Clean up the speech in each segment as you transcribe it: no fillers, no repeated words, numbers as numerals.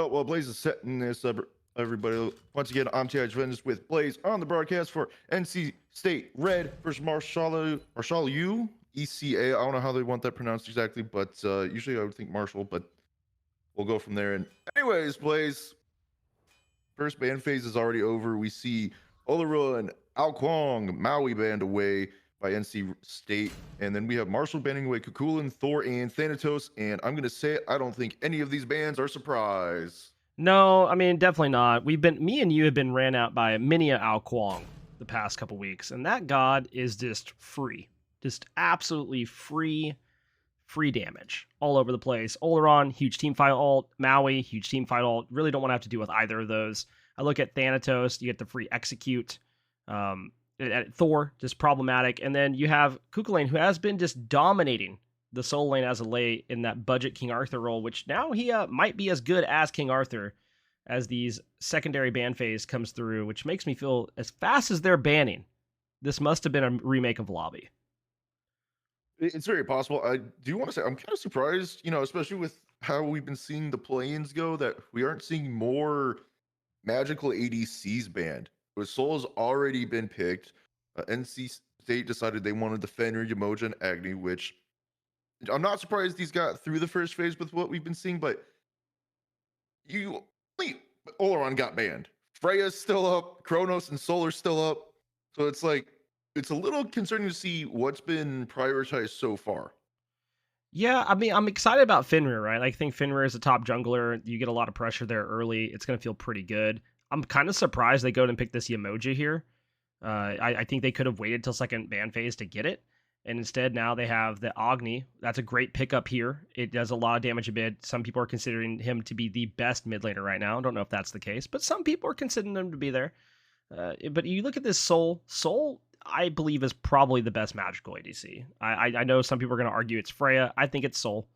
Well, Blaze is setting this up, everybody. Once again, I'm TIH Vengeance with Blaze on the broadcast for NC State Red versus MarshalluECA. I don't know how they want that pronounced exactly, but usually I would think Marshall, but we'll go from there. And anyways, Blaze, first ban phase is already over. We see Olaro and Ao Kwong Maui banned away by NC State. And then we have Marshall banning away Kukulin, Thor, and Thanatos. And I'm going to say it, I don't think any of these bans are a surprise. No, I mean, definitely not. Me and you have been ran out by many a Ao Kwong the past couple weeks, and that god is just free. Just absolutely free damage all over the place. Oleron, huge team fight ult. Maui, huge team fight ult. Really don't want to have to deal with either of those. I look at Thanatos, you get the free execute. Thor, just problematic. And then you have Kukulane, who has been just dominating the solo lane as of late in that budget King Arthur role, which now he might be as good as King Arthur as these secondary ban phase comes through, which makes me feel as fast as they're banning, this must have been a remake of Lobby. It's very possible. I do want to say I'm kind of surprised, especially with how we've been seeing the play-ins go, that we aren't seeing more magical ADCs banned. Soul's already been picked. NC State decided they wanted the Fenrir, Yamoja, and Agni, which I'm not surprised these got through the first phase with what we've been seeing, but Oleron got banned. Freya's still up, Kronos and Solar's still up. So it's like, it's a little concerning to see what's been prioritized so far. Yeah, I mean, I'm excited about Fenrir, right? I think Fenrir is a top jungler. You get a lot of pressure there early. It's going to feel pretty good. I'm kind of surprised they go and pick this Yamoja here. I think they could have waited till second ban phase to get it. And instead, now they have the Agni. That's a great pickup here. It does a lot of damage a bit. Some people are considering him to be the best mid laner right now. I don't know if that's the case, but some people are considering him to be there. But you look at this Soul, I believe, is probably the best magical ADC. I know some people are going to argue it's Freya. I think it's Soul.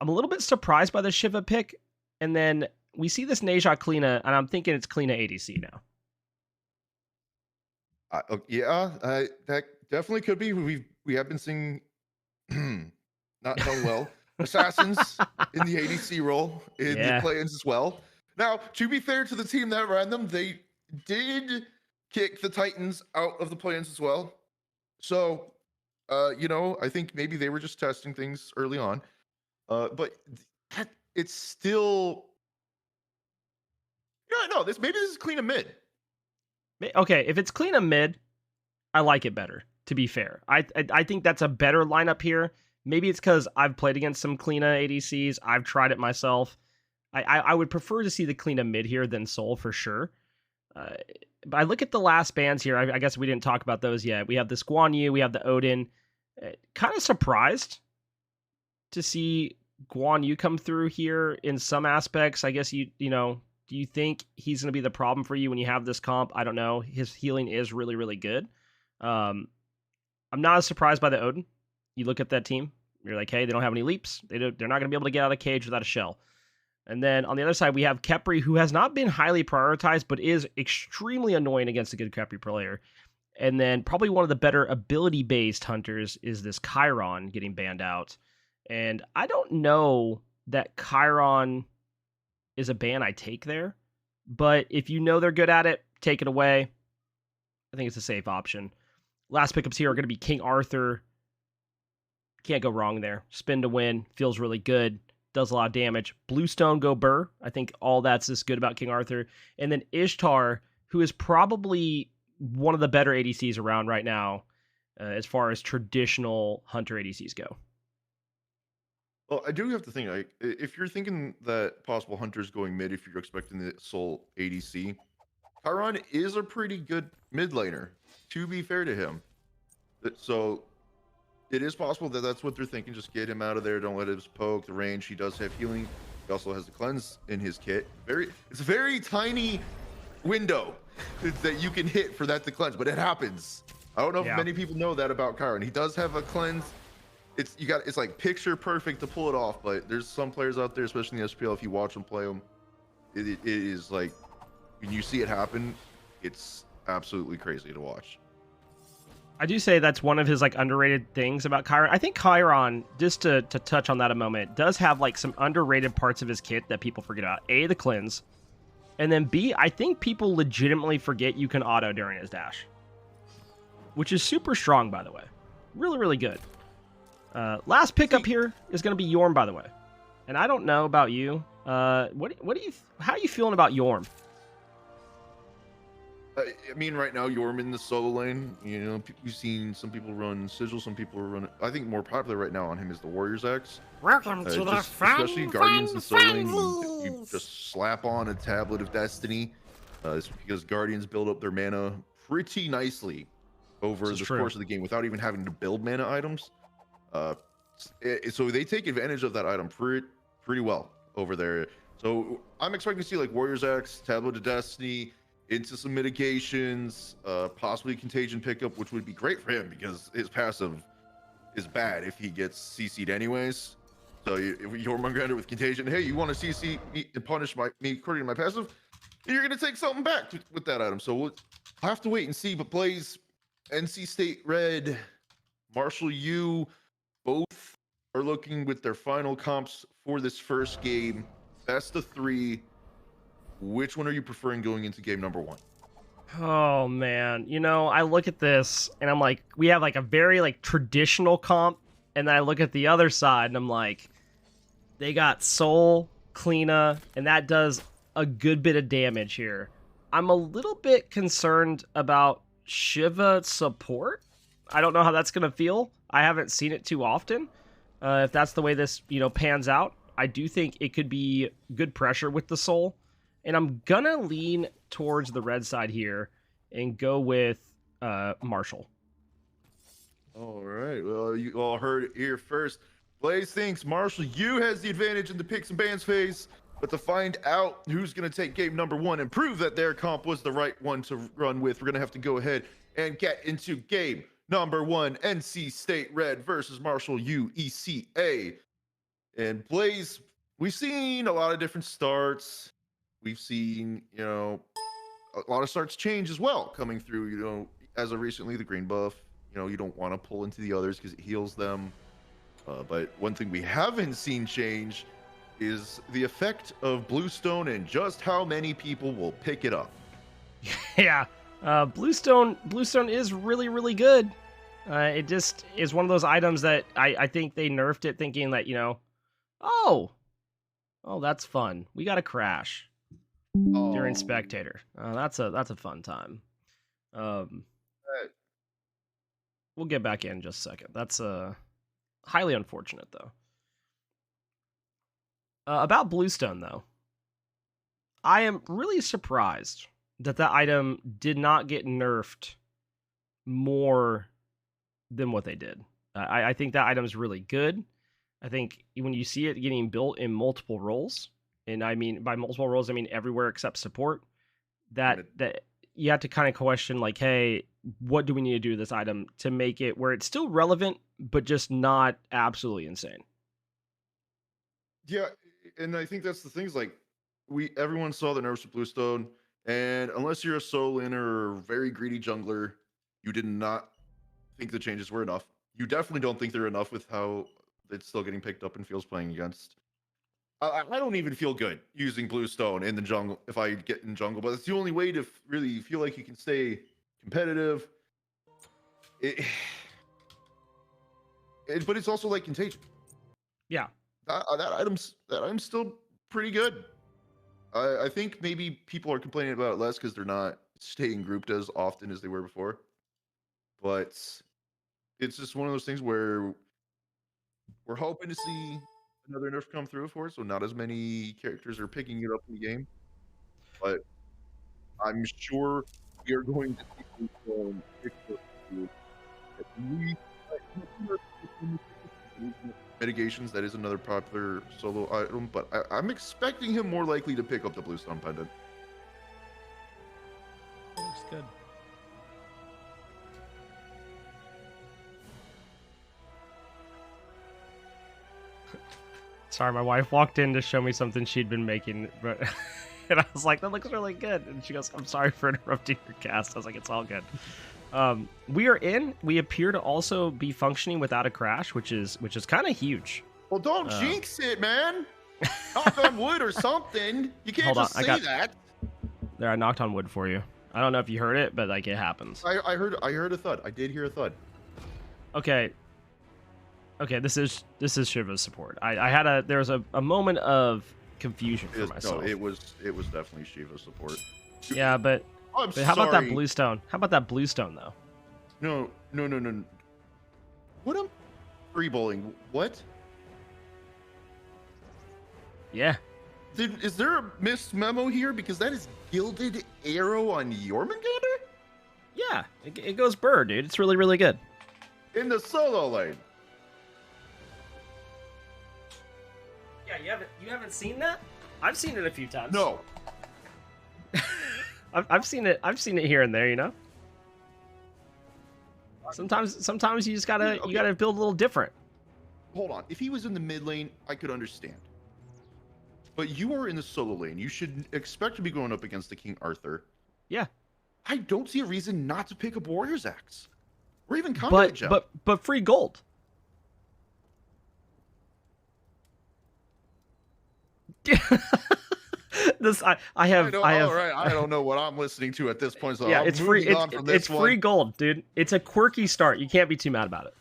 I'm a little bit surprised by the Shiva pick. And then we see this Neja Kleena, and I'm thinking it's Kleena ADC now. That definitely could be. We have been seeing not done well assassins in the ADC role in the play-ins as well. Now, to be fair to the team that ran them, they did kick the Titans out of the play-ins as well. So, I think maybe they were just testing things early on. But it's still, maybe this is Kleena mid. Okay, if it's Kleena mid, I like it better, to be fair. I think that's a better lineup here. Maybe it's because I've played against some Kleena ADCs. I've tried it myself. I would prefer to see the Kleena mid here than Soul for sure. But I look at the last bans here. I guess we didn't talk about those yet. We have the Guan Yu, we have the Odin. Kind of surprised to see Guan Yu come through here in some aspects. I guess do you think he's going to be the problem for you when you have this comp? I don't know. His healing is really, really good. I'm not as surprised by the Odin. You look at that team, you're like, hey, they don't have any leaps. They're not going to be able to get out of cage without a shell. And then on the other side, we have Khepri, who has not been highly prioritized, but is extremely annoying against a good Khepri player. And then probably one of the better ability-based hunters is this Chiron getting banned out. And I don't know that Chiron is a ban I take there, but if you know they're good at it, take it away. I think it's a safe option. Last pickups here are going to be King Arthur. Can't go wrong there. Spin to win. Feels really good. Does a lot of damage. Bluestone go Burr. I think all that's just good about King Arthur. And then Ishtar, who is probably one of the better ADCs around right now as far as traditional hunter ADCs go. Well, I do have to think, if you're thinking that possible hunters going mid, if you're expecting the Soul ADC, Chiron is a pretty good mid laner, to be fair to him. So it is possible that that's what they're thinking. Just get him out of there. Don't let him poke the range. He does have healing. He also has the cleanse in his kit. It's a very tiny window that you can hit for that to cleanse, but it happens. I don't know if many people know that about Chiron. He does have a cleanse. It's like picture perfect to pull it off, but there's some players out there, especially in the SPL, if you watch them play them, it is like, when you see it happen, it's absolutely crazy to watch. I do say that's one of his like underrated things about Chiron. I think Chiron, just to touch on that a moment, does have like some underrated parts of his kit that people forget about. A, the cleanse, and then B, I think people legitimately forget you can auto during his dash, which is super strong, by the way. Really, really good. Last pickup here is going to be Yorm, by the way. And I don't know about you. How are you feeling about Yorm? I mean, right now, Yorm in the solo lane, you know, you've seen some people run Sigil, some people run. I think more popular right now on him is the Warrior's X. Welcome to the especially Guardians and solo lane, you just slap on a Tablet of Destiny. It's because Guardians build up their mana pretty nicely over the course of the game without even having to build mana items. So they take advantage of that item pretty well over there. So I'm expecting to see like Warrior's X, Tablet of Destiny, into some mitigations, possibly Contagion pickup, which would be great for him because his passive is bad if he gets CC'd anyways. So if you're Munganda with Contagion, hey, you want to CC me and punish me according to my passive, you're going to take something back with that item. So we'll have to wait and see. But plays NC State Red, MarshalluECA, both are looking with their final comps for this first game. Best of 3. Which one are you preferring going into game number 1? Oh man, you know, I look at this and I'm like, we have like a very like traditional comp, and then I look at the other side and I'm like, they got Soul, Kleena, and that does a good bit of damage here. I'm a little bit concerned about Shiva support. I don't know how that's gonna feel. I haven't seen it too often. If that's the way this, you know, pans out, I do think it could be good pressure with the Soul. And I'm gonna lean towards the red side here and go with Marshall. All right. Well, you all heard it here first. Blaze thinks MarshalluECA has the advantage in the picks and bans phase, but to find out who's gonna take game number 1 and prove that their comp was the right one to run with, we're gonna have to go ahead and get into game number 1. NC State Red versus MarshalluECA. And Blaze, we've seen a lot of different starts. We've seen, you know, a lot of starts change as well coming through, you know, as of recently, the green buff, you know, you don't want to pull into the others because it heals them. But one thing we haven't seen change is the effect of Bluestone and just how many people will pick it up. Yeah, Bluestone is really, really good. It just is one of those items that I think they nerfed it thinking that, you know, oh, that's fun. We got to crash. During spectator, that's a fun time. We'll get back in just a second. That's highly unfortunate though. About Bluestone though, I am really surprised that item did not get nerfed more than what they did. I think that item is really good. I think when you see it getting built in multiple roles, and I mean by multiple roles, I mean everywhere except support, that you have to kind of question like, hey, what do we need to do with this item to make it where it's still relevant, but just not absolutely insane? Yeah, and I think that's the thing is like everyone saw the nerfs of Bluestone, and unless you're a soul inner or very greedy jungler, you did not think the changes were enough. You definitely don't think they're enough with how it's still getting picked up in fields playing against. I don't even feel good using Bluestone in the jungle if I get in jungle, but it's the only way to really feel like you can stay competitive. But it's also like Contagion. Yeah, that item's still pretty good. I think maybe people are complaining about it less because they're not staying grouped as often as they were before. But it's just one of those things where we're hoping to see another nerf come through for it, so not as many characters are picking it up in the game. But I'm sure we are going to see pick mitigations. That is another popular solo item, but I'm expecting him more likely to pick up the Bluestone pendant. looks good. Sorry, my wife walked in to show me something she'd been making, but and I was like, that looks really good. And she goes, I'm sorry for interrupting your cast. I was like, it's all good. We are in. We appear to also be functioning without a crash, which is kind of huge. Well, don't jinx it, man. Knock on wood or something. You can't just say that. There, I knocked on wood for you. I don't know if you heard it, but like it happens. I heard a thud. I did hear a thud. Okay. Okay, this is Shiva's support. There was a moment of confusion for myself. No, it was definitely Shiva's support. Yeah, but how about that blue stone? How about that blue stone though? No. What am free bowling? What? Yeah. Is there a missed memo here? Because that is gilded arrow on Jormungandr? Yeah, it goes bird, dude. It's really, really good. In the solo lane. Yeah, you haven't seen that? I've seen it a few times. No. I've seen it here and there, you know. Sometimes you just gotta you gotta build a little different. Hold on. If he was in the mid lane, I could understand. But you are in the solo lane. You should expect to be going up against the King Arthur. Yeah. I don't see a reason not to pick up Warrior's Axe. Or even Combat Gem. But free gold. I don't know what I'm listening to at this point. So yeah, it's free. It's free gold, dude. It's a quirky start. You can't be too mad about it.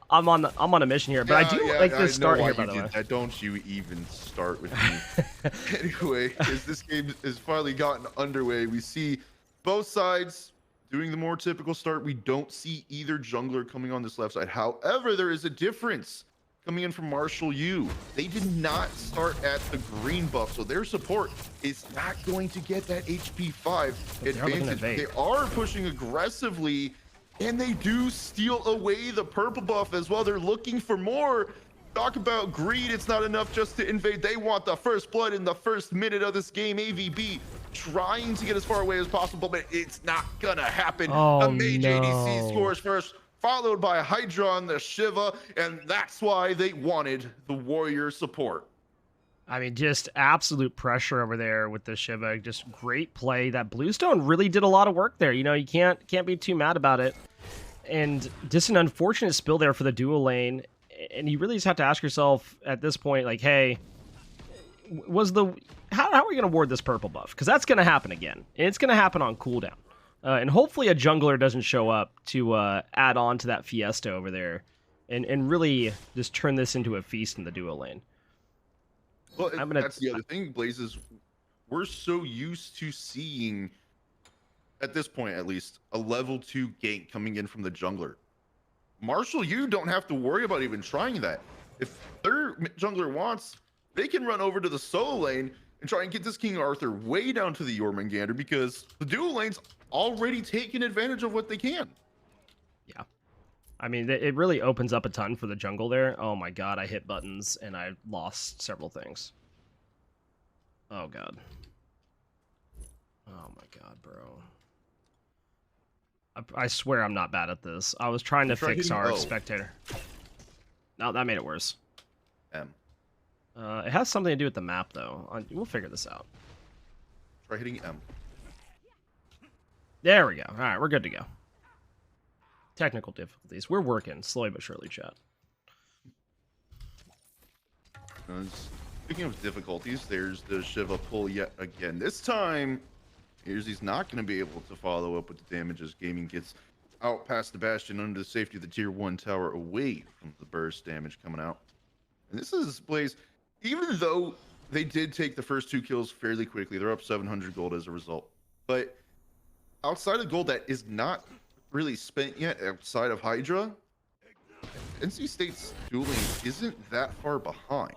I'm on a mission here, but I do like this start here. By the way, don't you even start with me. Anyway, as this game has finally gotten underway, we see both sides doing the more typical start. We don't see either jungler coming on this left side. However, there is a difference coming in from MarshalluECA. They did not start at the green buff, so their support is not going to get that HP 5 advantage. They are pushing aggressively, and they do steal away the purple buff as well. They're looking for more. Talk about greed. It's not enough just to invade. They want the first blood in the first minute of this game. AVB trying to get as far away as possible, but it's not gonna happen. The Mage ADC scores first, followed by Hydra on the Shiva, and that's why they wanted the warrior support. I mean, just absolute pressure over there with the Shiva. Just great play. That Bluestone really did a lot of work there. You know, you can't be too mad about it. And just an unfortunate spill there for the dual lane. And you really just have to ask yourself at this point, like, hey, how are we going to ward this purple buff? Because that's going to happen again. And it's going to happen on cooldown. And hopefully a jungler doesn't show up to add on to that Fiesta over there and really just turn this into a feast in the duo lane. Well, that's the other thing, Blaze, is we're so used to seeing, at this point at least, a level 2 gank coming in from the jungler. MarshalluECA don't have to worry about even trying that. If their jungler wants, they can run over to the solo lane and try and get this King Arthur way down to the Jormungandr, because the dual lane's already taken advantage of what they can. Yeah. I mean, it really opens up a ton for the jungle there. Oh my god, I hit buttons and I lost several things. Oh god. Oh my god, bro. I swear I'm not bad at this. I was trying to fix our spectator. No, that made it worse. M. It has something to do with the map, though. We'll figure this out. Try hitting M. There we go. All right, we're good to go. Technical difficulties. We're working slowly but surely, chat. Speaking of difficulties, there's the Shiva pull yet again. This time, he's not going to be able to follow up with the damage as Gaming gets out past the Bastion under the safety of the tier 1 tower, away from the burst damage coming out. And this is Blaze. Even though they did take the first 2 kills fairly quickly, they're up 700 gold as a result. But outside of gold that is not really spent yet outside of Hydra, NC State's dueling isn't that far behind.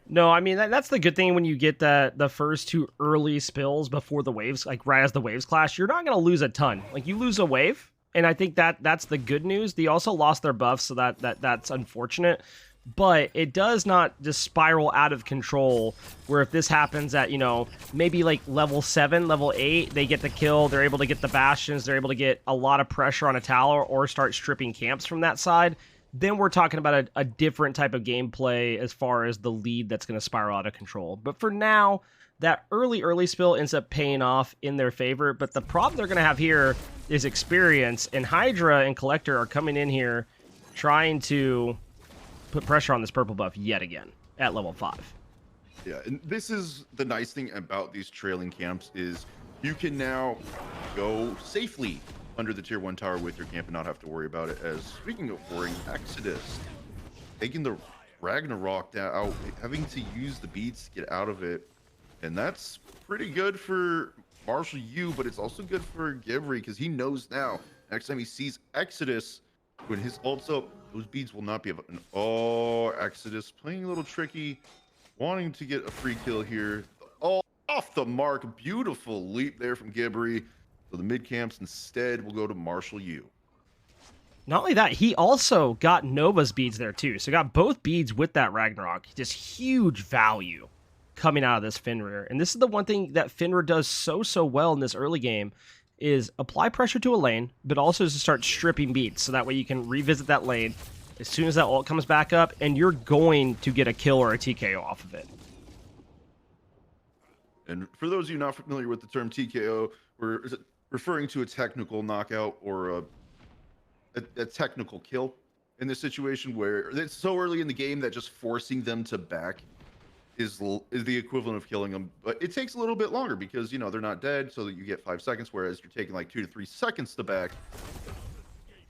No, I mean, that's the good thing when you get the first 2 early spills before the waves, like right as the waves clash, you're not going to lose a ton. Like, you lose a wave, and I think that's the good news. They also lost their buffs, so that's unfortunate. But it does not just spiral out of control, where if this happens at, you know, maybe like level 7, level 8, they get the kill, they're able to get the bastions, they're able to get a lot of pressure on a tower or start stripping camps from that side, then we're talking about a different type of gameplay as far as the lead that's going to spiral out of control. But for now, that early spill ends up paying off in their favor. But the problem they're going to have here is experience, and Hydra and Collector are coming in here trying to put pressure on this purple buff yet again at level 5. Yeah, and this is the nice thing about these trailing camps is you can now go safely under the tier 1 tower with your camp and not have to worry about it. As speaking of worrying, Exodus taking the Ragnarok out, having to use the beats to get out of it, and that's pretty good for MarshalluECA, but it's also good for Gibri because he knows now next time he sees Exodus when his ult's up, those beads will not be able. Oh, Exodus playing a little tricky, wanting to get a free kill here. Oh, off the mark, beautiful leap there from Gibri. So the mid camps instead will go to MarshalluECA. Not only that, he also got Nova's beads there too. So got both beads with that Ragnarok. Just huge value coming out of this Fenrir. And this is the one thing that Fenrir does so well in this early game is apply pressure to a lane, but also to start stripping beats. So that way you can revisit that lane as soon as that ult comes back up, and you're going to get a kill or a TKO off of it. And for those of you not familiar with the term TKO, we're referring to a technical knockout or a technical kill in this situation where it's so early in the game that just forcing them to back is the equivalent of killing them. But it takes a little bit longer because, you know, they're not dead, so that you get 5 seconds, whereas you're taking like 2 to 3 seconds to back,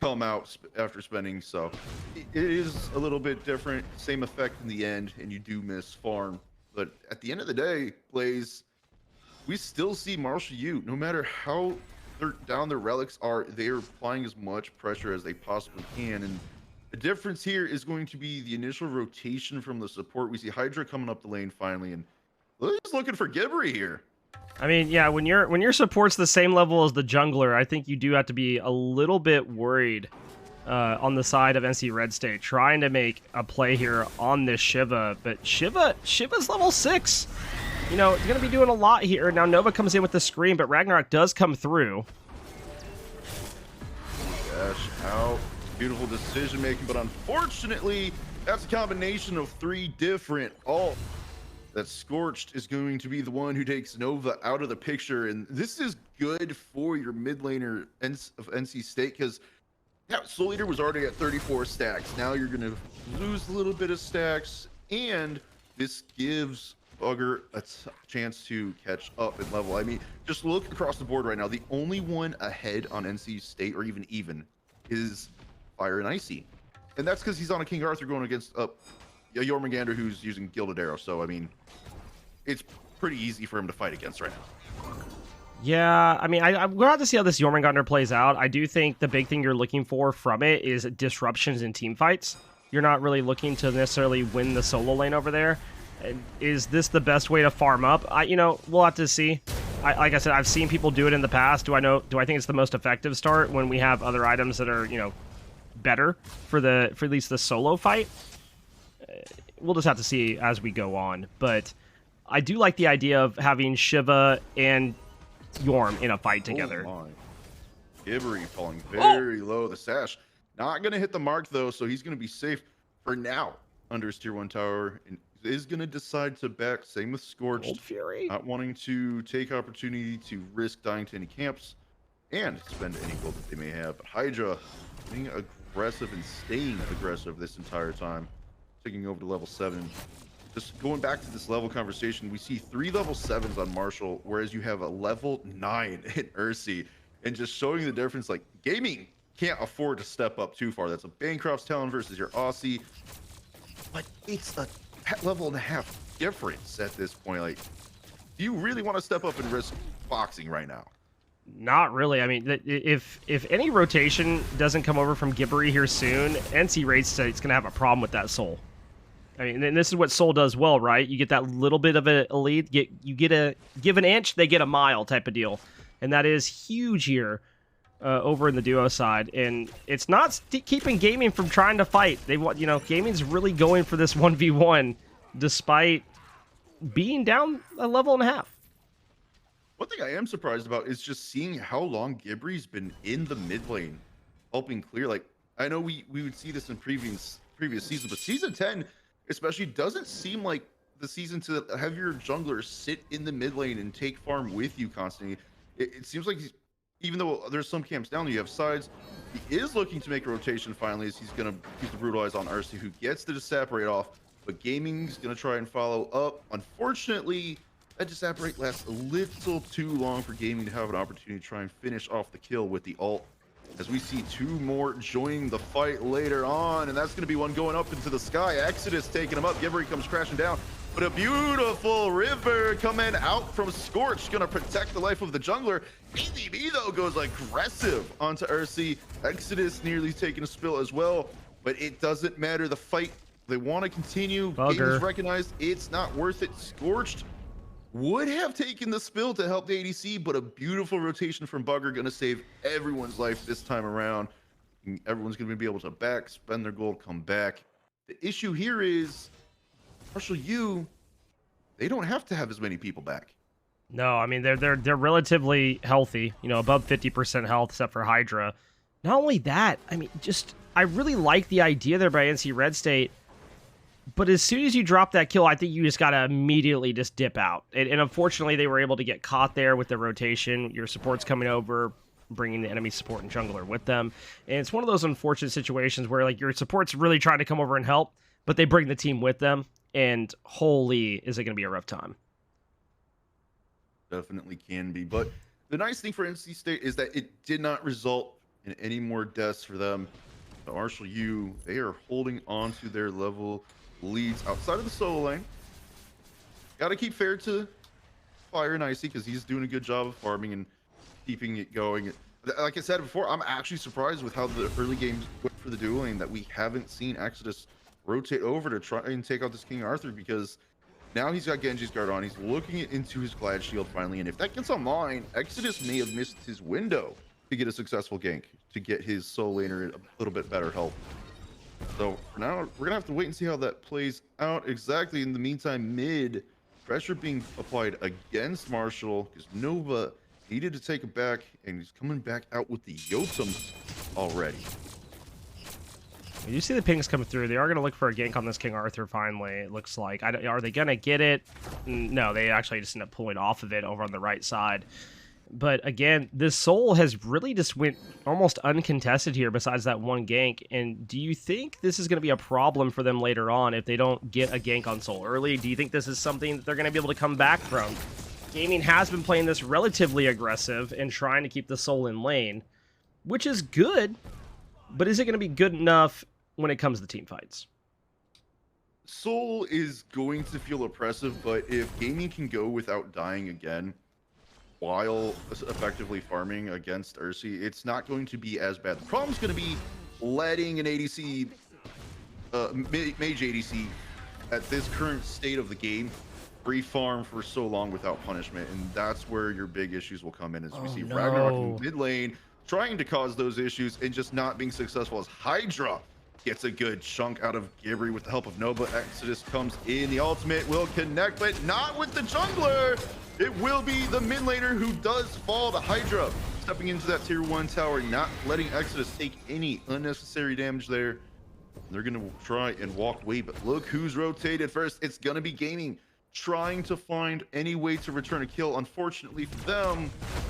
come out after spending. So it is a little bit different. Same effect in the end, and you do miss farm. But at the end of the day, Blaze, we still see MarshalluECA, no matter how down their relics are, they are applying as much pressure as they possibly can. And the difference here is going to be the initial rotation from the support. We see Hydra coming up the lane finally, and just looking for Gibri here. I mean, yeah, when your support's the same level as the jungler, I think you do have to be a little bit worried on the side of NC Red State, trying to make a play here on this Shiva. But Shiva's level 6. You know, it's going to be doing a lot here. Now Nova comes in with the screen, but Ragnarok does come through. Dash out. Beautiful decision making, but unfortunately, that's a combination of 3 different ults. That Scorched is going to be the one who takes Nova out of the picture, and this is good for your mid laner of NC State because yeah, Soul Eater was already at 34 stacks. Now you're going to lose a little bit of stacks, and this gives Bugger a chance to catch up in level. I mean, just look across the board right now. The only one ahead on NC State, or even is Fire and Icy. And that's because he's on a King Arthur going against a Jormungandr who's using Gilded Arrow. So, I mean, it's pretty easy for him to fight against right now. Yeah, I mean, we're going to have to see how this Jormungandr plays out. I do think the big thing you're looking for from it is disruptions in team fights. You're not really looking to necessarily win the solo lane over there. Is this the best way to farm up? You know, we'll have to see. Like I said, I've seen people do it in the past. Do I think it's the most effective start when we have other items that are, you know, better for at least the solo fight? We'll just have to see as we go on. But I do like the idea of having Shiva and Yorm in a fight together. Oh my. Gibri falling very low. The sash not going to hit the mark, though, so he's going to be safe for now under his tier 1 tower. And is going to decide to back. Same with Scorched. Old Fury. Not wanting to take opportunity to risk dying to any camps and spend any gold that they may have. But Hydra being aggressive and staying aggressive this entire time. Taking over to level 7. Just going back to this level conversation, we see 3 level 7s on Marshall, whereas you have a level 9 in Ursi. And just showing the difference, like, gaming can't afford to step up too far. That's a Bancroft's Talon versus your Aussie. But it's a level and a half difference at this point. Like, do you really want to step up and risk boxing right now? Not really. I mean, if any rotation doesn't come over from Gibri here soon, NC Red State's going to have a problem with that Soul. I mean, and this is what Soul does well, right? You get that little bit of a lead. You get a give an inch, they get a mile type of deal, and that is huge here over in the duo side. And it's not keeping gaming from trying to fight. They want, you know, gaming's really going for this 1v1 despite being down a level and a half. One thing I am surprised about is just seeing how long Gibri's been in the mid lane, helping clear. Like, I know we would see this in previous seasons, but season 10 especially doesn't seem like the season to have your jungler sit in the mid lane and take farm with you constantly. It seems like even though there's some camps down, you have sides. He is looking to make a rotation finally, as he's gonna use the brutalize on RC, who gets to separate off. But Gaming's gonna try and follow up. Unfortunately, that disapparate lasts a little too long for Gaming to have an opportunity to try and finish off the kill with the ult. As we see two more joining the fight later on, and that's going to be one going up into the sky. Exodus taking him up. Gibbery comes crashing down. But a beautiful river coming out from Scorch, going to protect the life of the jungler. ADB, though, goes aggressive onto RC. Exodus nearly taking a spill as well, but it doesn't matter. The fight, they want to continue. Gaming's recognized it's not worth it. Scorched would have taken the spill to help the ADC, but a beautiful rotation from Bugger going to save everyone's life this time around. Everyone's going to be able to back, spend their gold, come back. The issue here is MarshalluECA, they don't have to have as many people back. No, I mean, they're relatively healthy, you know, above 50% health, except for Hydra. Not only that, I mean, I really like the idea there by NC Red State. But as soon as you drop that kill, I think you just got to immediately just dip out. And unfortunately, they were able to get caught there with the rotation. Your support's coming over, bringing the enemy support and jungler with them. And it's one of those unfortunate situations where, like, your support's really trying to come over and help, but they bring the team with them. And holy, is it going to be a rough time. Definitely can be. But the nice thing for NC State is that it did not result in any more deaths for them. MarshalluECA, they are holding on to their level leads outside of the solo lane. Got to keep fair to Fire and Icy because he's doing a good job of farming and keeping it going. Like I said before, I'm actually surprised with how the early games went for the dual lane, that we haven't seen Exodus rotate over to try and take out this King Arthur, because now he's got Genji's guard on. He's looking into his Glad Shield finally, and if that gets online, Exodus may have missed his window to get a successful gank, to get his solo laner a little bit better help. So for now, we're gonna have to wait and see how that plays out exactly. In the meantime, mid pressure being applied against Marshall, because Nova needed to take it back, and he's coming back out with the Yotum already. You see the pings coming through. They are going to look for a gank on this King Arthur finally, it looks like. Are they going to get it? No, they actually just end up pulling off of it over on the right side. But again, this Soul has really just went almost uncontested here besides that one gank. And do you think this is going to be a problem for them later on if they don't get a gank on Soul early? Do you think this is something that they're going to be able to come back from? Gaming has been playing this relatively aggressive and trying to keep the Soul in lane, which is good. But is it going to be good enough when it comes to team fights? Soul is going to feel oppressive, but if Gaming can go without dying again while effectively farming against Ursi, it's not going to be as bad. The problem's going to be letting an ADC, mage ADC, at this current state of the game, free farm for so long without punishment, and that's where your big issues will come in, as we see Ragnarok in mid lane trying to cause those issues and just not being successful, as Hydra gets a good chunk out of Gibbery with the help of Nova. Exodus comes in, the ultimate will connect, but not with the jungler. It will be the mid laner who does fall to Hydra, stepping into that tier 1 tower, not letting Exodus take any unnecessary damage there. They're gonna try and walk away, but look who's rotated first. It's gonna be Gaming, trying to find any way to return a kill. Unfortunately for them,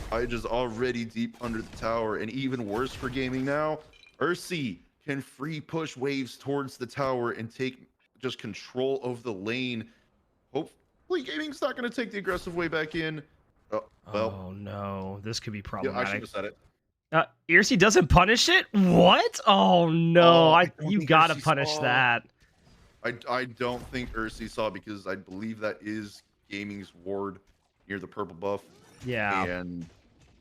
Hydra's already deep under the tower, and even worse for Gaming now, Ursi can free push waves towards the tower and take just control of the lane. Hopefully Gaming's not going to take the aggressive way back in. Oh no, this could be problematic. Yeah, I should have said it. Irsi doesn't punish it? What? Oh no, you gotta punish that. I don't think Ursi saw, because I believe that is Gaming's ward near the purple buff. Yeah. And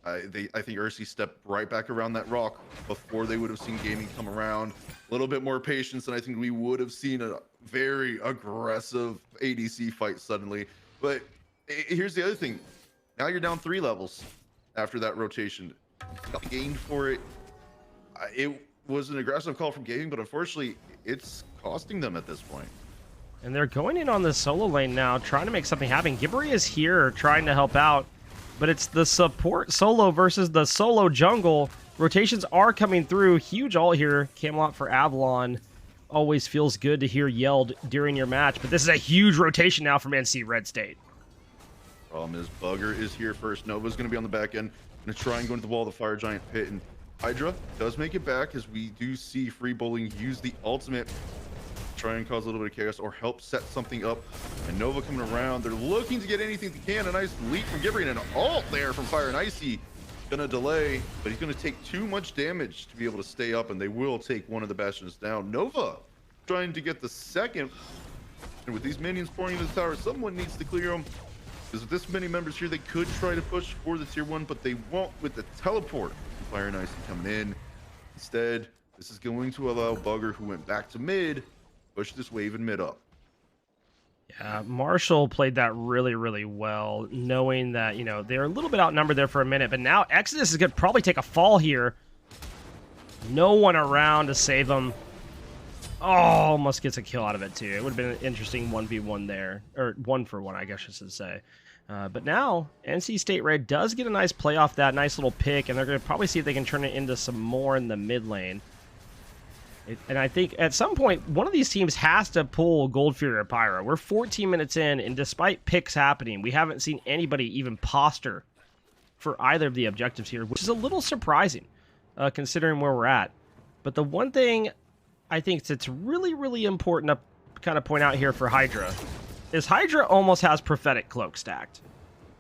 I think Ursi stepped right back around that rock before they would have seen Gaming come around. A little bit more patience, and I think we would have seen a very aggressive ADC fight suddenly. But here's the other thing. Now you're down 3 levels after that rotation. Gained for it. It was an aggressive call from Gaming, but unfortunately, it's costing them at this point. And they're going in on the solo lane now, trying to make something happen. Gibbery is here trying to help out, but it's the support solo versus the solo jungle. Rotations are coming through. Huge ult here. Camelot for Avalon. always feels good to hear yelled during your match, but this is a huge rotation now from NC Red State. Problem is, Bugger is here first. Nova's going to be on the back end. Going to try and go into the wall of the Fire Giant pit. And Hydra does make it back, as we do see Free Bowling use the ultimate. Try and cause a little bit of chaos or help set something up. And Nova coming around. They're looking to get anything they can. A nice leap from Gibbery and an ult there from Fire and Icy. Gonna delay, but he's gonna take too much damage to be able to stay up, and they will take one of the bastions down. Nova trying to get the second. And with these minions pouring into the tower, someone needs to clear them. Because with this many members here, they could try to push for the tier 1, but they won't with the teleport. Fire and Icy coming in. Instead, this is going to allow Bugger, who went back to mid, push this wave and mid up. Yeah, Marshall played that really, really well, knowing that, you know, they're a little bit outnumbered there for a minute, but now Exodus is going to probably take a fall here. No one around to save them. Oh, almost gets a kill out of it, too. It would have been an interesting 1v1 there, or 1-for-1, I guess I should say. But now, NC State Red does get a nice play off that nice little pick, and they're going to probably see if they can turn it into some more in the mid lane. And I think at some point, one of these teams has to pull Gold Fury or Pyro. We're 14 minutes in, and despite picks happening, we haven't seen anybody even posture for either of the objectives here, which is a little surprising, considering where we're at. But the one thing I think that's really, really important to kind of point out here for Hydra is Hydra almost has Prophetic Cloak stacked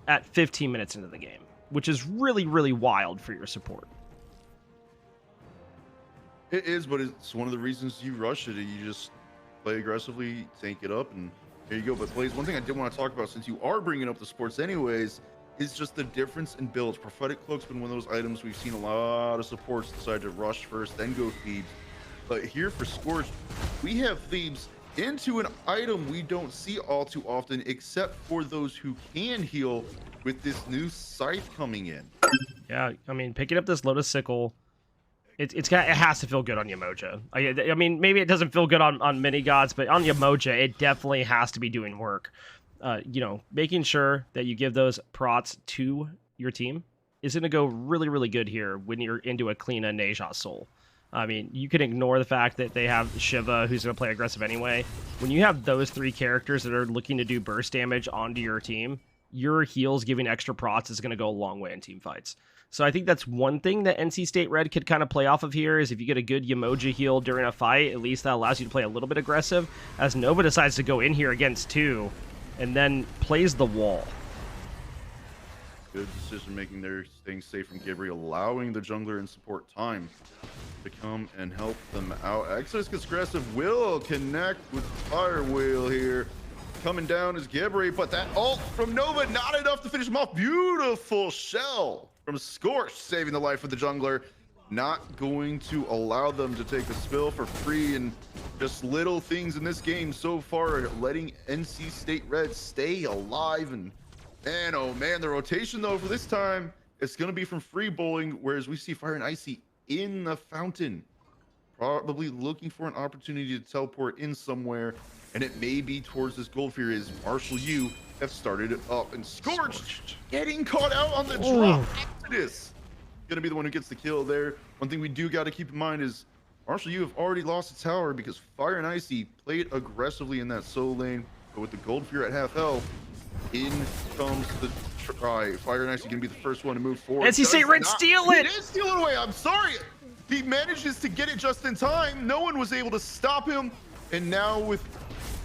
at 15 minutes into the game, which is really, really wild for your support. It is, but it's one of the reasons you rush it. You just play aggressively, tank it up, and there you go. But Blaze, one thing I did want to talk about, since you are bringing up the sports anyways, is just the difference in builds. Prophetic Cloak's been one of those items we've seen a lot of supports decide to rush first, then go Thebes. But here for Scorch, we have Thebes into an item we don't see all too often, except for those who can heal with this new Scythe coming in. Yeah, I mean, picking up this Lotus Sickle, it has to feel good on Yamoja. I mean, maybe it doesn't feel good on many gods, but on Yamoja, it definitely has to be doing work. You know, making sure that you give those prots to your team is going to go really, really good here when you're into a clean Nejat Soul. I mean, you can ignore the fact that they have Shiva, who's going to play aggressive anyway. When you have those three characters that are looking to do burst damage onto your team, your heals giving extra prots is going to go a long way in team fights. So I think that's one thing that NC State Red could kind of play off of here, is if you get a good Yamoja heal during a fight, at least that allows you to play a little bit aggressive, as Nova decides to go in here against 2 and then plays the wall. Good decision making there, staying safe from Gibbery, allowing the jungler and support time to come and help them out. Exodus gets aggressive, will connect with Fire Wheel here. Coming down is Gibbery, but that ult from Nova, not enough to finish him off. Beautiful shell from Scorch, saving the life of the jungler. Not going to allow them to take the spill for free, and just little things in this game so far letting NC State Red stay alive. And man, oh man, the rotation though for this time, it's going to be from Free Bowling, whereas we see Fire and Icy in the fountain, probably looking for an opportunity to teleport in somewhere, and it may be towards this Gold Fury, as MarshalluECA have started it up. And Scorched getting caught out on the drop. Exodus gonna be the one who gets the kill there. One thing we do got to keep in mind is MarshalluECA have already lost a tower because Fire and Icy played aggressively in that soul lane, but with the Gold Fury at half health, in comes the try. Fire and Icy gonna be the first one to move forward. NC State Red steal it! He did steal it away, I'm sorry! He manages to get it just in time. No one was able to stop him, and now with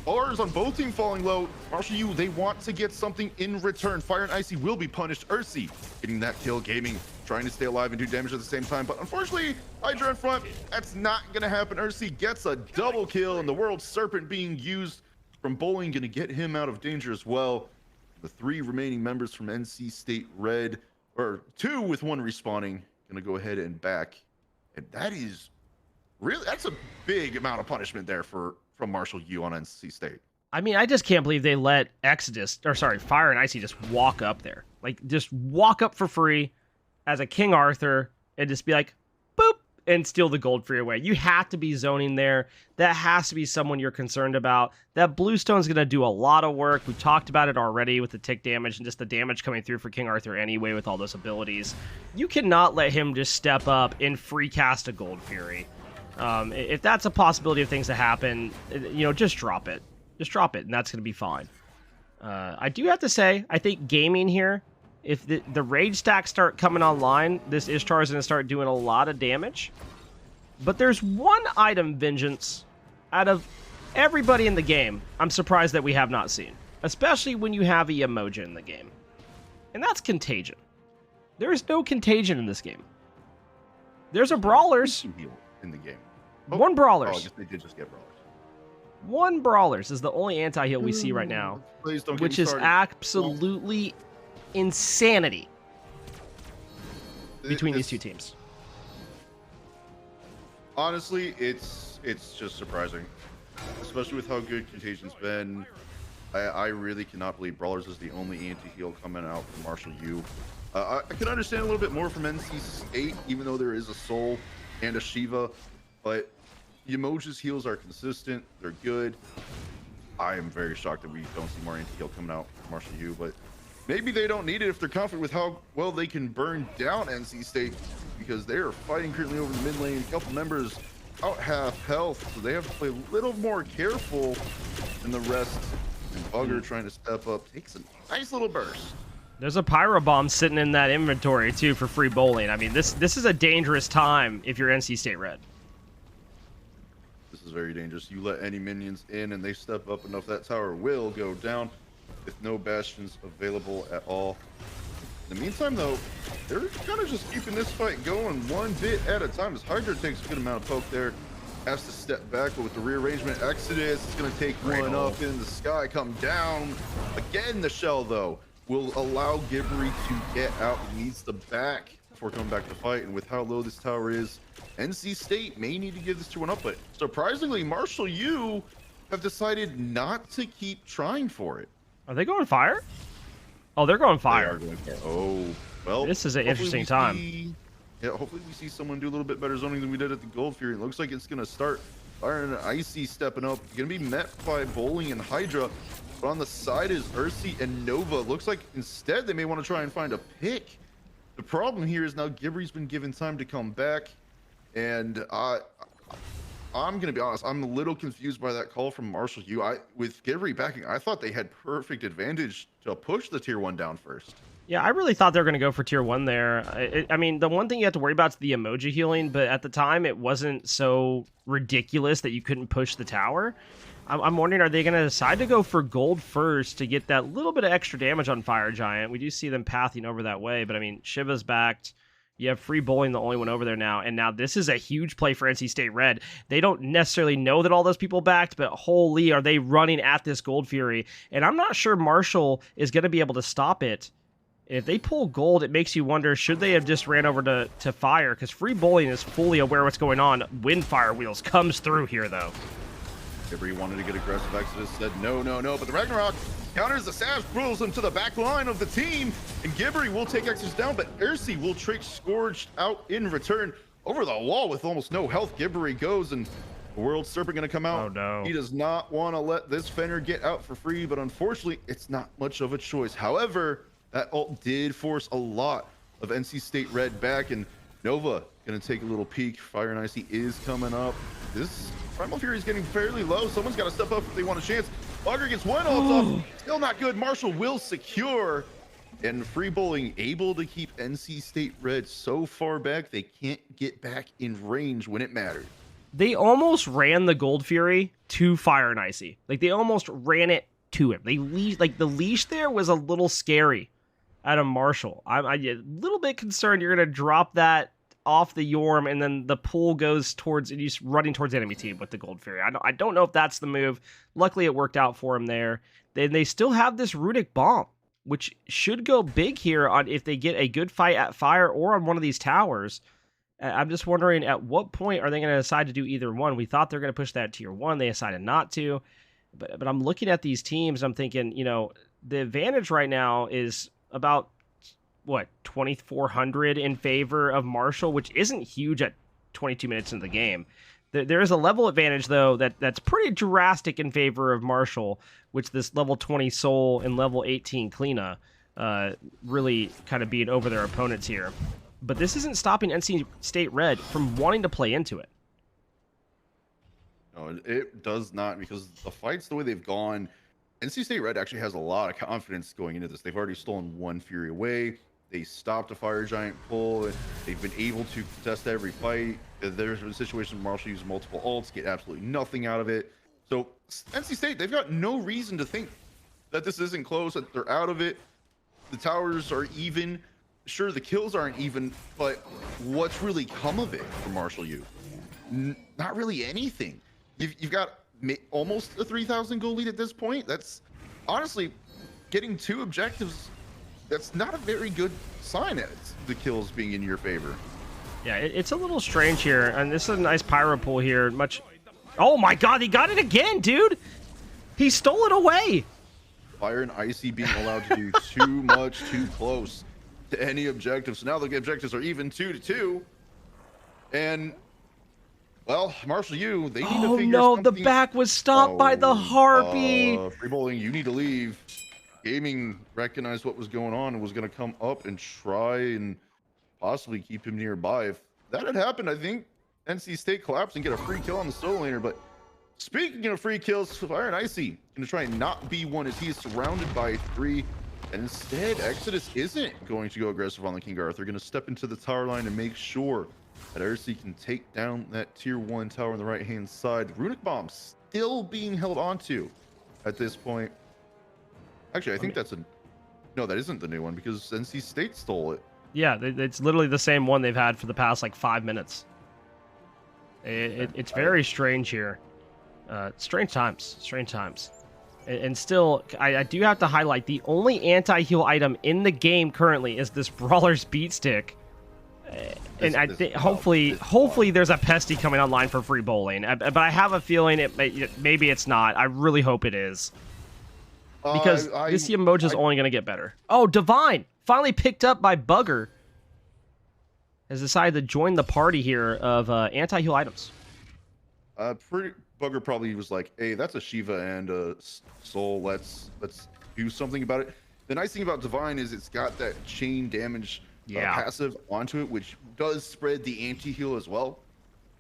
bars on both teams falling low, MarshalluECA, they want to get something in return. Fire and Icy will be punished. Ursi getting that kill, Gaming trying to stay alive and do damage at the same time, but unfortunately, Hydra in front, that's not gonna happen. Ursi gets a double kill, and the World Serpent being used from Bowling gonna get him out of danger as well. The 3 remaining members from NC State Red, or 2 with 1 respawning, gonna go ahead and back. And that is really, that's a big amount of punishment there from MarshalluECA on NC State. I mean, I just can't believe they let Fire and Icy just walk up there. Like, just walk up for free as a King Arthur and just be like, boop, and steal the Gold Fury away. You have to be zoning there. That has to be someone you're concerned about. That Bluestone's going to do a lot of work. We talked about it already with the tick damage and just the damage coming through for King Arthur anyway with all those abilities. You cannot let him just step up and free cast a Gold Fury. If that's a possibility of things to happen, you know, just drop it. Just drop it, and that's going to be fine. I do have to say, I think gaming here, if the rage stacks start coming online, this Ishtar is going to start doing a lot of damage. But there's one item, Vengeance, out of everybody in the game, I'm surprised that we have not seen. Especially when you have a Emoji in the game. And that's Contagion. There is no Contagion in this game. There's a Brawlers. In the game. One Brawlers. Oh, I guess they did just get Brawlers. One Brawlers is the only anti-heal we see right now. Please don't get which me is started. absolutely insanity between these two teams. Honestly, it's just surprising. Especially with how good Contagion's been. I really cannot believe Brawlers is the only anti-heal coming out from MarshalluECA. I can understand a little bit more from NC State, even though there is a Soul and a Shiva, but Yemoja's heals are consistent, they're good. I am very shocked that we don't see more anti-heal coming out from MarshalluECA, but maybe they don't need it if they're confident with how well they can burn down NC State, because they are fighting currently over the mid lane. A couple members out half health, so they have to play a little more careful than the rest. And Bugger trying to step up, takes a nice little burst. There's a Pyro Bomb sitting in that inventory too for free bowling. I mean, this is a dangerous time if you're NC State Red. This is very dangerous. You let any minions in and they step up enough, that tower will go down with no bastions available at all. In the meantime, though, they're kind of just keeping this fight going one bit at a time, as Hydra takes a good amount of poke there. Has to step back, but with the rearrangement, Exodus is going to take one up in the sky, come down. Again, the shell, though, will allow Gibbery to get out. He needs the back before coming back to fight, and with how low this tower is, NC State may need to give this to one up, but surprisingly, MarshalluECA have decided not to keep trying for it. Are they going fire? Oh, they're going fire. They are going fire. Oh, well. This is an interesting time. Yeah, hopefully we see someone do a little bit better zoning than we did at the Gold Fury. It looks like it's going to start. Iron and Icy stepping up. Going to be met by Bowling and Hydra. But on the side is Ursi and Nova. Looks like instead they may want to try and find a pick. The problem here is now Gibbery's been given time to come back. And I'm going to be honest, I'm a little confused by that call from MarshalluECA. With Gibbery backing, I thought they had perfect advantage to push the tier 1 down first. Yeah, I really thought they were going to go for tier 1 there. I mean, the one thing you have to worry about is the emoji healing, but at the time it wasn't so ridiculous that you couldn't push the tower. I'm wondering, are they going to decide to go for gold first to get that little bit of extra damage on Fire Giant? We do see them pathing over that way, but I mean, Shiva's backed. You have free bowling, the only one over there now, and now this is a huge play for NC State Red. They don't necessarily know that all those people backed, but holy, are they running at this Gold Fury? And I'm not sure Marshall is going to be able to stop it. If they pull gold, it makes you wonder, should they have just ran over to fire? Because free bowling is fully aware what's going on. Windfire Wheels comes through here, though. Gibbery wanted to get aggressive. Exodus said no, no, no. But the Ragnarok counters the Sash, pulls him to the back line of the team. And Gibbery will take Exodus down, but Ursi will trick Scourged out in return. Over the wall with almost no health, Gibbery goes, and the World Serpent going to come out. Oh, no. He does not want to let this Fenrir get out for free, but unfortunately, it's not much of a choice. However, that ult did force a lot of NC State Red back, and Nova going to take a little peek. Fire and Icy is coming up. This Primal Fury is getting fairly low. Someone's got to step up if they want a chance. Bugger gets one ult off. Still not good. Marshall will secure. And free bowling able to keep NC State Red so far back, they can't get back in range when it mattered. They almost ran the Gold Fury to Fire and Icy. Like, they almost ran it to him. They the leash there was a little scary out of Marshall. I'm a little bit concerned you're going to drop that off the Yorm, and then the pull goes towards, and he's running towards the enemy team with the Gold Fury. I don't know if that's the move. Luckily, it worked out for him there. Then they still have this Runic Bomb, which should go big here on if they get a good fight at Fire or on one of these towers. I'm just wondering, at what point are they going to decide to do either one? We thought they're going to push that tier 1. They decided not to. But I'm looking at these teams, I'm thinking, you know, the advantage right now is about, what, 2,400 in favor of Marshall, which isn't huge at 22 minutes into the game. There is a level advantage, though, that's pretty drastic in favor of Marshall, which this level 20 Soul and level 18 Kleena really kind of being over their opponents here. But this isn't stopping NC State Red from wanting to play into it. No, it does not, because the fights, the way they've gone, NC State Red actually has a lot of confidence going into this. They've already stolen one Fury away. They stopped a Fire Giant pull. And they've been able to contest every fight. There's been a situation where Marshall used multiple ults, get absolutely nothing out of it. So NC State, they've got no reason to think that this isn't close, that they're out of it. The towers are even. Sure, the kills aren't even, but what's really come of it for Marshall U? Not really anything. You've got almost a 3,000 goal lead at this point. That's honestly getting 2 objectives. That's not a very good sign at the kills being in your favor. Yeah, it's a little strange here, and this is a nice pyro pull here. Oh my god, he got it again, dude! He stole it away! Fire and Icy being allowed to do too much, too close to any objective. So now the objectives are even 2-2. And, well, Marshall U, they need to figure something. The back was stopped by the Harpy! Free bowling, you need to leave. Gaming recognized what was going on and was going to come up and try and possibly keep him nearby. If that had happened, I think NC State collapsed and get a free kill on the solo laner. But speaking of free kills, Fire and Icy going to try and not be one, as he is surrounded by 3. And instead, Exodus isn't going to go aggressive on the King Arthur. They're going to step into the tower line and make sure that RC can take down that tier 1 tower on the right-hand side. Runic Bomb still being held onto at this point. Actually, I think that's a... No, that isn't the new one, because NC State stole it. Yeah, it's literally the same one they've had for the past, like, 5 minutes. It's very strange here. Strange times. And still, I do have to highlight, the only anti-heal item in the game currently is this Brawler's Beat Stick. And I think hopefully there's a Pesty coming online for free bowling. But I have a feeling maybe it's not. I really hope it is. Because this emoji is only going to get better. Oh, Divine! Finally picked up by Bugger. Has decided to join the party here of anti-heal items. Bugger probably was like, hey, that's a Shiva and a Soul. Let's do something about it. The nice thing about Divine is it's got that chain damage passive onto it, which does spread the anti-heal as well.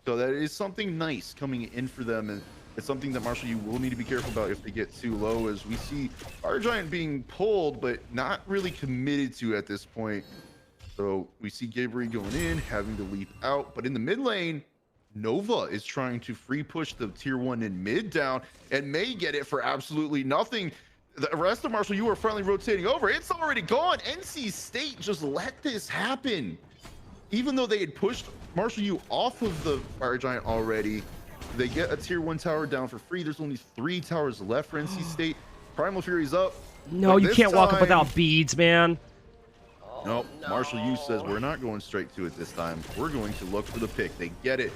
So that is something nice coming in for them, and it's something that Marshall, you will need to be careful about if they get too low, as we see Fire Giant being pulled, but not really committed to at this point. So we see Gabriel going in, having to leap out, but in the mid lane, Nova is trying to free push the tier 1 in mid down and may get it for absolutely nothing. The rest of Marshall, you are finally rotating over. It's already gone. NC State just let this happen. Even though they had pushed Marshall U off of the Fire Giant already, they get a tier 1 tower down for free. There's only 3 towers left for NC State. Primal Fury's up. No, you can't walk up without beads, man. Nope. No. Marshall U says we're not going straight to it this time. We're going to look for the pick. They get it.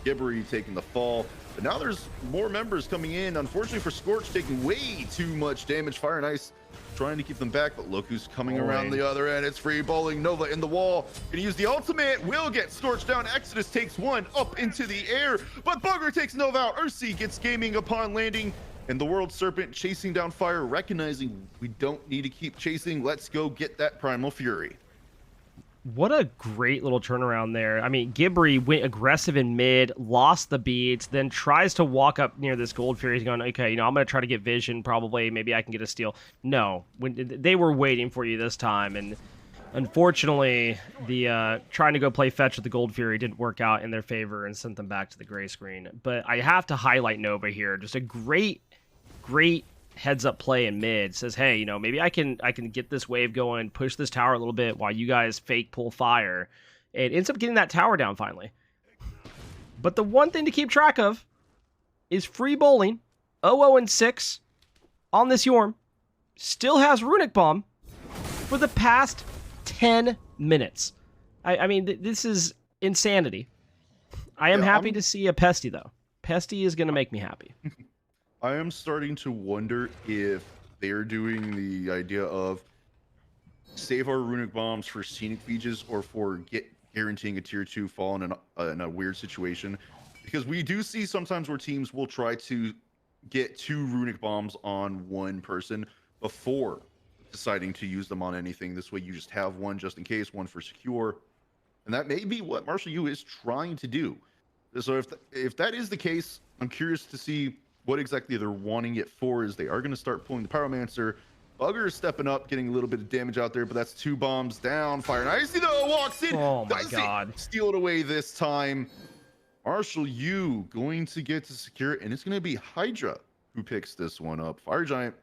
Gibbery taking the fall. But now there's more members coming in. Unfortunately for Scorch, taking way too much damage. Fire and Ice trying to keep them back, but look who's coming around the other end. It's free bowling. Nova in the wall. Gonna use the ultimate. Will get Scorch down. Exodus takes one up into the air, but Bugger takes Nova out. Ursi gets gaming upon landing. And the World Serpent chasing down Fire, recognizing we don't need to keep chasing. Let's go get that Primal Fury. What a great little turnaround there. I mean, Gibbery went aggressive in mid, lost the beats, then tries to walk up near this Gold Fury. He's going, okay, I'm going to try to get vision, probably. Maybe I can get a steal. No, they were waiting for you this time. And unfortunately, the trying to go play fetch with the Gold Fury didn't work out in their favor and sent them back to the gray screen. But I have to highlight Nova here. Just a great heads up play in mid. Says, hey, maybe I can get this wave going, push this tower a little bit while you guys fake pull Fire. It ends up getting that tower down finally. But the one thing to keep track of is free bowling 0-0-6 on this Yorm. Still has Runic Bomb for the past 10 minutes. I mean, this is insanity. I am happy to see a Pesty, though. Pesty is going to make me happy. I am starting to wonder if they're doing the idea of save our Runic Bombs for scenic features or for guaranteeing a tier 2 fall in a weird situation. Because we do see sometimes where teams will try to get 2 Runic Bombs on one person before deciding to use them on anything. This way you just have one just in case, one for secure. And that may be what Marshall U is trying to do. So if that is the case, I'm curious to see what exactly they're wanting it for, as they are going to start pulling the Pyromancer. Bugger is stepping up, getting a little bit of damage out there, but that's 2 bombs down. Fire and Icy though walks in. Oh my Does god. it steal it away this time. MarshalluECA going to get to secure it, and it's going to be Hydra who picks this one up. Fire Giant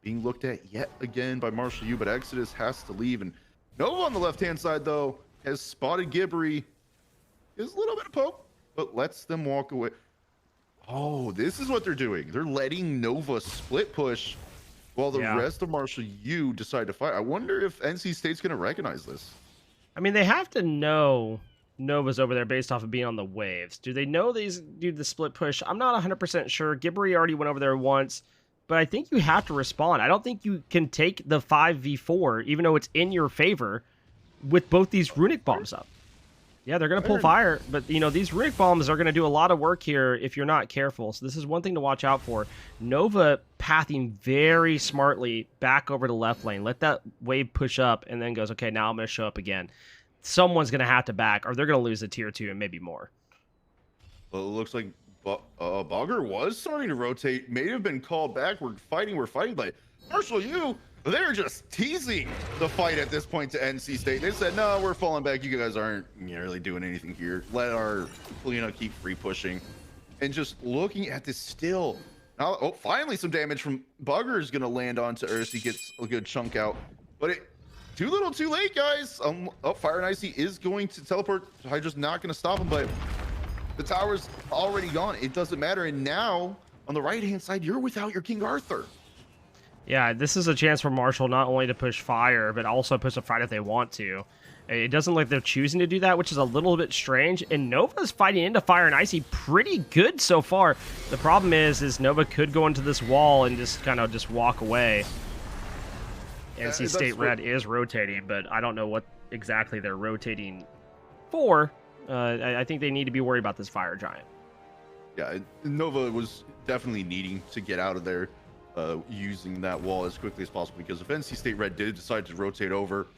being looked at yet again by MarshalluECA, but Exodus has to leave. And Nova on the left-hand side, though, has spotted Gibbery. Is a little bit of poke, but lets them walk away. Oh, this is what they're doing. They're letting Nova split push while the rest of MarshalluECA decide to fight. I wonder if NC State's going to recognize this. I mean, they have to know Nova's over there based off of being on the waves. Do they know these do the split push? I'm not 100% sure. Gibbery already went over there once, but I think you have to respond. I don't think you can take the 5v4, even though it's in your favor, with both these runic bombs up. Yeah, they're going to pull fire, but, you know, these runic bombs are going to do a lot of work here if you're not careful. So this is one thing to watch out for. Nova pathing very smartly back over to left lane. Let that wave push up and then goes, okay, now I'm going to show up again. Someone's going to have to back, or they're going to lose the tier 2 and maybe more. Well, it looks like Bugger was starting to rotate. May have been called back. We're fighting, but MarshalluECA, they're just teasing the fight at this point to NC State. They said, no, we're falling back. You guys aren't really doing anything here. Let our Kalina keep free pushing. And just looking at this still. Now, oh, finally some damage from Bugger is going to land onto Ursi. Gets a good chunk out. But it too little too late, guys. Fire and Icy is going to teleport. Hydra's not going to stop him, but the tower's already gone. It doesn't matter. And now, on the right-hand side, you're without your King Arthur. Yeah, this is a chance for Marshall not only to push fire, but also push a fight if they want to. It doesn't look like they're choosing to do that, which is a little bit strange. And Nova's fighting into Fire and Icy pretty good so far. The problem is Nova could go into this wall and just kind of just walk away. NC State Red is rotating, but I don't know what exactly they're rotating for. I think they need to be worried about this Fire Giant. Yeah, Nova was definitely needing to get out of there. Using that wall as quickly as possible, because if NC State Red did decide to rotate over,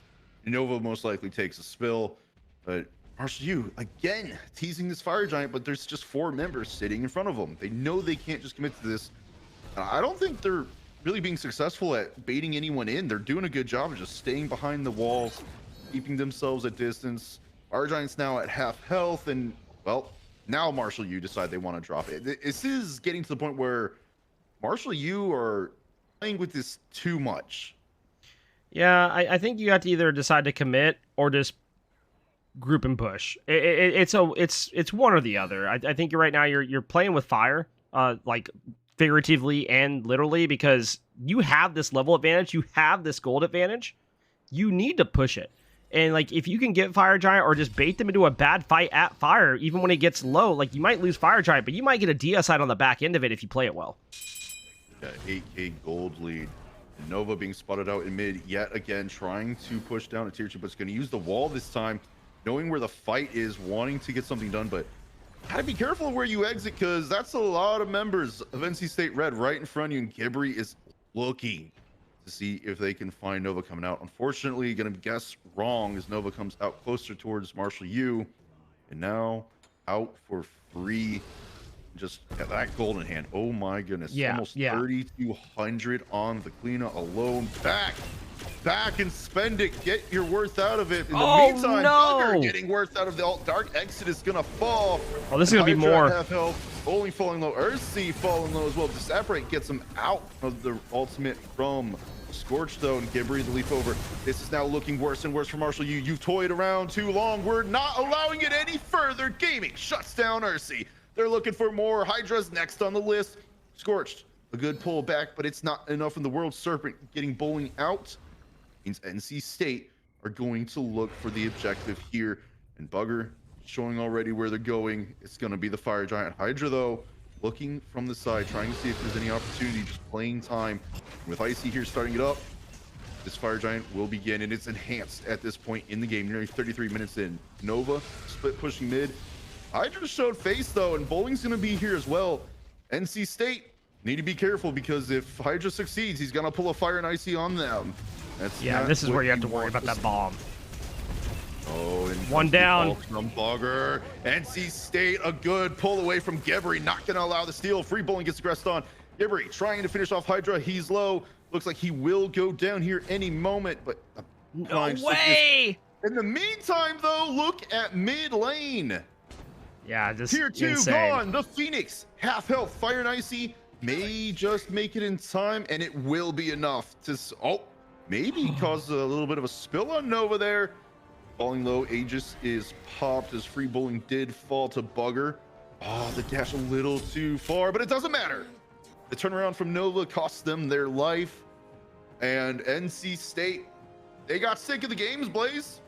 Nova most likely takes a spill. But MarshalluECA again teasing this Fire Giant, but there's just 4 members sitting in front of them. They know they can't just commit to this. I don't think they're really being successful at baiting anyone in. They're doing a good job of just staying behind the walls, keeping themselves at distance. Fire Giant's now at half health, and well, now MarshalluECA decide they want to drop it. This is getting to the point where MarshalluECA are playing with this too much. Yeah, I think you have to either decide to commit or just group and push. It's one or the other. I think right now you're playing with fire, like figuratively and literally, because you have this level advantage, you have this gold advantage. You need to push it. And like, if you can get Fire Giant or just bait them into a bad fight at fire, even when it gets low, like you might lose Fire Giant, but you might get a DS side on the back end of it if you play it well. Yeah, 8K gold lead. And Nova being spotted out in mid yet again, trying to push down a tier 2, but it's going to use the wall this time, knowing where the fight is, wanting to get something done, but gotta be careful where you exit, because that's a lot of members of NC State Red right in front of you, and Gibbery is looking to see if they can find Nova coming out. Unfortunately, gonna guess wrong as Nova comes out closer towards MarshalluECA, and now out for free. Just that golden hand. Oh my goodness. Yeah, almost 3,200 on the Kalina alone. Back and spend it. Get your worth out of it. In the meantime, Bugger getting worth out of the alt. Dark Exodus gonna fall. Oh, this is gonna be more. Half health. Only falling low. Ursi falling low as well. Disapparate gets him out of the ultimate from Scorched though, and Gibbery the leap over. This is now looking worse and worse for MarshalluECA. You've toyed around too long. We're not allowing it any further. Gaming shuts down Ursi. They're looking for more. Hydra's next on the list. Scorched, a good pull back, but it's not enough. In the World Serpent getting bowling out means NC State are going to look for the objective here. And Bugger showing already where they're going. It's going to be the Fire Giant. Hydra, though, looking from the side, trying to see if there's any opportunity, just playing time. With Icy here starting it up, this Fire Giant will begin, and it's enhanced at this point in the game. Nearly 33 minutes in. Nova split pushing mid. Hydra showed face though, and bowling's gonna be here as well. NC State need to be careful, because if Hydra succeeds, he's gonna pull a Fire and Icy on them. Yeah, this is where you have to worry about that bomb. Oh, and One down. From Bugger. NC State, a good pull away from Gebri. Not going to allow the steal. Free bowling gets aggressed on. Gebri trying to finish off Hydra. He's low. Looks like he will go down here any moment, but no way. In the meantime, though, look at mid lane. Yeah, just Tier 2 insane. gone. The Phoenix, half health. Fire and Icy may just make it in time, and it will be enough to maybe cause a little bit of a spill on Nova there. Falling low, Aegis is popped as free bowling did fall to Bugger. Oh, the dash a little too far, but it doesn't matter. The turnaround from Nova cost them their life, and NC State, they got sick of the games, Blaze.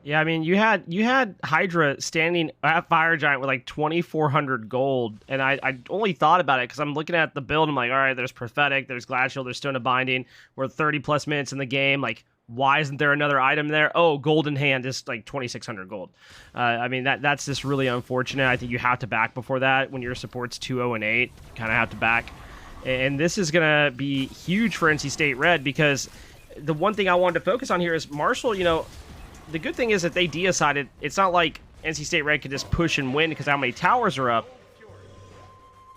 Yeah, I mean, you had Hydra standing at Fire Giant with like 2,400 gold, and I only thought about it because I'm looking at the build. I'm like, all right, there's Prophetic, there's Glacial, there's Stone of Binding. We're 30 plus minutes in the game. Like, why isn't there another item there? Oh, Golden Hand is like 2,600 gold. I mean, that's just really unfortunate. I think you have to back before that. When your support's 2-0 and 8, you kind of have to back. And this is gonna be huge for NC State Red, because the one thing I wanted to focus on here is Marshall. You know, the good thing is that they decided it's not like NC State Red could just push and win because how many towers are up.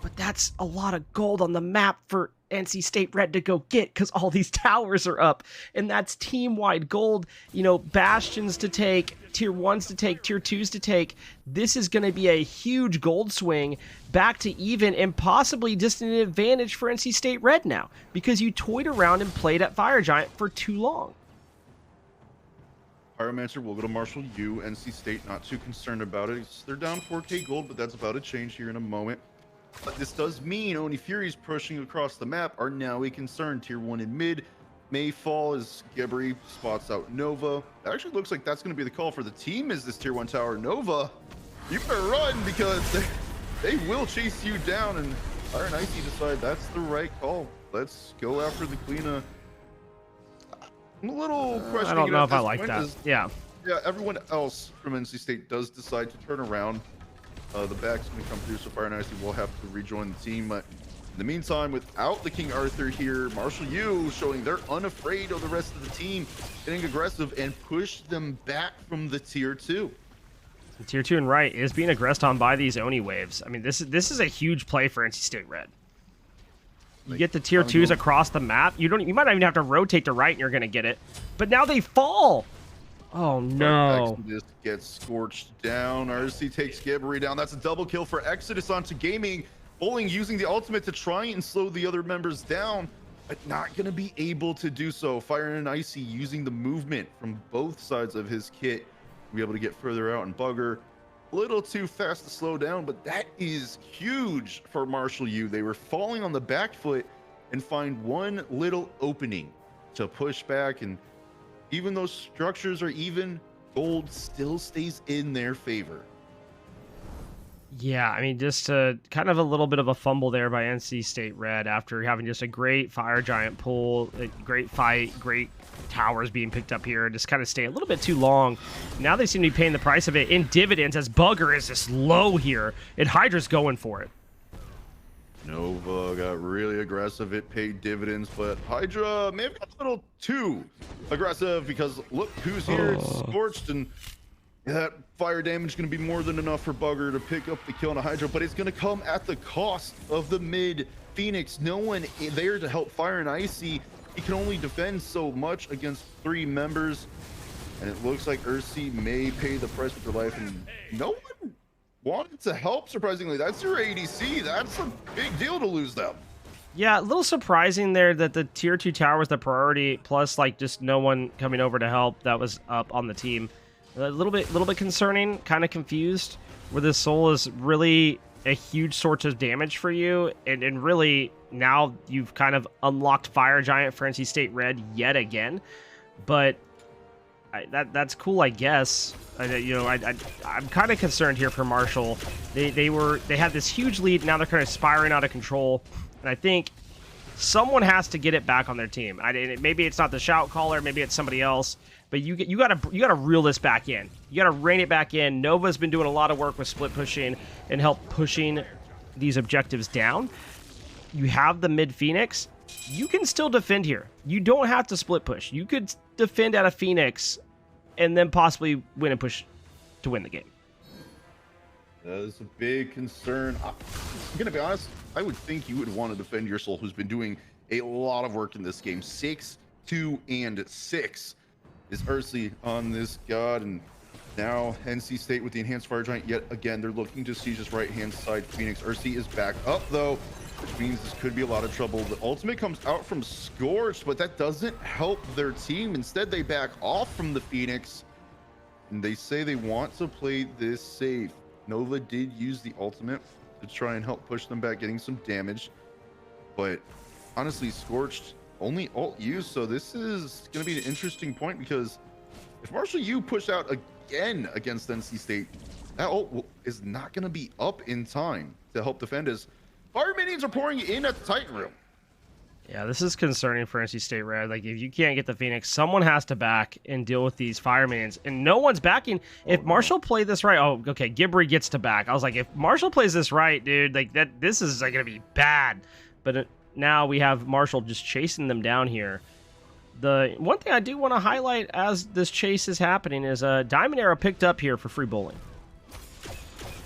But that's a lot of gold on the map for NC State Red to go get, because all these towers are up, and that's team-wide gold. You know, bastions to take, tier 1s to take, tier 2s to take. This is going to be a huge gold swing back to even, and possibly just an advantage for NC State Red now, because you toyed around and played at Fire Giant for too long. Pyromancer will go to Marshall U. NC State not too concerned about it. They're down 4k gold, but that's about to change here in a moment. But this does mean Oni Furies pushing across the map are now a concern. Tier 1 in mid may fall as Gebri spots out Nova. It actually looks like that's going to be the call for the team, is this tier 1 tower. Nova, you better run, because they will chase you down, and Fire and Icy decide that's the right call. Let's go after the Kleena. I'm a little questioning. I don't know if I like that. Yeah, everyone else from NC State does decide to turn around. The back's going to come through, so Fire and Icy will have to rejoin the team. But in the meantime, without the King Arthur here, MarshalluECA showing they're unafraid of the rest of the team, getting aggressive and push them back from the tier 2. So tier 2 and right is being aggressed on by these Oni waves. I mean, this is a huge play for NC State Red. You get the tier 2s across the map. You might not even have to rotate to right, and you're going to get it. But now they fall. Oh no. Exodus gets scorched down. RC takes Gebri down. That's a double kill for Exodus onto Gaming. Bowling using the ultimate to try and slow the other members down, but not going to be able to do so. Fire and Icy using the movement from both sides of his kit to be able to get further out, and Bugger a little too fast to slow down, but that is huge for MarshalluECA. They were falling on the back foot and find one little opening to push back, and even though structures are even, gold still stays in their favor. Yeah, I mean, just kind of a little bit of a fumble there by NC State Red after having just a great Fire Giant pull, a great fight, great towers being picked up here, just kind of stay a little bit too long. Now they seem to be paying the price of it in dividends, as Bugger is just low here, and Hydra's going for it. Nova got really aggressive. It paid dividends, but Hydra may have got a little too aggressive, because look who's here. It's scorched, and that fire damage is going to be more than enough for Bugger to pick up the kill on a Hydra, but it's going to come at the cost of the mid Phoenix. No one there to help Fire and Icy. He can only defend so much against 3 members, and it looks like Ursi may pay the price with their life, and no one wanted to help, surprisingly. That's your ADC. That's a big deal to lose them. Yeah, a little surprising there that the tier 2 tower was the priority, plus like just no one coming over to help that was up on the team. A little bit concerning, kind of confused, where this soul is really a huge source of damage for you, and really now you've kind of unlocked Fire Giant for NC State Red yet again. But that's cool, I guess. I'm kind of concerned here for Marshall. They had this huge lead. Now they're kind of spiraling out of control, and I think someone has to get it back on their team. Maybe it's not the shout caller, maybe it's somebody else, but you gotta reel this back in. You gotta rein it back in. Nova's been doing a lot of work with split pushing and help pushing these objectives down. You have the mid Phoenix. You can still defend here. You don't have to split push. You could defend at a Phoenix and then possibly win and push to win the game. That is a big concern. I'm gonna be honest, I would think you would want to defend your soul, who's been doing a lot of work in this game. 6, 2, and 6 is Ursi on this god, and now NC State with the enhanced fire giant yet again. They're looking to siege this right hand side Phoenix. Ursi is back up though, which means this could be a lot of trouble. The ultimate comes out from Scorched, but that doesn't help their team. Instead, they back off from the Phoenix, and they say they want to play this safe. Nova did use the ultimate to try and help push them back, getting some damage, but honestly, Scorched only ult used, so this is going to be an interesting point, because if MarshalluECA push out again against NC State, that ult is not going to be up in time to help defend, as fire minions are pouring in at the Titan room. Yeah, this is concerning for NC State Red. Like, if you can't get the Phoenix, someone has to back and deal with these fire minions, and no one's backing. If Marshall played this right, oh, okay, Gibri gets to back. I was like, if Marshall plays this right, dude, like this is like gonna be bad. But now we have Marshall just chasing them down here. The one thing I do want to highlight as this chase is happening is Diamond Arrow picked up here for free bowling.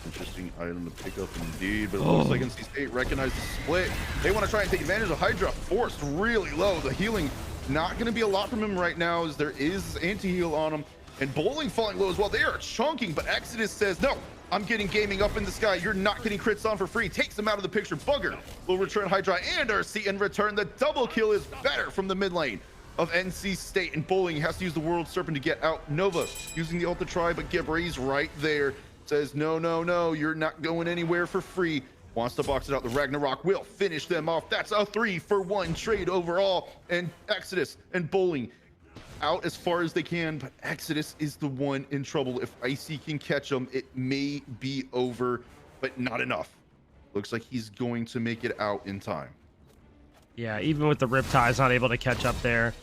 Interesting item to pick up indeed, but it looks like NC State recognized the split. They want to try and take advantage of Hydra, forced really low. The healing not going to be a lot from him right now, as there is anti-heal on him, and bowling falling low as well. They are chunking, but Exodus says, no, I'm getting gaming up in the sky. You're not getting crits on for free. Takes him out of the picture. Bugger will return Hydra and Ursi in return. The double kill is better from the mid lane of NC State, and bowling has to use the World Serpent to get out. Nova using the ult to try, but Gibri's right there. Says, no, no, no, you're not going anywhere for free. Wants to box it out. The Ragnarok will finish them off. That's a 3-for-1 trade overall. And Exodus and bowling out as far as they can, but Exodus is the one in trouble. If Icy can catch him, it may be over, but not enough. Looks like he's going to make it out in time. Yeah, even with the Riptide's not able to catch up there.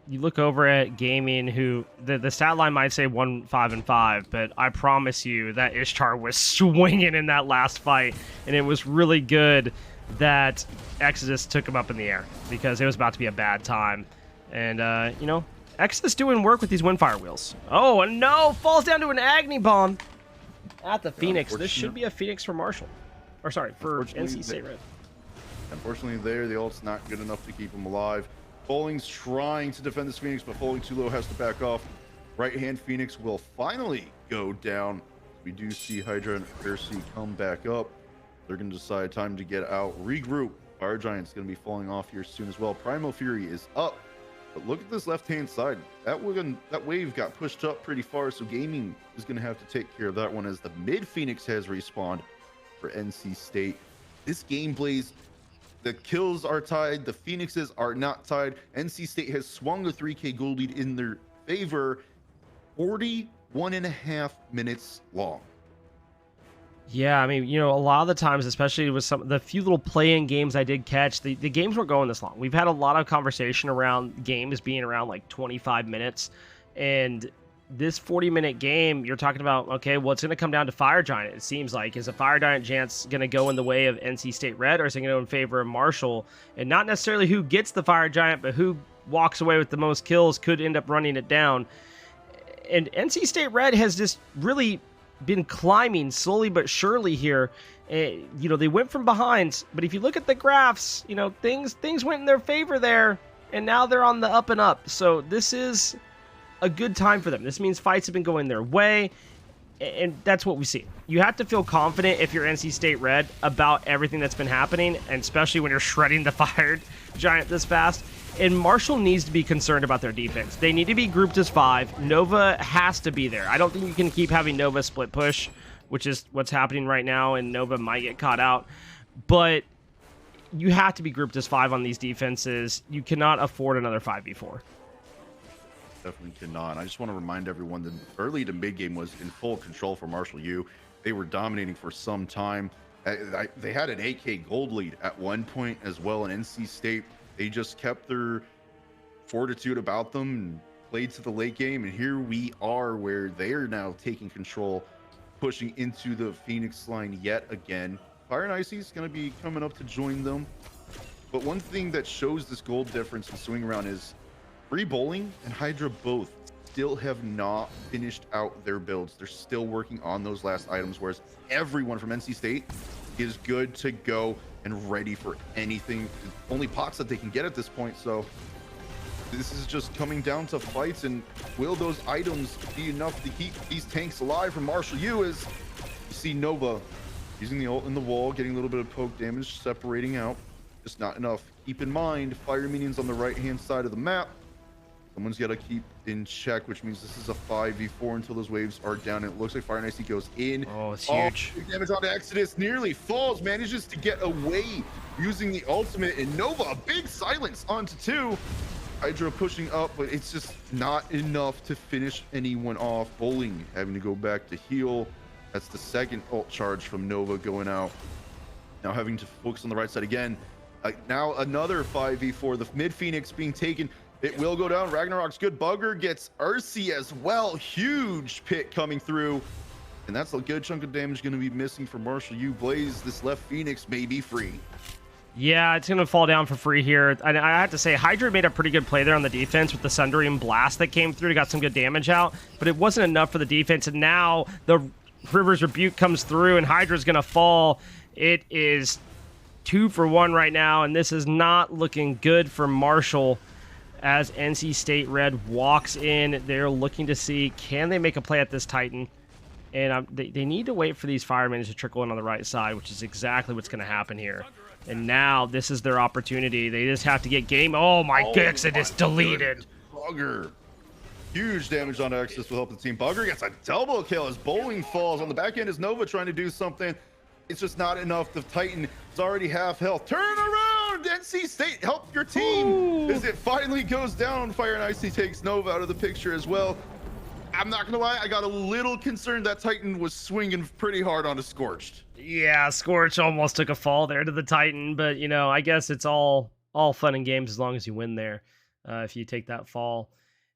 You look over at Gaming, who the stat line might say 1-5-5, but I promise you that Ishtar was swinging in that last fight, and it was really good that Exodus took him up in the air, because it was about to be a bad time. And Exodus doing work with these Windfire wheels. Oh, and no, falls down to an Agni Bomb at the Phoenix. This should be a Phoenix for Marshall, or sorry, for NC State Red. Unfortunately, the ult's not good enough to keep him alive. Bowling's trying to defend this Phoenix, but falling too low, has to back off. Right-hand Phoenix will finally go down. We do see Hydra and Ursi come back up. They're going to decide time to get out, regroup. Fire Giant's going to be falling off here soon as well. Primal Fury is up, but look at this left-hand side. That wave got pushed up pretty far, so Gaming is going to have to take care of that one, as the mid Phoenix has respawned for NC State. This game, Blaze, the kills are tied, the Phoenixes are not tied. NC State has swung a 3K gold lead in their favor, 41.5 minutes long. Yeah, I mean, a lot of the times, especially with the few little play-in games I did catch, the games weren't going this long. We've had a lot of conversation around games being around like 25 minutes, and this 40-minute game, you're talking about, okay, well, it's going to come down to Fire Giant, it seems like. Is a Fire Giant chance going to go in the way of NC State Red, or is it going to go in favor of Marshall? And not necessarily who gets the Fire Giant, but who walks away with the most kills could end up running it down. And NC State Red has just really been climbing slowly but surely here. They went from behind, but if you look at the graphs, things went in their favor there, and now they're on the up and up. So this is a good time for them. This means fights have been going their way, and that's what we see. You have to feel confident if you're NC State Red about everything that's been happening, and especially when you're shredding the Fire Giant this fast. And Marshall needs to be concerned about their defense. They need to be grouped as 5. Nova has to be there. I don't think you can keep having Nova split push, which is what's happening right now, and Nova might get caught out. But you have to be grouped as 5 on these defenses. You cannot afford another 5v4. Definitely cannot. I just want to remind everyone that early to mid game was in full control for MarshalluECA. They were dominating for some time. They had an 8K gold lead at one point as well in NC State. They just kept their fortitude about them and played to the late game. And here we are, where they are now taking control, pushing into the Phoenix line yet again. Fire and Icy is going to be coming up to join them. But one thing that shows this gold difference in swing around is Free Bowling and Hydra both still have not finished out their builds. They're still working on those last items, whereas everyone from NC State is good to go and ready for anything. Only pots that they can get at this point, so this is just coming down to fights, and will those items be enough to keep these tanks alive from MarshalluECA? As you see Nova using the ult in the wall, getting a little bit of poke damage, separating out. Just not enough. Keep in mind, fire minions on the right-hand side of the map. Someone's got to keep in check, which means this is a 5v4 until those waves are down. And it looks like Fire and Icy goes in. Oh, it's huge. Big damage onto Exodus. Nearly falls. Manages to get away using the ultimate. And Nova, a big silence onto 2. Hydra pushing up, but it's just not enough to finish anyone off. Bowling having to go back to heal. That's the second ult charge from Nova going out. Now having to focus on the right side again. Now another 5v4. The mid Phoenix being taken. It will go down. Ragnarok's good. Bugger gets Ursi as well. Huge pit coming through. And that's a good chunk of damage going to be missing for MarshalluECA. Blaze, this left Phoenix may be free. Yeah, it's going to fall down for free here. I have to say, Hydra made a pretty good play there on the defense with the Sundering Blast that came through. Got some good damage out, but it wasn't enough for the defense. And now the River's Rebuke comes through and Hydra's going to fall. It is 2 for 1 right now, and this is not looking good for Marshall as NC State Red walks in. They're looking to see, can they make a play at this Titan? And they need to wait for these firemen to trickle in on the right side, which is exactly what's going to happen here. And now this is their opportunity. They just have to get game. Oh my Exodus deleted. Bugger. Huge damage on Exodus will help the team. Bugger gets a double kill as Bowling falls. On the back end is Nova trying to do something. It's just not enough. The Titan is already half health. Turn around, NC State, help your team. Ooh. As it finally goes down. Fire and Icy takes Nova out of the picture as well. I'm not gonna lie, I got a little concerned that Titan was swinging pretty hard on a Scorched. Yeah, Scorch almost took a fall there to the Titan, but you know, I guess it's all fun and games as long as you win there, if you take that fall.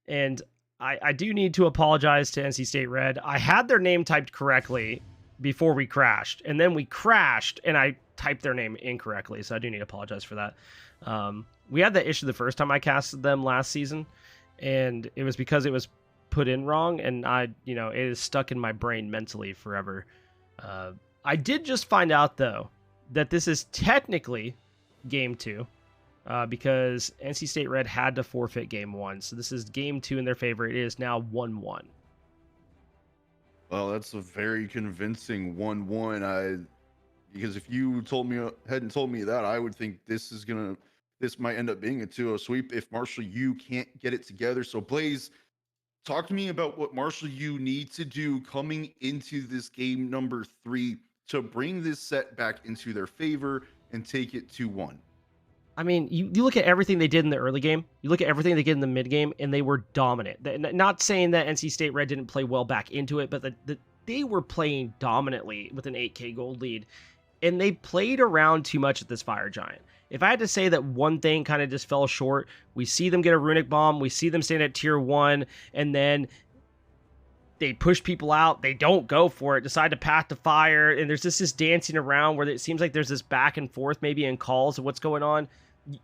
And I do need to apologize to NC State Red. I had their name typed correctly before we crashed, and then we crashed and I typed their name incorrectly, so I do need to apologize for that. We had that issue the first time I casted them last season, and it was because it was put in wrong, and it is stuck in my brain mentally forever. I did just find out though that this is technically game 2, because NC State Red had to forfeit game 1, so this is game 2 in their favor. It is now 1-1. Well, that's a very convincing 1-1. Because if you hadn't told me that, I would think this might end up being a 2-0 sweep if MarshalluECA can't get it together. So Blaze, talk to me about what MarshalluECA need to do coming into this game number 3 to bring this set back into their favor and take it 2-1. I mean, you look at everything they did in the early game, you look at everything they did in the mid game, and they were dominant. Not saying that NC State Red didn't play well back into it, but they were playing dominantly with an 8K gold lead, and they played around too much at this Fire Giant. If I had to say that one thing kind of just fell short, we see them get a Runic Bomb, we see them stand at tier 1, and then they push people out, they don't go for it, decide to path to fire, and there's just this dancing around where it seems like there's this back and forth maybe in calls of what's going on.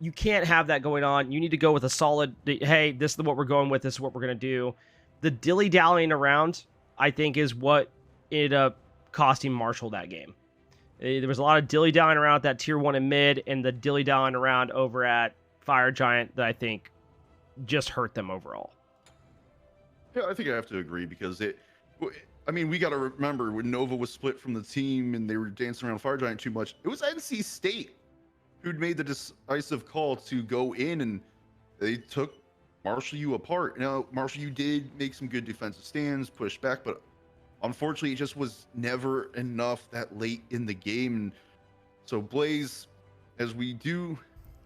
You can't have that going on. You need to go with a solid, hey, this is what we're going with, this is what we're going to do. The dilly-dallying around, I think, is what ended up costing Marshall that game. There was a lot of dilly-dallying around at that tier 1 and mid, and the dilly-dallying around over at Fire Giant that I think just hurt them overall. Yeah, I think I have to agree, because we got to remember when Nova was split from the team and they were dancing around Fire Giant too much, it was NC State who'd made the decisive call to go in, and they took MarshalluECA apart. Now, MarshalluECA did make some good defensive stands, push back, but unfortunately, it just was never enough that late in the game. So Blaze, as we do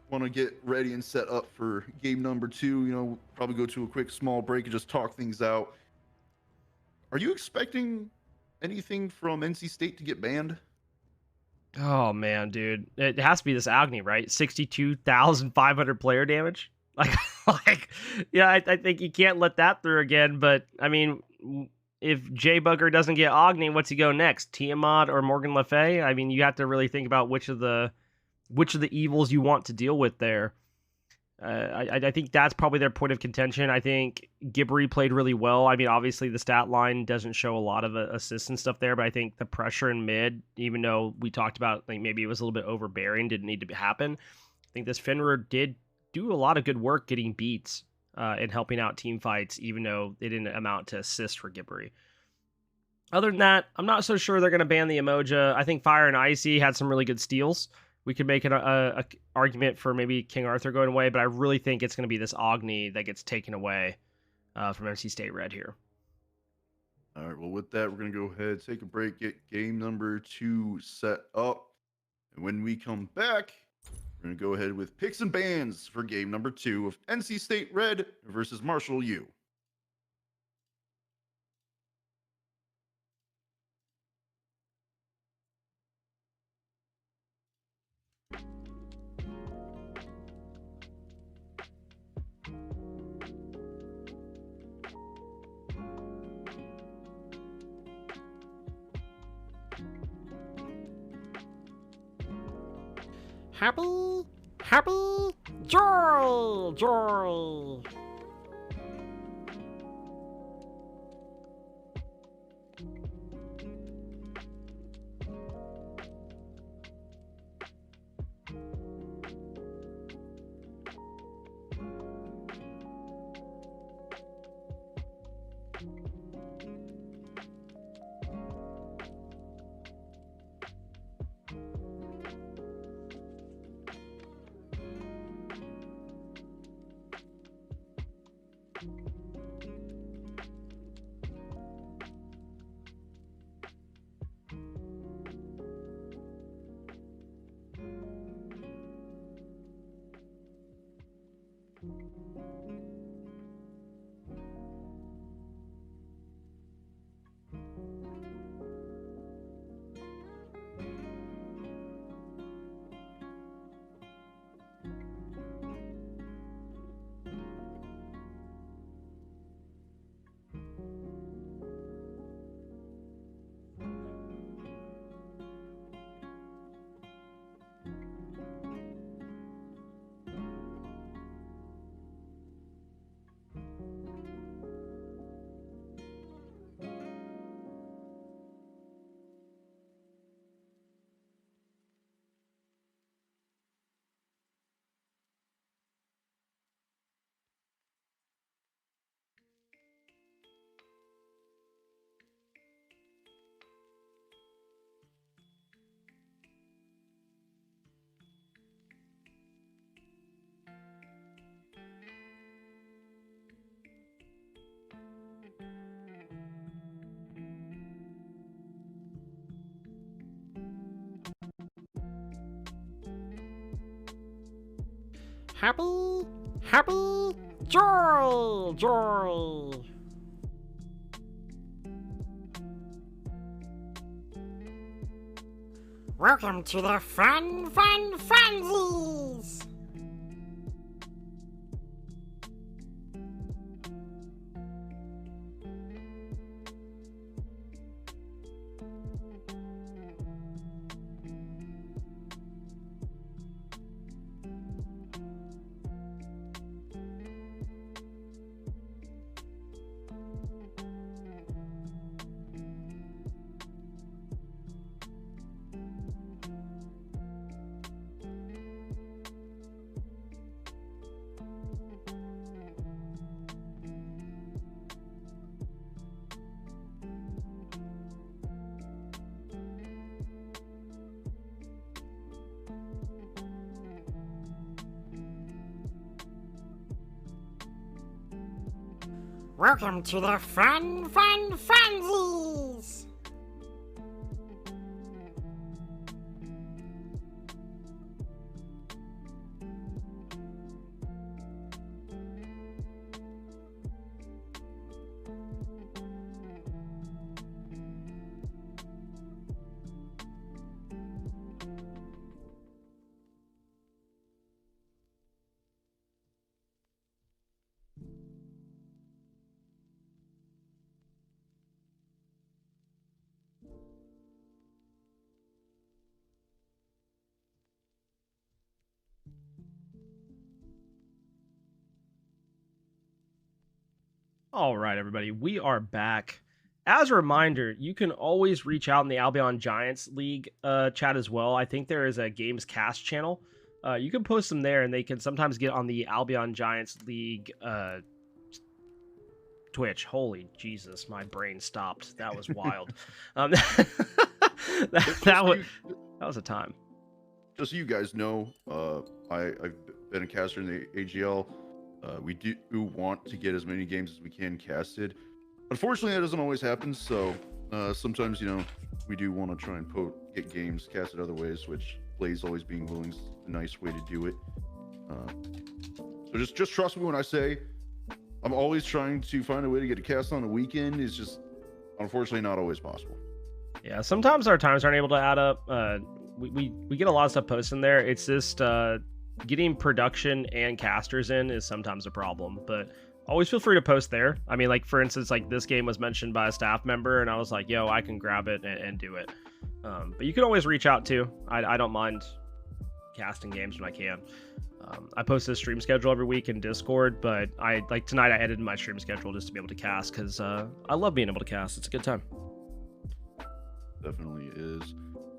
want to get ready and set up for game number 2, probably go to a quick small break and just talk things out. Are you expecting anything from NC State to get banned? Oh man, dude, it has to be this Agni, right? 62,500 player damage. Yeah, I think you can't let that through again. But I mean, if J Bugger doesn't get Agni, what's he go next? Tiamat or Morgan Le Fay? I mean, you have to really think about which of the evils you want to deal with there. I think that's probably their point of contention. I think Gibbery played really well. I mean, obviously the stat line doesn't show a lot of assists and stuff there, but I think the pressure in mid, even though we talked about like maybe it was a little bit overbearing, didn't need to happen. I think this Fenrir did do a lot of good work getting beats and helping out team fights, even though they didn't amount to assists for Gibbery. Other than that, I'm not so sure they're going to ban the Emoja. I think Fire and Icy had some really good steals. We could make an argument for maybe King Arthur going away, but I really think it's going to be this Agni that gets taken away from NC State Red here. All right, well, with that, we're going to go ahead, take a break, get game number 2 set up. And when we come back, we're going to go ahead with picks and bans for game number 2 of NC State Red versus Marshall U. Happy, happy, joy, joy. Happy, happy, joy, joy. Welcome to the fun frenzies. Welcome to the fun frenzies. All right, everybody, we are back. As a reminder, you can always reach out in the Albion Giants League chat as well. I think there is a Games Cast channel. You can post them there, and they can sometimes get on the Albion Giants League Twitch. Holy Jesus, my brain stopped. That was wild. That was a time. Just so you guys know, I've been a caster in the AGL. We do want to get as many games as we can casted. Unfortunately, that doesn't always happen. So sometimes, we do want to try and get games casted other ways, which Blaze always being willing is a nice way to do it. So just trust me when I say I'm always trying to find a way to get a cast on the weekend. It's just unfortunately not always possible. Yeah, sometimes our times aren't able to add up. We get a lot of stuff posted in there. It's just getting production and casters in is sometimes a problem, but always feel free to post there. I mean, like for instance, like this game was mentioned by a staff member, and I was like, yo, I can grab it and do it. But you can always reach out too. I don't mind casting games when I can. I post a stream schedule every week in Discord, but tonight I edited my stream schedule just to be able to cast because I love being able to cast. It's a good time. Definitely is.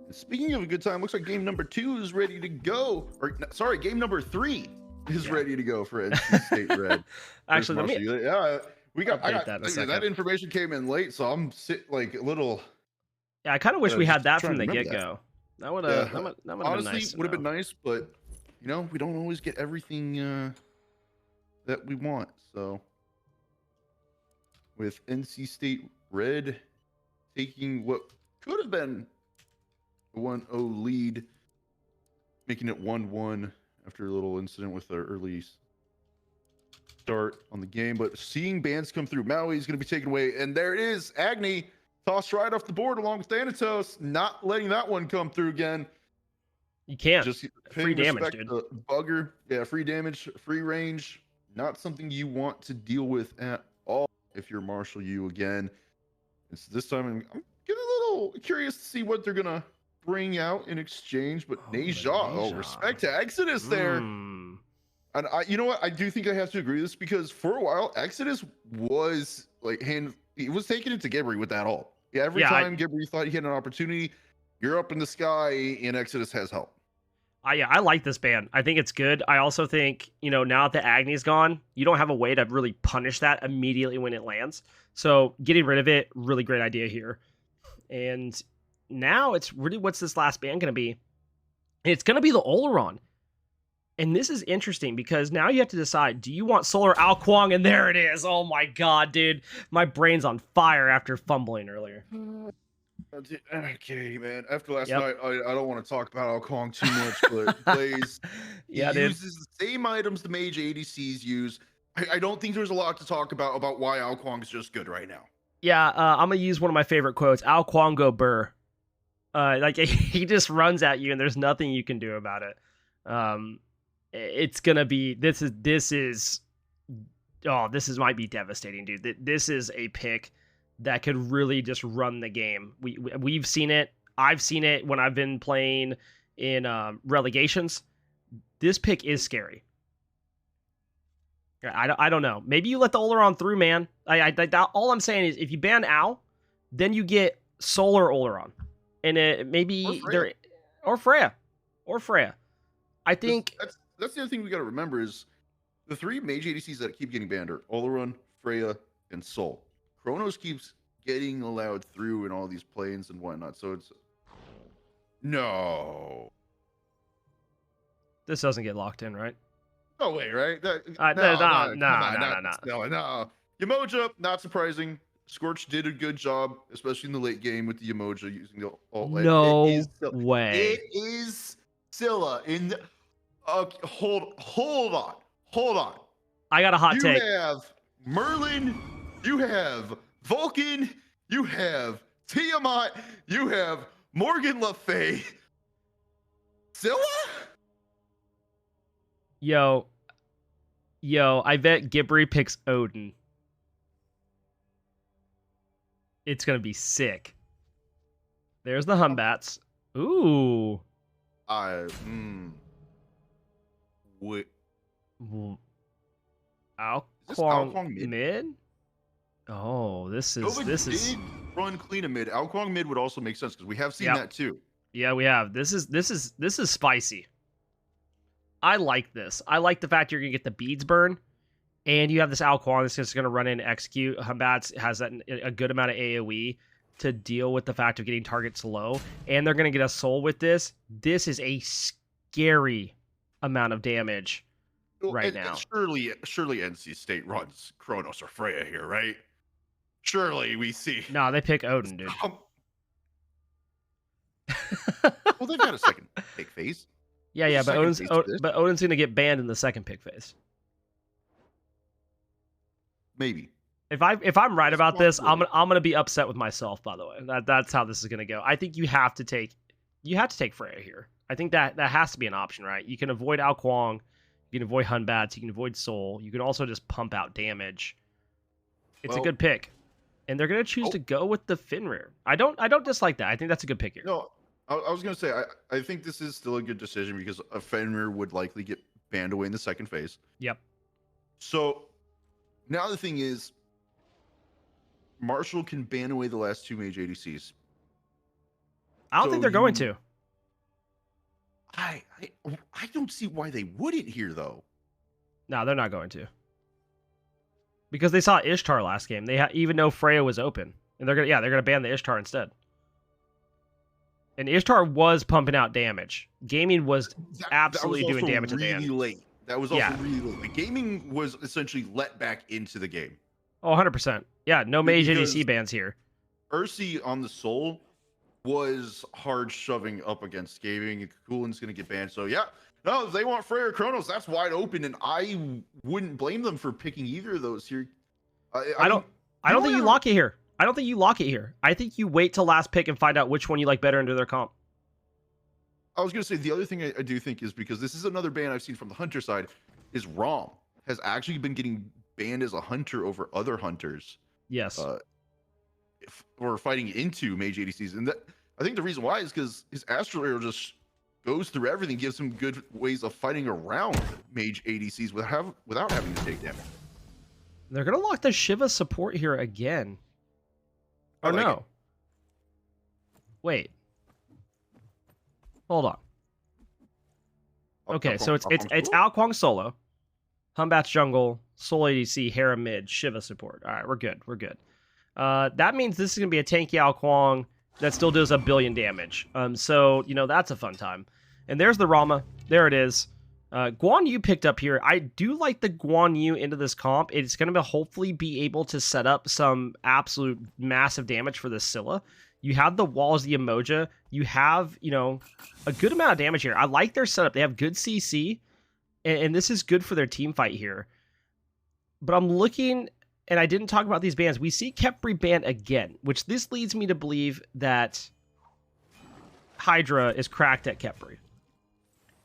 And speaking of a good time, looks like game number 2 is ready to go. Or sorry, game number 3 is ready to go for NC State Red. Actually, that information came in late, so I'm a little. Yeah, I kind of wish we had that from the get-go. That would have been honestly nice. Would have been nice, but we don't always get everything that we want. So with NC State Red taking what could have been a 1-0 lead, making it 1-1 after a little incident with their early start on the game. But seeing bans come through, Maui is going to be taken away, and there it is. Agni tossed right off the board along with Thanatos, not letting that one come through again. You can't. Just free damage, dude. Bugger. Yeah, free damage, free range. Not something you want to deal with at all if you're MarshalluECA again. It's this time I'm getting a little curious to see what they're going to bring out in exchange. But Neja, respect to Exodus there. And you know what? I do think I have to agree with this because for a while, Exodus was he was taking it to Gibri with that ult. Yeah, every time Gibri thought he had an opportunity, you're up in the sky and Exodus has help. I like this ban. I think it's good. I also think, now that the Agni's gone, you don't have a way to really punish that immediately when it lands. So getting rid of it, really great idea here. And now it's really, what's this last ban going to be? It's going to be the Oleron. And this is interesting because now you have to decide, do you want Solar Ao Kuang? And there it is. Oh my God, dude. My brain's on fire after fumbling earlier. Okay, man. After last night, I don't want to talk about Ao Kuang too much, but Blaze uses the same items the mage ADCs use. I don't think there's a lot to talk about why Ao Kuang is just good right now. Yeah, I'm going to use one of my favorite quotes. Ao Kuang go burr. He just runs at you and there's nothing you can do about it. It's going to be, this might be devastating, dude. This is a pick that could really just run the game. We've seen it. I've seen it when I've been playing in relegations. This pick is scary. I don't know. Maybe you let the Oleron through, man. All I'm saying is if you ban Ao, then you get Solar Oleron. And or Freya. I think that's the other thing we got to remember is the 3 mage ADCs that keep getting banned are Oleron, Freya, and Sol. Chronos keeps getting allowed through in all these planes and whatnot. So it's no. This doesn't get locked in, right? No way, right? No. Yamoja, not surprising. Scorch did a good job, especially in the late game with the Yamoja using the ult. No way. It is Scylla in the... hold on. I got a hot take. You have Merlin, you have Vulcan, you have Tiamat, you have Morgan Le Fay. Scylla? Yo, I bet Gibri picks Odin. It's going to be sick. There's the Humbats. Ooh. Wait. Ao Kuang mid? Oh, this Nova is did run clean a mid. Ao Kuang mid would also make sense because we have seen Yep. that too. yeah, we have. This is spicy. I like this. I like the fact you're gonna get the beads burn, and you have this Ao Kuang that's just gonna run in and execute. Humbats has that a good amount of AoE to deal with the fact of getting targets low, and they're gonna get a soul with this. This is a scary amount of damage right now. And surely NC State runs Kronos or Freya here, right? Surely we see. No, they pick Odin, dude. Well, they've got a second pick phase. Yeah, but Second phase to this. Odin's gonna get banned in the second pick phase. Maybe. If I'm right It's about this, possible. I'm gonna be upset with myself. By the way, that's how this is gonna go. I think you have to take Freya here. I think that has to be an option, right? You can avoid Ao Kuang, you can avoid Hunbats, you can avoid Soul. You can also just pump out damage. It's a Well- good pick, and they're gonna choose Oh. to go with the Fenrir. I don't dislike that. I think that's a good pick here. No, I was gonna say I think this is still a good decision because a Fenrir would likely get banned away in the second phase. Yep. So now the thing is, Marshall can ban away the last two mage ADCs. I don't So think they're going you- to. I don't see why they wouldn't here though. No, they're not going to. Because they saw Ishtar last game. They even though Freya was open, and they're gonna ban the Ishtar instead. And Ishtar was pumping out damage. Gaming was absolutely doing also damage at the really end. late. That was also Yeah. really late. Like, gaming was essentially let back into the game. Oh, 100%. Yeah, no mage Because- ADC bans here. Ursi on the Soul was hard shoving up against gaming. Coolin's going to get banned. So yeah, no, if they want Freya or Kronos, that's wide open, and I wouldn't blame them for picking either of those here. I don't think you wanna- lock it here. I don't think you lock it here. I think you wait till last pick and find out which one you like better into their comp. I was going to say the other thing I do think is because this is another ban I've seen from the hunter side is Rom has actually been getting banned as a hunter over other hunters. Yes. Or fighting into mage ADCs, and that I think the reason why is because his astral arrow just goes through everything, gives him good ways of fighting around mage ADCs without having to take damage. They're gonna lock the Shiva support here again. I Oh like no. it. Wait. Hold on. Okay, so it's Ao Kuang solo, Humbats jungle, Soul ADC, Hera mid, Shiva support. All right, we're good. We're good. That means this is gonna be a tanky Ao Kuang that still does 1 billion damage. So that's a fun time. And there's the Rama. There it is. Guan Yu picked up here. I do like the Guan Yu into this comp. It's going to hopefully be able to set up some absolute massive damage for the Scylla. You have the walls, the Emoja. You have, a good amount of damage here. I like their setup. They have good CC, and this is good for their team fight here. But I'm looking, and I didn't talk about these bans. We see Khepri banned again, which this leads me to believe that Hydra is cracked at Khepri.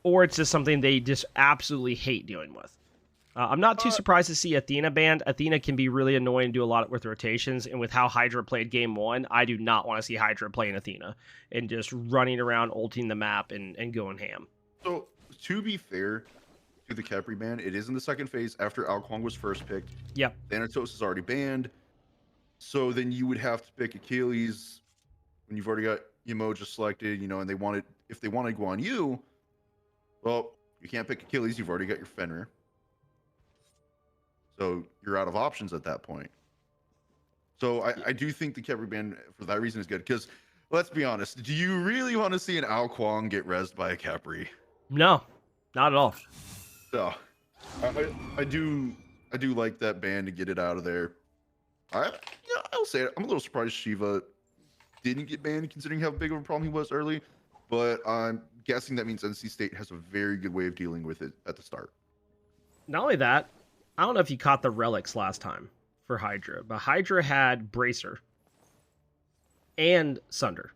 Or it's just something they just absolutely hate dealing with. I'm not too surprised to see Athena banned. Athena can be really annoying and do a lot with rotations, and with how Hydra played game 1, I do not want to see Hydra playing Athena and just running around, ulting the map, and going ham. So to be fair to the Khepri ban, it is in the second phase after Ao Kuang was first picked. Yep. Thanatos is already banned. So then you would have to pick Achilles when you've already got Emoja selected, and if they wanted Guan Yu, well, you can't pick Achilles, you've already got your Fenrir. So you're out of options at that point. So I do think the Khepri ban for that reason is good. Because let's be honest, do you really want to see an Ao Kuang get rezzed by a Khepri? No, not at all. So I do like that ban to get it out of there. I'll say it. I'm a little surprised Shiva didn't get banned considering how big of a problem he was early. But I'm guessing that means NC State has a very good way of dealing with it at the start. Not only that, I don't know if you caught the relics last time for Hydra, but Hydra had Bracer and Sunder,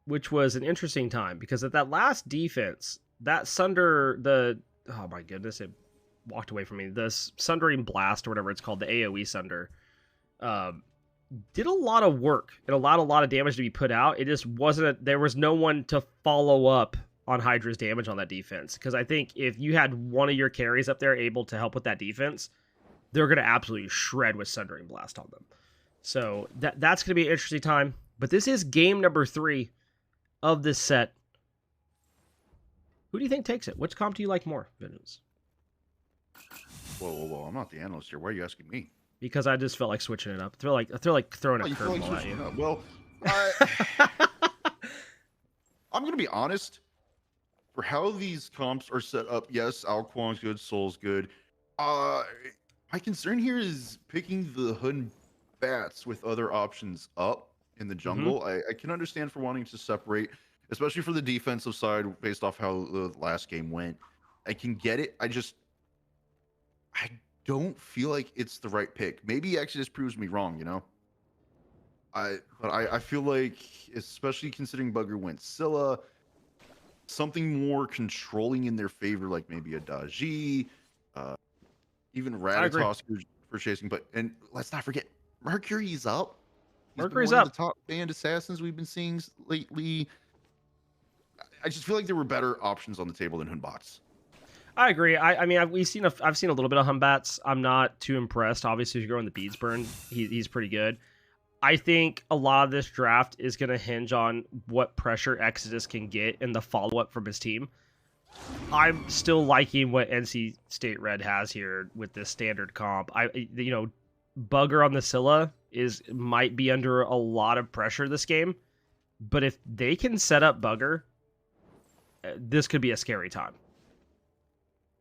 which was an interesting time because at that last defense, that Sunder, oh my goodness, it walked away from me. The Sundering Blast or whatever it's called, the AoE Sunder, did a lot of work and allowed a lot of damage to be put out. It just there was no one to follow up on Hydra's damage on that defense. Because I think if you had one of your carries up there able to help with that defense, they're going to absolutely shred with Sundering Blast on them. So that's going to be an interesting time. But this is game number 3 of this set. Who do you think takes it? Which comp do you like more, Vengeance? Whoa. I'm not the analyst here. Why are you asking me? Because I just felt like switching it up. I feel like throwing a curveball at you. Well, I'm going to be honest. For how these comps are set up, yes, Alquan's good, Soul's good. My concern here is picking the Hun Bats with other options up in the jungle. I can understand for wanting to separate, especially for the defensive side, based off how the last game went. I can get it. I don't feel like it's the right pick. Maybe actually just proves me wrong, you know? But I feel like, especially considering Bugger went Scylla, something more controlling in their favor, like maybe a Daji, even Ratatosk for chasing. And let's not forget, Mercury's up. Mercury's one up. of the top band assassins we've been seeing lately. I just feel like there were better options on the table than Hunbots. I agree. I mean, I've seen a little bit of Humbats. I'm not too impressed. Obviously, if you go on the Beads Burn, he's pretty good. I think a lot of this draft is going to hinge on what pressure Exodus can get in the follow-up from his team. I'm still liking what NC State Red has here with this standard comp. Bugger on the Scylla might be under a lot of pressure this game, but if they can set up Bugger, this could be a scary time.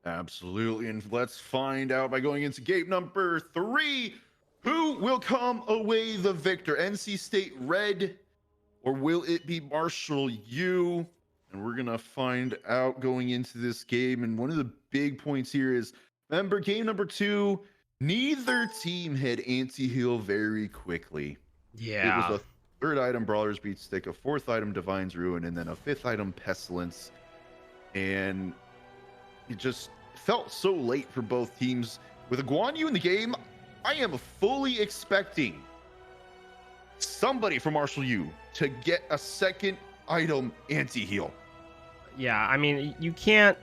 Absolutely, and let's find out by going into game number 3. Who will come away the victor? NC State Red, or will it be MarshalluECA? And we're going to find out going into this game. And one of the big points here is, remember, game number 2, neither team had anti-heal very quickly. Yeah. It was a 3rd item, Brawler's Beat Stick, a 4th item, Divine's Ruin, and then a 5th item, Pestilence. And it just felt so late for both teams. With a Guan Yu in the game, I am fully expecting somebody from MarshalluECA to get a 2nd item anti-heal. Yeah, I mean, you can't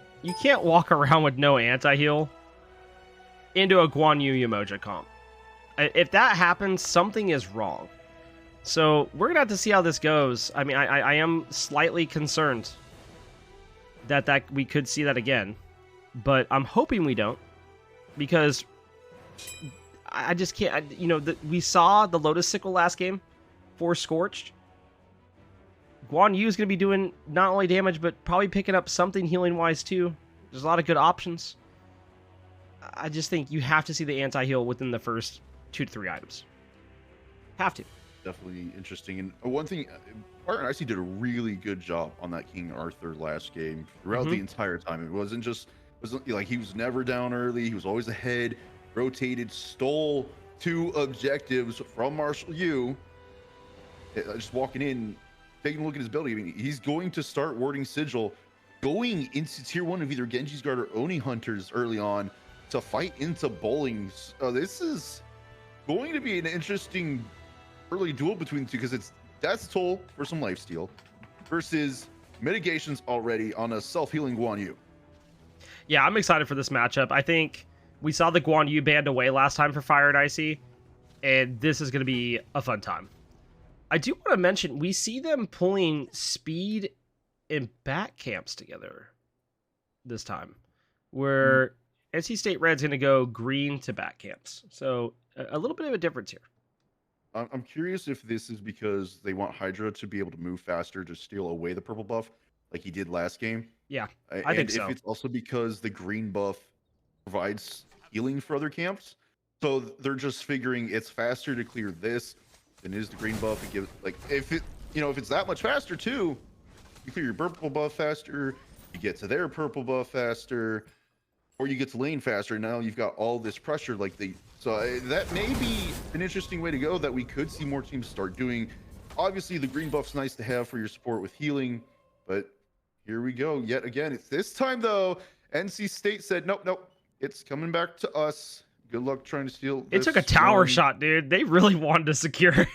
walk around with no anti-heal into a Guan Yu Yamoja comp. If that happens, something is wrong. So we're gonna have to see how this goes. I mean, I am slightly concerned that we could see that again, but I'm hoping we don't, because I just can't. We saw the Lotus Sickle last game for Scorched. Guan Yu is going to be doing not only damage, but probably picking up something healing-wise too. There's a lot of good options. I just think you have to see the anti-heal within the first 2 to 3 items. Have to. Definitely interesting. And one thing, Partner Icy did a really good job on that King Arthur last game throughout the entire time. It wasn't like he was never down early. He was always ahead, rotated, stole 2 objectives from MarshalluECA. Just walking in, taking a look at his ability. I mean, he's going to start warding Sigil, going into tier 1 of either Genji's Guard or Oni Hunters early on to fight into Bowlings. This is going to be an interesting early duel between the two, because it's Death's Toll for some lifesteal versus mitigations already on a self-healing Guan Yu. Yeah, I'm excited for this matchup. I think we saw the Guan Yu band away last time for Fire and Icy, and this is going to be a fun time. I do want to mention, we see them pulling speed and back camps together this time, where NC State Red's going to go green to back camps. So a little bit of a difference here. I'm curious if this is because they want Hydra to be able to move faster to steal away the purple buff like he did last game. Yeah, I think so. And if it's also because the green buff provides healing for other camps. So they're just figuring it's faster to clear this than is the green buff. It gives, like, if it's that much faster too, you clear your purple buff faster, you get to their purple buff faster, or you get to lane faster. Now you've got all this pressure. So that may be an interesting way to go that we could see more teams start doing. Obviously, the green buff's nice to have for your support with healing, but here we go yet again. It's this time though, NC State said, nope, it's coming back to us. Good luck trying to steal. It took a tower shot, dude. They really wanted to secure it.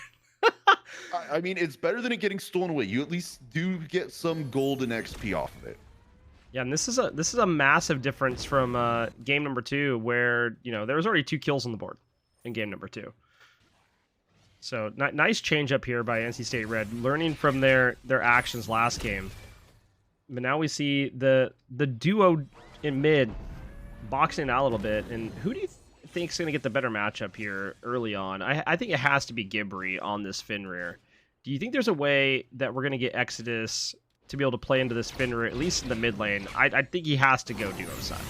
I mean, it's better than it getting stolen away. You at least do get some golden XP off of it. Yeah, and this is a massive difference from game number 2, where there was already 2 kills on the board in game number 2. So nice change up here by NC State Red, learning from their actions last game. But now we see the duo in mid boxing out a little bit. And who do you think is going to get the better matchup here early on? I think it has to be Gibri on this Fenrir. Do you think there's a way that we're going to get Exodus to be able to play into this Fenrir, at least in the mid lane? I think he has to go duo side.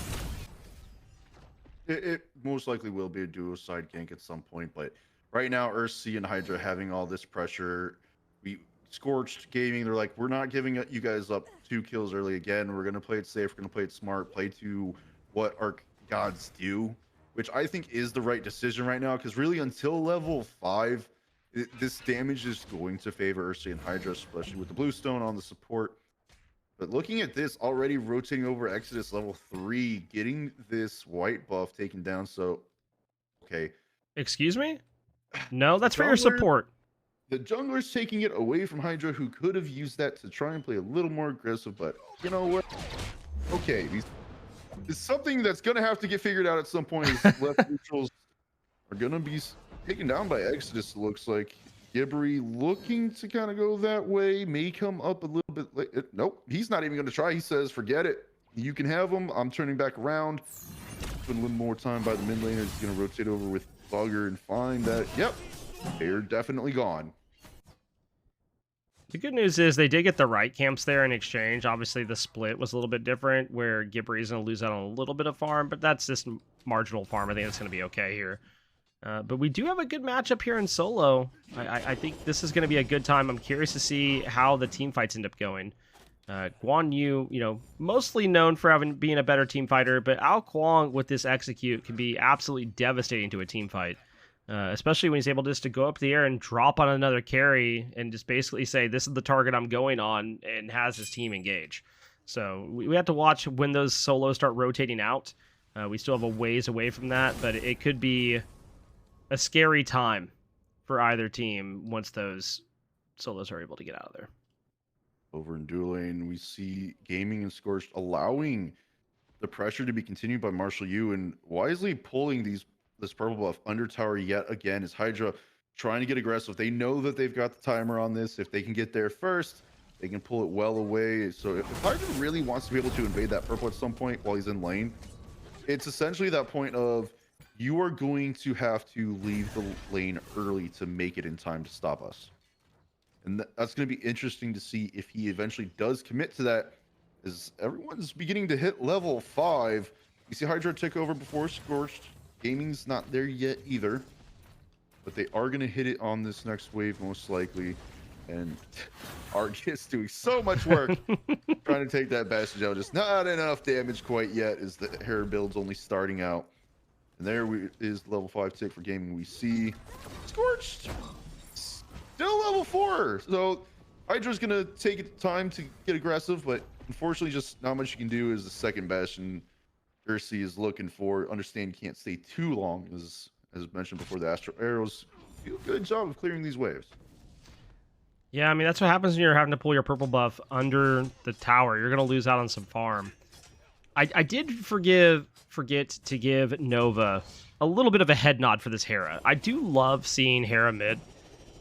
It most likely will be a duo side gank at some point, but right now, Ursi and Hydra having all this pressure. We Scorched Gaming, they're like, we're not giving you guys up 2 kills early again. We're going to play it safe. We're going to play it smart, play to what our gods do, which I think is the right decision right now, because really until level 5, this damage is going to favor Ursi and Hydra, especially with the Bluestone on the support. But looking at this, already rotating over Exodus level 3, getting this white buff taken down. So, okay. Excuse me? No, that's for your support. The jungler's taking it away from Hydra, who could have used that to try and play a little more aggressive, but you know what? Okay, it's something that's going to have to get figured out at some point. Is left neutrals are going to be taken down by Exodus, it looks like. Gibri looking to kind of go that way, may come up a little bit late. Nope, he's not even going to try. He says, forget it. You can have him. I'm turning back around. Spend a little more time by the mid laner. He's going to rotate over with Bugger and find that, yep, they're definitely gone. The good news is they did get the right camps there in exchange. Obviously, the split was a little bit different, where Gibri is going to lose out on a little bit of farm, but that's just marginal farm. I think it's going to be okay here. But we do have a good matchup here in solo. I think this is going to be a good time. I'm curious to see how the team fights end up going. Guan Yu, mostly known for being a better team fighter, but Ao Kuang with this execute can be absolutely devastating to a team fight. Especially when he's able just to go up the air and drop on another carry and just basically say, this is the target I'm going on, and has his team engage. So we have to watch when those solos start rotating out. We still have a ways away from that, but it could be a scary time for either team once those solos are able to get out of there. Over in dual lane, we see Gaming and Scorched allowing the pressure to be continued by MarshalluECA and wisely pulling this purple buff under tower yet again. Is Hydra trying to get aggressive? They know that they've got the timer on this. If they can get there first, they can pull it well away. So if Hydra really wants to be able to invade that purple at some point while he's in lane, it's essentially that point of you are going to have to leave the lane early to make it in time to stop us. And that's going to be interesting to see if he eventually does commit to that, as everyone's beginning to hit level 5. You see Hydra take over before Scorched. Gaming's not there yet either, but they are going to hit it on this next wave most likely. And Argus doing so much work trying to take that Bastion out. Just not enough damage quite yet, as the hair build's only starting out. And there is level 5 tick for Gaming. We see Scorched still level 4. So Hydra's going to take time to get aggressive, but unfortunately just not much you can do as the second Bastion Ursi is looking for. Understand you can't stay too long, as mentioned before. The Astral Arrows do a good job of clearing these waves. Yeah, I mean, that's what happens when you're having to pull your purple buff under the tower. You're going to lose out on some farm. I did forget to give Nova a little bit of a head nod for this Hera. I do love seeing Hera mid.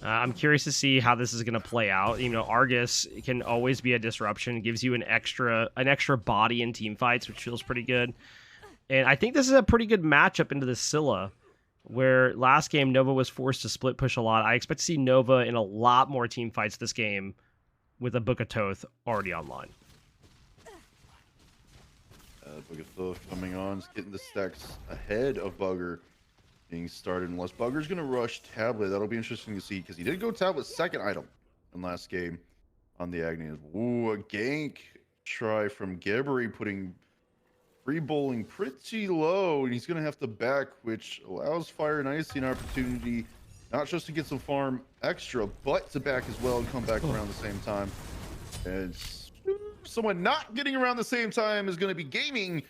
I'm curious to see how this is going to play out. Argus can always be a disruption. Gives you an extra body in team fights, which feels pretty good. And I think this is a pretty good matchup into the Scylla, where last game Nova was forced to split push a lot. I expect to see Nova in a lot more team fights this game with a Book of Thoth already online. Book of Thoth coming on, is getting the stacks ahead of Bugger being started. Unless Bugger's going to rush Tablet, that'll be interesting to see, because he did go Tablet's second item in last game on the Agni. Ooh, a gank try from Gibri, putting free bowling pretty low, and he's going to have to back, which allows Fire and Icy an opportunity not just to get some farm extra, but to back as well and come back around the same time. And someone not getting around the same time is going to be Gaming.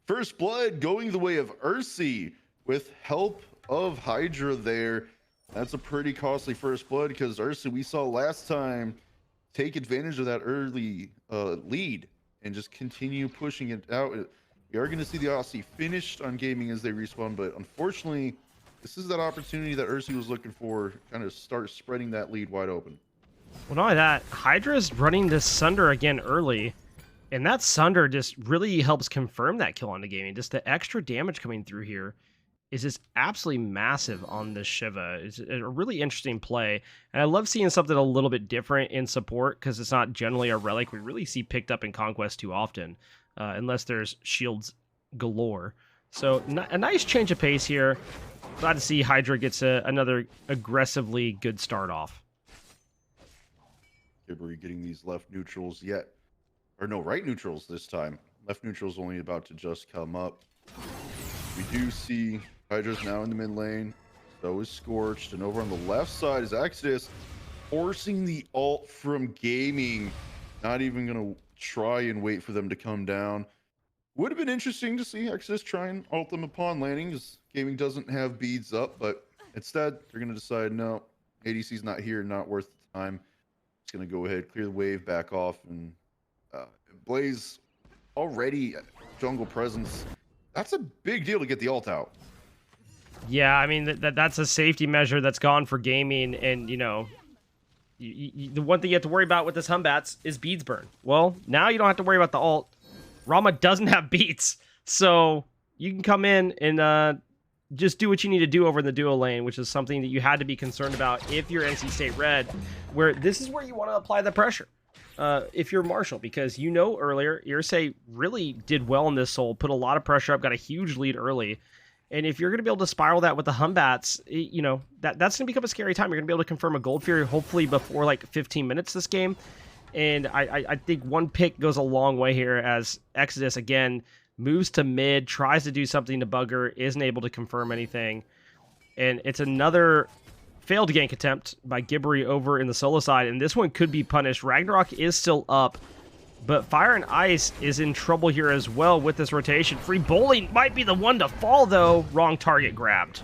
First blood going the way of Ursi with help of Hydra there. That's a pretty costly first blood, because Ursi, we saw last time, take advantage of that early lead and just continue pushing it out. We are going to see the Aussie finished on gaming as they respawn, but unfortunately, this is that opportunity that Ursi was looking for, kind of start spreading that lead wide open. Well, not only that, Hydra's running this Sunder again early, and that Sunder just really helps confirm that kill on the gaming. Just the extra damage coming through here is just absolutely massive on this Shiva. It's a really interesting play, and I love seeing something a little bit different in support because it's not generally a relic we really see picked up in Conquest too often, unless there's shields galore. So a nice change of pace here. Glad to see Hydra gets another aggressively good start off. Gibbery getting these left neutrals yet, or no, right neutrals this time. Left neutrals only about to just come up. We do see Hydra's now in the mid lane. So is Scorched, and over on the left side is Exodus forcing the ult from gaming. Not even gonna try and wait for them to come down. Would have been interesting to see Exodus try and ult them upon landing, because gaming doesn't have beads up, but instead they're gonna decide no, ADC's not here, not worth the time. It's gonna go ahead, clear the wave, back off, and Blaze already jungle presence. That's a big deal to get the ult out. Yeah, I mean that's a safety measure that's gone for gaming, and you know, the one thing you have to worry about with this Humbats is beads burn. Well, now you don't have to worry about the ult. Rama doesn't have beats, so you can come in and just do what you need to do over in the duo lane, which is something that you had to be concerned about if you're NC State Red, where this is where you want to apply the pressure. If you're Marshall, because you know earlier, Irsay really did well in this soul, put a lot of pressure up, got a huge lead early. And if you're going to be able to spiral that with the Humbats, you know, that's going to become a scary time. You're going to be able to confirm a Gold Fury hopefully before like 15 minutes this game. And I think one pick goes a long way here as Exodus, again, moves to mid, tries to do something to Bugger, isn't able to confirm anything. And it's another failed gank attempt by Gibbery over in the solo side, and this one could be punished. Ragnarok is still up, but Fire and Ice is in trouble here as well with this rotation. Free Bowling might be the one to fall, though. Wrong target grabbed.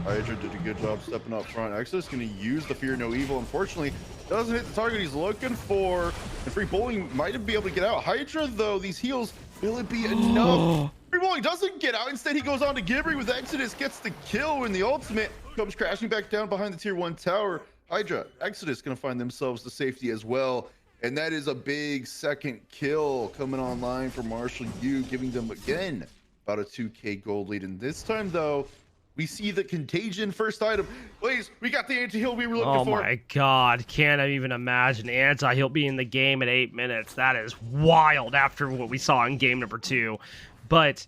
Hydra did a good job stepping up front. Exodus going to use the Fear No Evil. Unfortunately, doesn't hit the target he's looking for. And Free Bowling might be able to get out. Hydra, though, these heals, will it be enough? Free Bowling doesn't get out. Instead, he goes on to Gibbery with Exodus, gets the kill, and the ultimate comes crashing back down behind the tier 1 tower. Hydra, Exodus going to find themselves the safety as well. And that is a big second kill coming online for MarshalluECA, giving them, again, about a 2K gold lead. And this time, though, we see the Contagion first item. Blaze, we got the anti-heal we were looking for. Oh my god, can't I even imagine anti-heal being in the game at 8 minutes. That is wild after what we saw in game number 2. But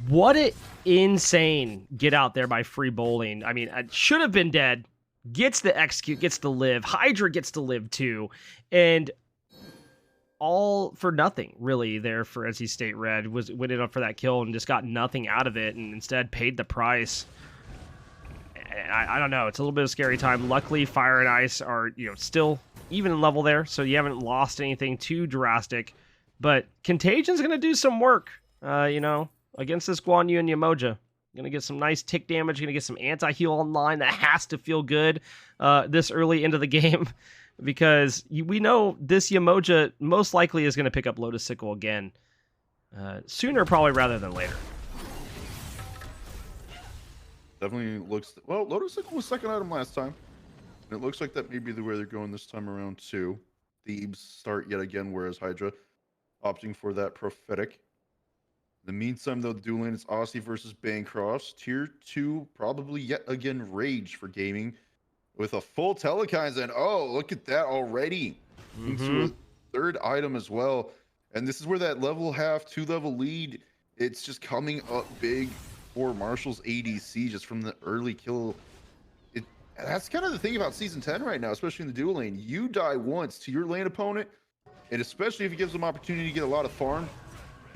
what an insane get out there by Free Bowling. I mean, it should have been dead. Gets the execute, gets to live. Hydra gets to live too. And all for nothing, really, there for NC State Red. Went in up for that kill and just got nothing out of it, and instead paid the price. I don't know. It's a little bit of a scary time. Luckily, Fire and Ice are, you know, still even level there, so you haven't lost anything too drastic. But Contagion's going to do some work, you know, against this Guan Yu and Yamoja. Going to get some nice tick damage. Going to get some anti-heal online. That has to feel good this early into the game, because we know this Yamoja most likely is going to pick up Lotus Sickle again sooner probably rather than later. Definitely looks... Well, Lotus Sickle was second item last time. And it looks like that may be the way they're going this time around, too. Thebes start yet again, whereas Hydra opting for that Prophetic. In the meantime, though, the dual lane is Aussie versus Bancroft. Tier 2, probably yet again Rage for gaming. With a full Telekines, and oh, look at that already. Into a third item as well. And this is where that level half, 2-level lead, it's just coming up big for Marshall's ADC just from the early kill. That's kind of the thing about Season 10 right now, especially in the dual lane. You die once to your lane opponent, and especially if it gives them opportunity to get a lot of farm,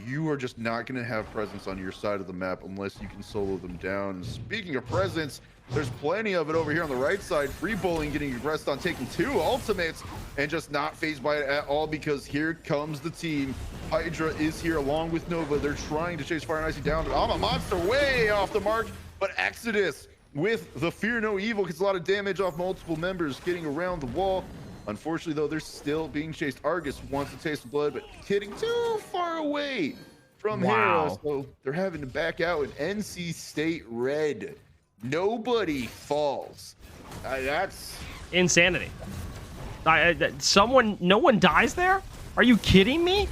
you are just not going to have presence on your side of the map unless you can solo them down. And speaking of presence, there's plenty of it over here on the right side. Free Bowling getting aggressed on taking 2 ultimates and just not phased by it at all, because here comes the team. Hydra is here along with Nova. They're trying to chase Fire and Icy down, but I'm a monster way off the mark. But Exodus with the Fear No Evil gets a lot of damage off multiple members, getting around the wall. Unfortunately, though, they're still being chased. Argus wants to taste blood, but hitting too far away from Hera, Wow. so they're having to back out. And NC State red. Nobody falls. That's Insanity. No one dies there? Are you kidding me?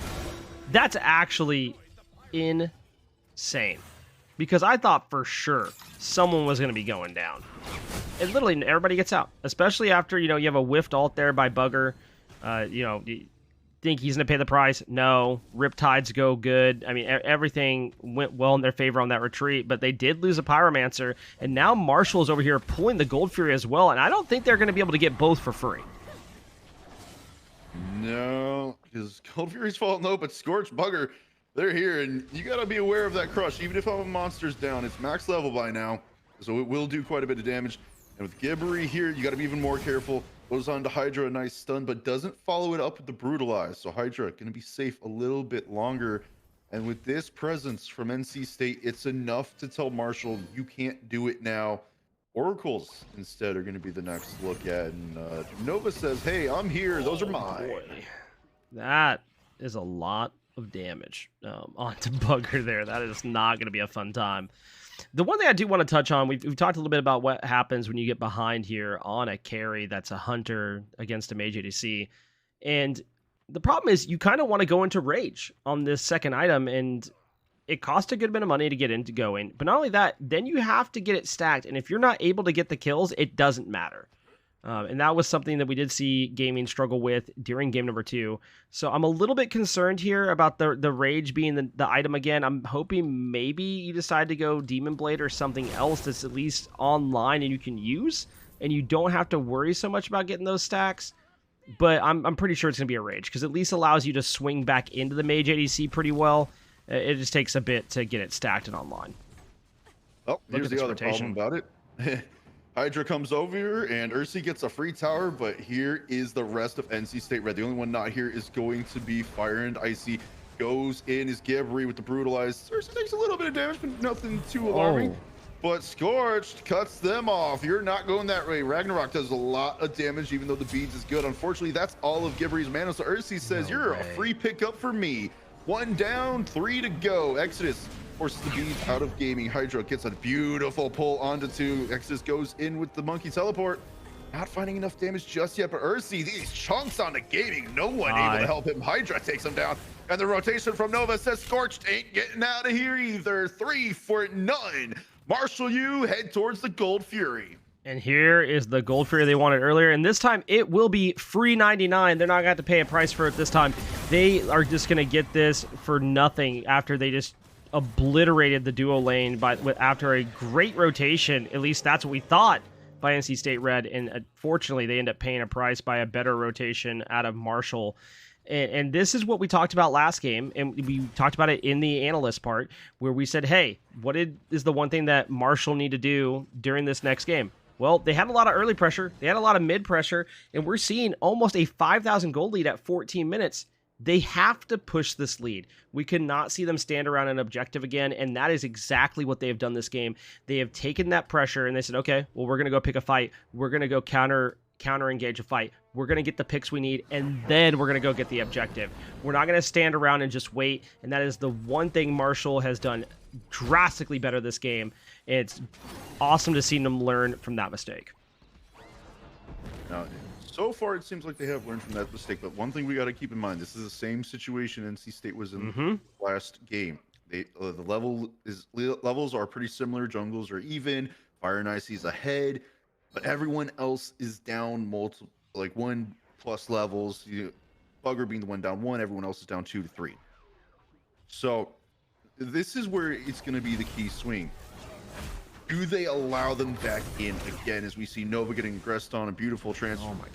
That's actually insane. Because I thought for sure someone was going to be going down. And literally everybody gets out. Especially after, you have a whiffed ult there by Bugger. You think he's going to pay the price? No. Riptides go good. I mean, everything went well in their favor on that retreat, but they did lose a Pyromancer, and now Marshall is over here pulling the Gold Fury as well, and I don't think they're going to be able to get both for free. no, because Gold Fury's falling low, but Scorch, Bugger, they're here, and you got to be aware of that crush. Even if a monster's down, it's max level by now, so it will do quite a bit of damage. And with Gibbery here, you got to be even more careful. Goes on to Hydra, a nice stun, but doesn't follow it up with the Brutalize. So Hydra going to be safe a little bit longer. And with this presence from NC State, it's enough to tell Marshall, you can't do it now. Oracles instead are going to be the next look at. And Nova says, hey, I'm here. Those are mine. Boy. That is a lot of damage onto Bugger there. That is not going to be a fun time. The one thing I do want to touch on, we've talked a little bit about what happens when you get behind here on a carry that's a hunter against a mage ADC. And the problem is you kind of want to go into rage on this second item, and it costs a good bit of money to get into going. But not only that, then you have to get it stacked. And if you're not able to get the kills, it doesn't matter. And that was something that we did see gaming struggle with during game number 2. So I'm a little bit concerned here about the rage being the item again. I'm hoping maybe you decide to go Demon Blade or something else that's at least online and you can use, and you don't have to worry so much about getting those stacks. But I'm pretty sure it's going to be a rage, because at least allows you to swing back into the mage ADC pretty well. It just takes a bit to get it stacked and online. Oh, here's the other problem about it. Hydra comes over here, and Ursi gets a free tower, but here is the rest of NC State Red. The only one not here is going to be Fire and Icy. Goes in is Gibbery with the Brutalized. Ursi takes a little bit of damage, but nothing too alarming. But Scorched cuts them off. You're not going that way. Ragnarok does a lot of damage, even though the beads is good. Unfortunately, that's all of Gibbery's mana. So Ursi says, you're a free pickup for me. 1 down, 3 to go. Exodus forces the beads out of gaming. Hydra gets a beautiful pull onto 2. Exodus goes in with the monkey teleport. Not finding enough damage just yet, but Ursi, these chunks onto gaming. No one able to help him. Hydra takes him down. And the rotation from Nova says Scorched ain't getting out of here either. 3 for none. Marshall, you head towards the Gold Fury. And here is the Gold Fury they wanted earlier. And this time it will be free 99. They're not going to have to pay a price for it this time. They are just going to get this for nothing after they just obliterated the duo lane after a great rotation. At least that's what we thought by NC State Red. And unfortunately, they end up paying a price by a better rotation out of Marshall. And this is what we talked about last game, and we talked about it in the analyst part, where we said, hey, what is the one thing that Marshall need to do during this next game? Well, they had a lot of early pressure, they had a lot of mid pressure, and we're seeing almost a 5,000 gold lead at 14 minutes. They have to push this lead. We cannot see them stand around an objective again, and that is exactly what they have done this game. They have taken that pressure, and they said, okay, well, we're going to go pick a fight. We're going to go counter engage a fight. We're going to get the picks we need, and then we're going to go get the objective. We're not going to stand around and just wait, and that is the one thing Marshall has done drastically better this game. It's awesome to see them learn from that mistake. Now, so far, it seems like they have learned from that mistake, but one thing we got to keep in mind, this is the same situation NC State was in last game. The levels are pretty similar. Jungles are even. Fire and Icy's ahead, but everyone else is down multiple, like 1+ levels. Bugger being the one down 1, everyone else is down 2 to 3. So this is where it's going to be the key swing. Do they allow them back in again, as we see Nova getting aggressed on a beautiful transmutation?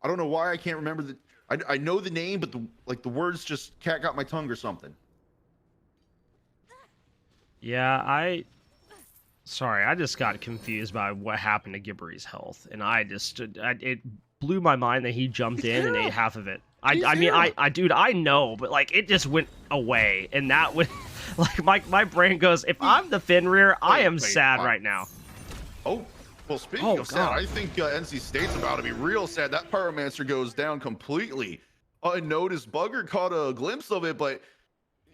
I don't know why I can't remember the. I know the name, but the words just cat got my tongue or something. Yeah, Sorry, I just got confused by what happened to Gibbery's health, and it blew my mind that he jumped in and ate half of it. Dude, I know, but like it just went away, and that would, like my brain goes, if I'm the Fenrir, I am sad right now. Oh, Well, speaking Oh, of sad, God. I think NC State's about to be real sad. That Pyromancer goes down completely unnoticed. Bugger caught a glimpse of it, but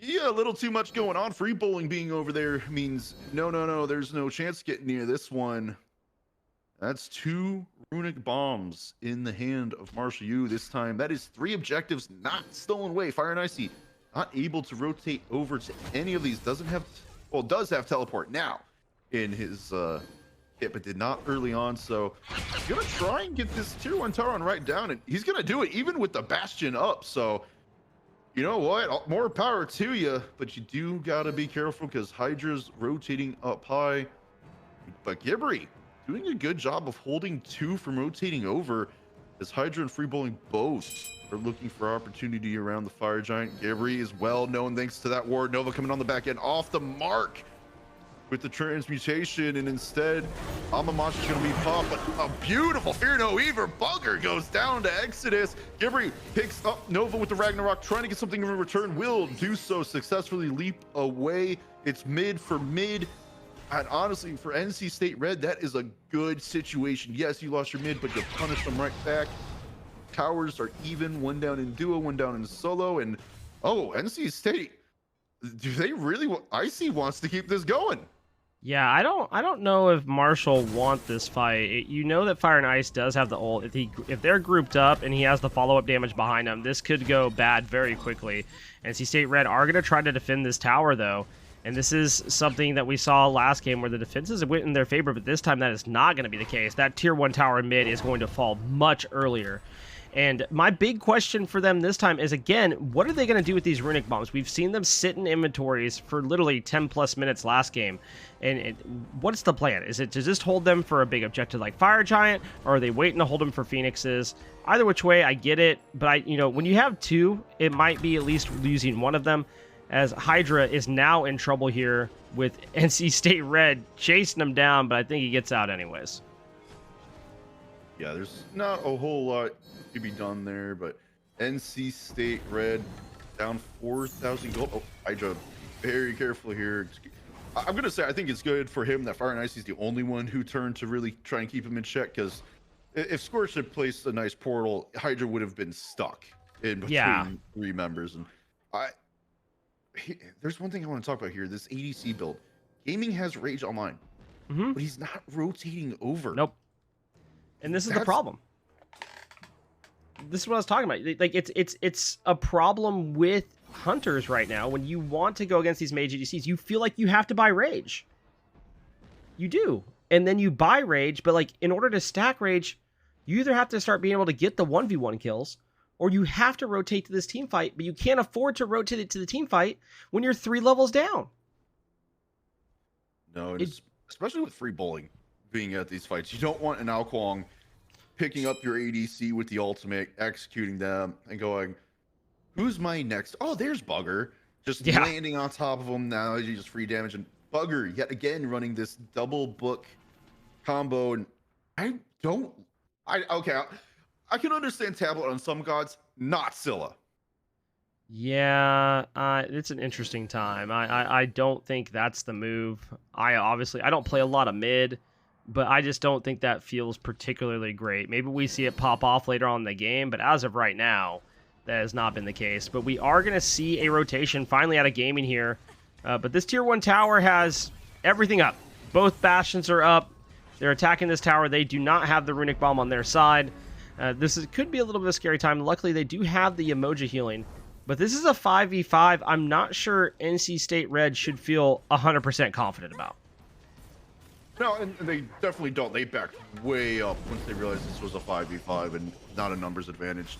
yeah, a little too much going on. Free bowling being over there means no, there's no chance to get near this one. That's 2 runic bombs in the hand of MarshalluECA this time. That is 3 objectives not stolen away. Fire and Icy not able to rotate over to any of these. Does have teleport now in his hit, but did not early on. So he's gonna try and get this tier 1 Taron right down, and he's gonna do it even with the Bastion up. So you know what? More power to you, but you do gotta be careful because Hydra's rotating up high. But Gibri doing a good job of holding 2 from rotating over, as Hydra and Free Bowling both are looking for opportunity around the Fire Giant. Gibri is well known thanks to that ward. Nova coming on the back end off the mark with the transmutation, and instead Amamash is going to be popped, but a beautiful Fear No Weaver. Bugger goes down to Exodus. Gibri picks up Nova with the Ragnarok, trying to get something in return. Will do so successfully, leap away. It's mid for mid. And honestly, for NC State Red, that is a good situation. Yes, you lost your mid, but you punished them right back. Towers are even, 1 down in duo, 1 down in solo. And oh, NC State, do they really Icy wants to keep this going? Yeah, I don't know if Marshall want this fight. You know that Fire and Ice does have the ult. If they're grouped up and he has the follow-up damage behind him, this could go bad very quickly. NC State Red are going to try to defend this tower, though. And this is something that we saw last game where the defenses went in their favor, but this time that is not going to be the case. That tier 1 tower in mid is going to fall much earlier. And my big question for them this time is, again, what are they going to do with these runic bombs? We've seen them sit in inventories for literally 10 plus minutes last game. And what's the plan? Is it to just hold them for a big objective like Fire Giant, or are they waiting to hold them for Phoenixes? Either which way, I get it. But when you have 2, it might be at least using one of them, as Hydra is now in trouble here with NC State Red chasing him down, but I think he gets out anyways. Yeah, there's not a whole lot to be done there, but NC State Red down 4,000 gold. Oh, Hydra, very careful here. I'm going to say I think it's good for him that Fire and Ice is the only one who turned to really try and keep him in check, because if Scorch had placed a nice portal, Hydra would have been stuck in between 3 members. And there's one thing I want to talk about here. This ADC build. Gaming has Rage online, but he's not rotating over. Nope. And this is the problem. This is what I was talking about. Like it's a problem with hunters right now. When you want to go against these mage ADCs, you feel like you have to buy Rage. You do. And then you buy Rage, but like in order to stack Rage, you either have to start being able to get the 1v1 kills, or you have to rotate to this team fight, but you can't afford to rotate it to the team fight when you're 3 levels down. No, especially with free bowling being at these fights, you don't want an Ao Kuang picking up your ADC with the ultimate, executing them, and going, who's my next? Oh, there's Bugger. Just landing on top of him now, you just free damage. And Bugger, yet again, running this double book combo. And I can understand tablet on some gods, not Scylla. Yeah, it's an interesting time. I don't think that's the move. I don't play a lot of mid, but I just don't think that feels particularly great. Maybe we see it pop off later on in the game, but as of right now, that has not been the case. But we are going to see a rotation finally out of gaming here. But this tier 1 tower has everything up. Both bastions are up. They're attacking this tower. They do not have the runic bomb on their side. Could be a little bit of a scary time. Luckily, they do have the emoji healing. But this is a 5v5 I'm not sure NC State Red should feel 100% confident about. No, and they definitely don't. They backed way up once they realized this was a 5v5 and not a numbers advantage,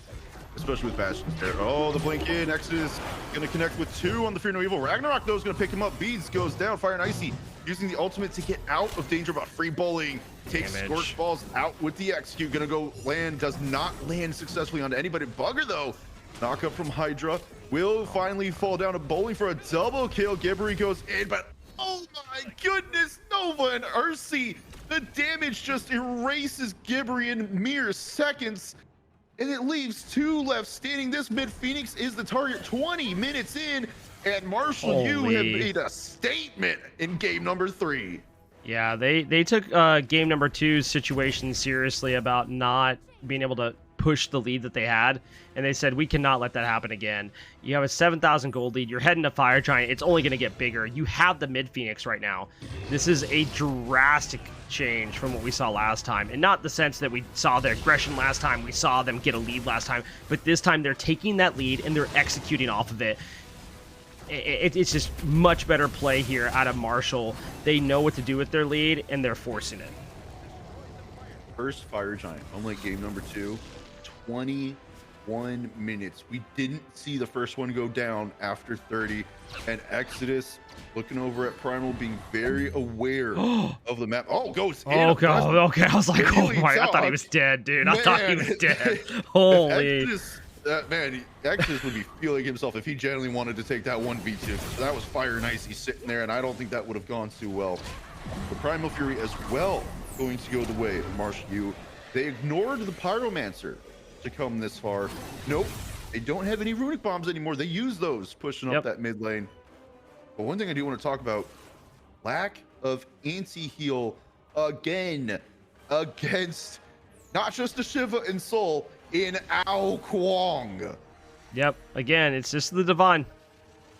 especially with Bastions there. Oh, the blink in. Exodus going to connect with 2 on the Fear No Evil. Ragnarok, though, is going to pick him up. Beads goes down. Fire and Icy using the ultimate to get out of danger, about free bowling. Takes Scorch Balls out with the execute. Going to go land. Does not land successfully onto anybody. Bugger, though. Knock up from Hydra. Will finally fall down to bowling for a double kill. Gibri goes in, but oh my goodness, Nova and Ursi. The damage just erases Gibri in mere seconds. And it leaves 2 left standing. This mid Phoenix is the target 20 minutes in. And MarshalluECA have made a statement in game number 3. Yeah, they took game number 2's situation seriously about not being able to push the lead that they had, and they said, we cannot let that happen again. You have a 7,000 gold lead, you're heading to Fire Giant, it's only going to get bigger. You have the mid Phoenix right now. This is a drastic change from what we saw last time, and not the sense that we saw their aggression last time, we saw them get a lead last time, but this time they're taking that lead and they're executing off of it. It's just much better play here out of Marshall. They know what to do with their lead, and they're forcing it. First Fire Giant, unlike game number 2, 21 minutes. We didn't see the first one go down after 30, and Exodus looking over at Primal, being very aware of the map. Oh, Ghost. Oh, God. Okay, I was like, oh my, I thought he was dead, dude. I thought he was dead. Holy. Exodus would be feeling himself if he genuinely wanted to take that 1v2. So that was Fire and Icy sitting there, and I don't think that would have gone too well. The Primal Fury as well going to go the way of MarshalluECA. They ignored the Pyromancer to come this far. Nope, they don't have any runic bombs anymore. They use those pushing up that mid lane. But one thing I do want to talk about, lack of anti-heal again against not just the Shiva and Soul, in Ao Kwong. Yep, again, it's just the Divine.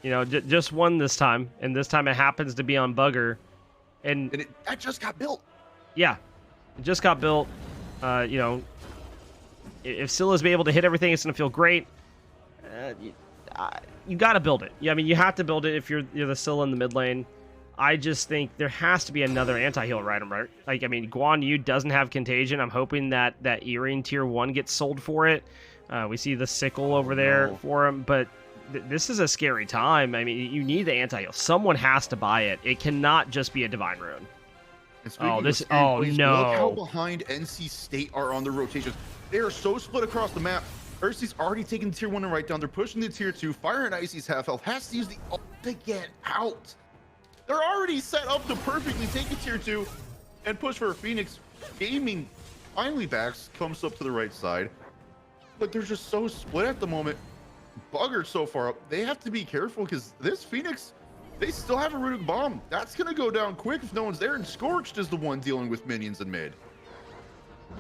You know, just one this time, and this time it happens to be on Bugger. And that just got built. Yeah, it just got built. You know, if Scylla's be able to hit everything, it's going to feel great. You got to build it. Yeah, I mean, you have to build it if you're the Scylla in the mid lane. I just think there has to be another anti-heal item, right? Like, I mean, Guan Yu doesn't have Contagion. I'm hoping that Earring tier 1 gets sold for it. We see the Sickle over there for him, but this is a scary time. I mean, you need the anti-heal. Someone has to buy it. It cannot just be a Divine Rune. Oh, this... Oh, no. Look how behind NC State are on the rotations. They are so split across the map. Ursi's already taken tier 1 and right down. They're pushing the tier 2. Fire and Icy's half health. Has to use the ult to get out. They're already set up to perfectly take a tier 2 and push for a Phoenix. Gaming finally backs, comes up to the right side. But they're just so split at the moment. Bugger so far up. They have to be careful because this Phoenix, they still have a runic bomb. That's going to go down quick if no one's there. And Scorched is the one dealing with minions in mid.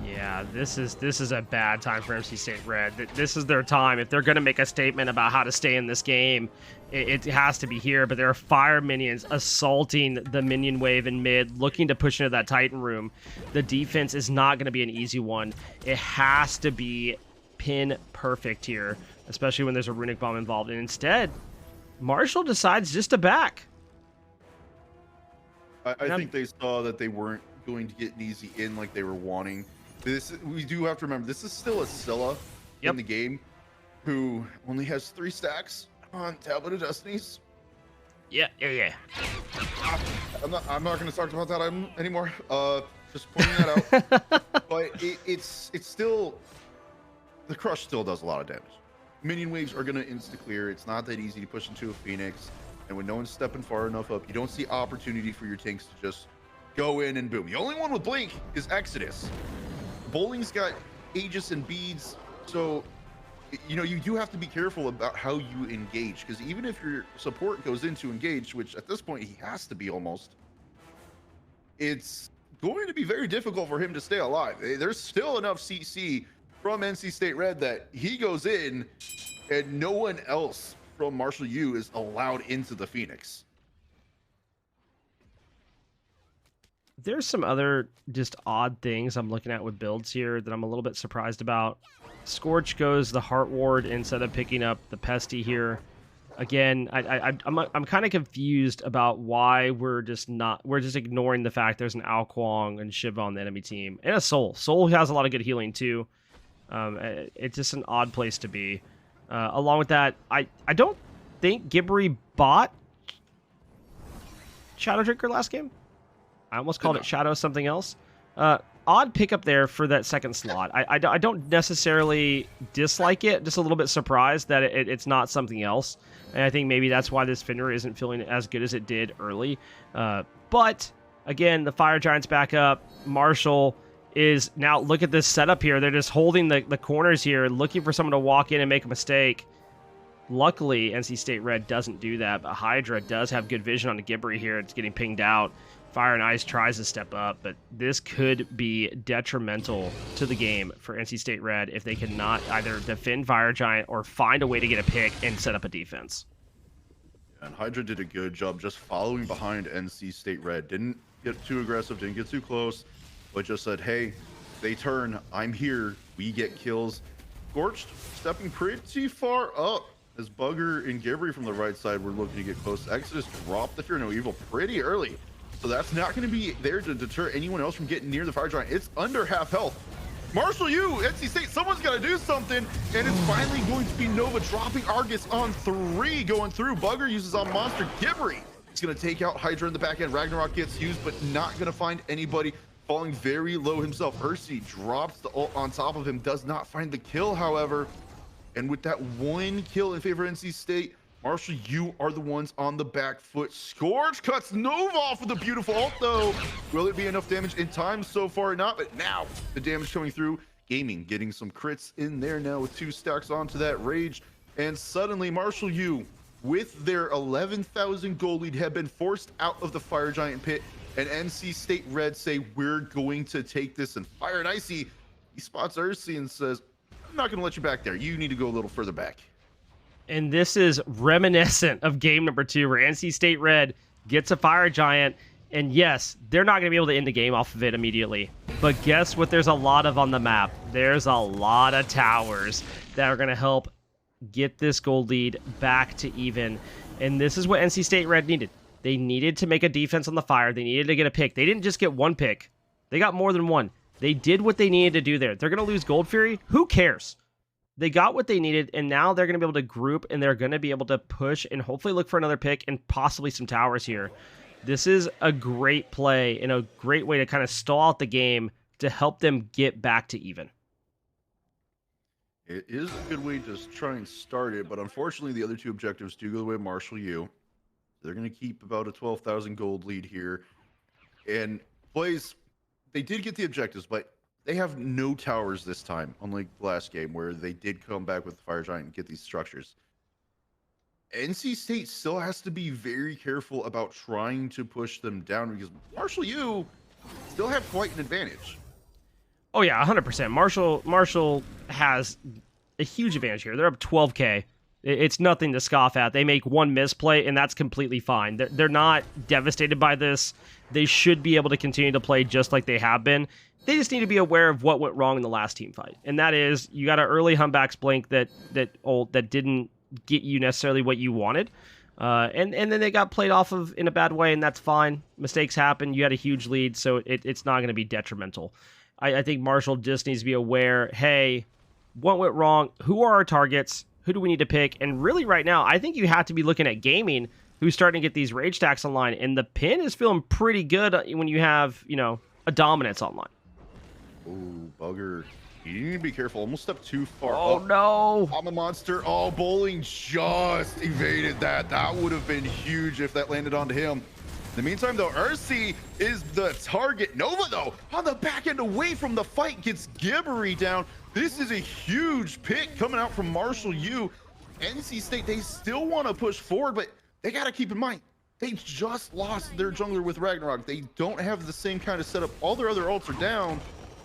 Yeah, this is a bad time for NC State Red. This is their time. If they're going to make a statement about how to stay in this game, it has to be here. But there are fire minions assaulting the minion wave in mid, looking to push into that Titan room. The defense is not going to be an easy one. It has to be pin perfect here, especially when there's a runic bomb involved. And instead, Marshall decides just to back. I think they saw that they weren't going to get an easy in like they were wanting. We do have to remember, this is still a Scylla in the game who only has 3 stacks on Tablet of Destinies. Yeah. I'm not going to talk about that anymore. Just pointing that out. But it's still, the Crush still does a lot of damage. Minion waves are going to insta clear. It's not that easy to push into a Phoenix, and when no one's stepping far enough up, you don't see opportunity for your tanks to just go in and boom. The only one with Blink is Exodus. Bowling's got Aegis and Beads, so you know you do have to be careful about how you engage, because even if your support goes into engage, which at this point he has to be almost, it's going to be very difficult for him to stay alive. There's still enough CC from NC State Red that he goes in and no one else from MarshalluECA is allowed into the Phoenix. There's some other just odd things I'm looking at with builds here that I'm a little bit surprised about. Scorch goes the Heart Ward instead of picking up the Pesty here. Again, I'm kind of confused about why we're just ignoring the fact there's an Ao Kwong and Shiva on the enemy team, and a Soul. Soul has a lot of good healing too. It's just an odd place to be. Along with that, I don't think Gibbery bought Shadow Drinker last game. I almost called it Shadow something else. Odd pickup there for that second slot. I don't necessarily dislike it, just a little bit surprised that it's not something else. And I think maybe that's why this Fenrir isn't feeling as good as it did early. But, again, the Fire Giant's back up. Marshall is now, look at this setup here. They're just holding the corners here, looking for someone to walk in and make a mistake. Luckily, NC State Red doesn't do that, but Hydra does have good vision on the Gibbery here. It's getting pinged out. Fire and Ice tries to step up, but this could be detrimental to the game for NC State Red if they cannot either defend Fire Giant or find a way to get a pick and set up a defense. And Hydra did a good job just following behind NC State Red. Didn't get too aggressive, didn't get too close, but just said, hey, they turn, I'm here, we get kills. Scorched stepping pretty far up as Bugger and Gibbery from the right side were looking to get close. Exodus dropped the Fear No Evil pretty early, so that's not going to be there to deter anyone else from getting near the Fire Giant. It's under half health. MarshalluECA, NC State, someone's got to do something, and it's finally going to be Nova dropping Argus on 3 going through. Bugger uses on Monster. Gibbery is going to take out Hydra in the back end. Ragnarok gets used, but not going to find anybody. Falling very low himself. Ursi drops the ult on top of him, does not find the kill, however. And with that 1 kill in favor of NC State, Marshall, you are the ones on the back foot. Scourge cuts Nova off with a beautiful ult, though. Will it be enough damage in time? So far, not. But now the damage coming through. Gaming getting some crits in there now with 2 stacks onto that Rage. And suddenly, MarshalluECA, with their 11,000 gold lead, have been forced out of the Fire Giant pit. And NC State Red say, we're going to take this. And Fire and Icy, he spots Ursi and says, I'm not going to let you back there. You need to go a little further back. And this is reminiscent of game number 2, where NC State Red gets a Fire Giant. And yes, they're not going to be able to end the game off of it immediately. But guess what there's a lot of on the map? There's a lot of towers that are going to help get this gold lead back to even. And this is what NC State Red needed. They needed to make a defense on the Fire. They needed to get a pick. They didn't just get 1 pick. They got more than 1. They did what they needed to do there. They're going to lose Gold Fury. Who cares? They got what they needed, and now they're going to be able to group, and they're going to be able to push and hopefully look for another pick and possibly some towers here. This is a great play and a great way to kind of stall out the game to help them get back to even. It is a good way to try and start it, but unfortunately the other 2 objectives do go the way of MarshalluECA. They're going to keep about a 12,000 gold lead here. And plays, they did get the objectives, but they have no towers this time, unlike the last game where they did come back with the Fire Giant and get these structures. NC State still has to be very careful about trying to push them down because MarshalluECA still have quite an advantage. Oh yeah, 100%. Marshall has a huge advantage here. They're up 12K. It's nothing to scoff at. They make 1 misplay, and that's completely fine. They're not devastated by this. They should be able to continue to play just like they have been. They just need to be aware of what went wrong in the last team fight, and that is you got an early Humback's Blink that didn't get you necessarily what you wanted, and then they got played off of in a bad way, and that's fine. Mistakes happen. You had a huge lead, so it's not going to be detrimental. I think Marshall just needs to be aware, hey, what went wrong? Who are our targets? Who do we need to pick? And really right now, I think you have to be looking at Gaming, who's starting to get these Rage stacks online. And the pin is feeling pretty good when you have, a dominance online. Ooh, Bugger. You need to be careful. Almost stepped too far. Oh, no. I'm a monster. Oh, Bowling just evaded that. That would have been huge if that landed onto him. In the meantime, though, Ursi is the target. Nova, though, on the back end away from the fight, gets Gibbery down. This is a huge pick coming out from MarshalluECA. NC State, they still want to push forward, but they got to keep in mind, they just lost their jungler with Ragnarok. They don't have the same kind of setup. All their other ults are down,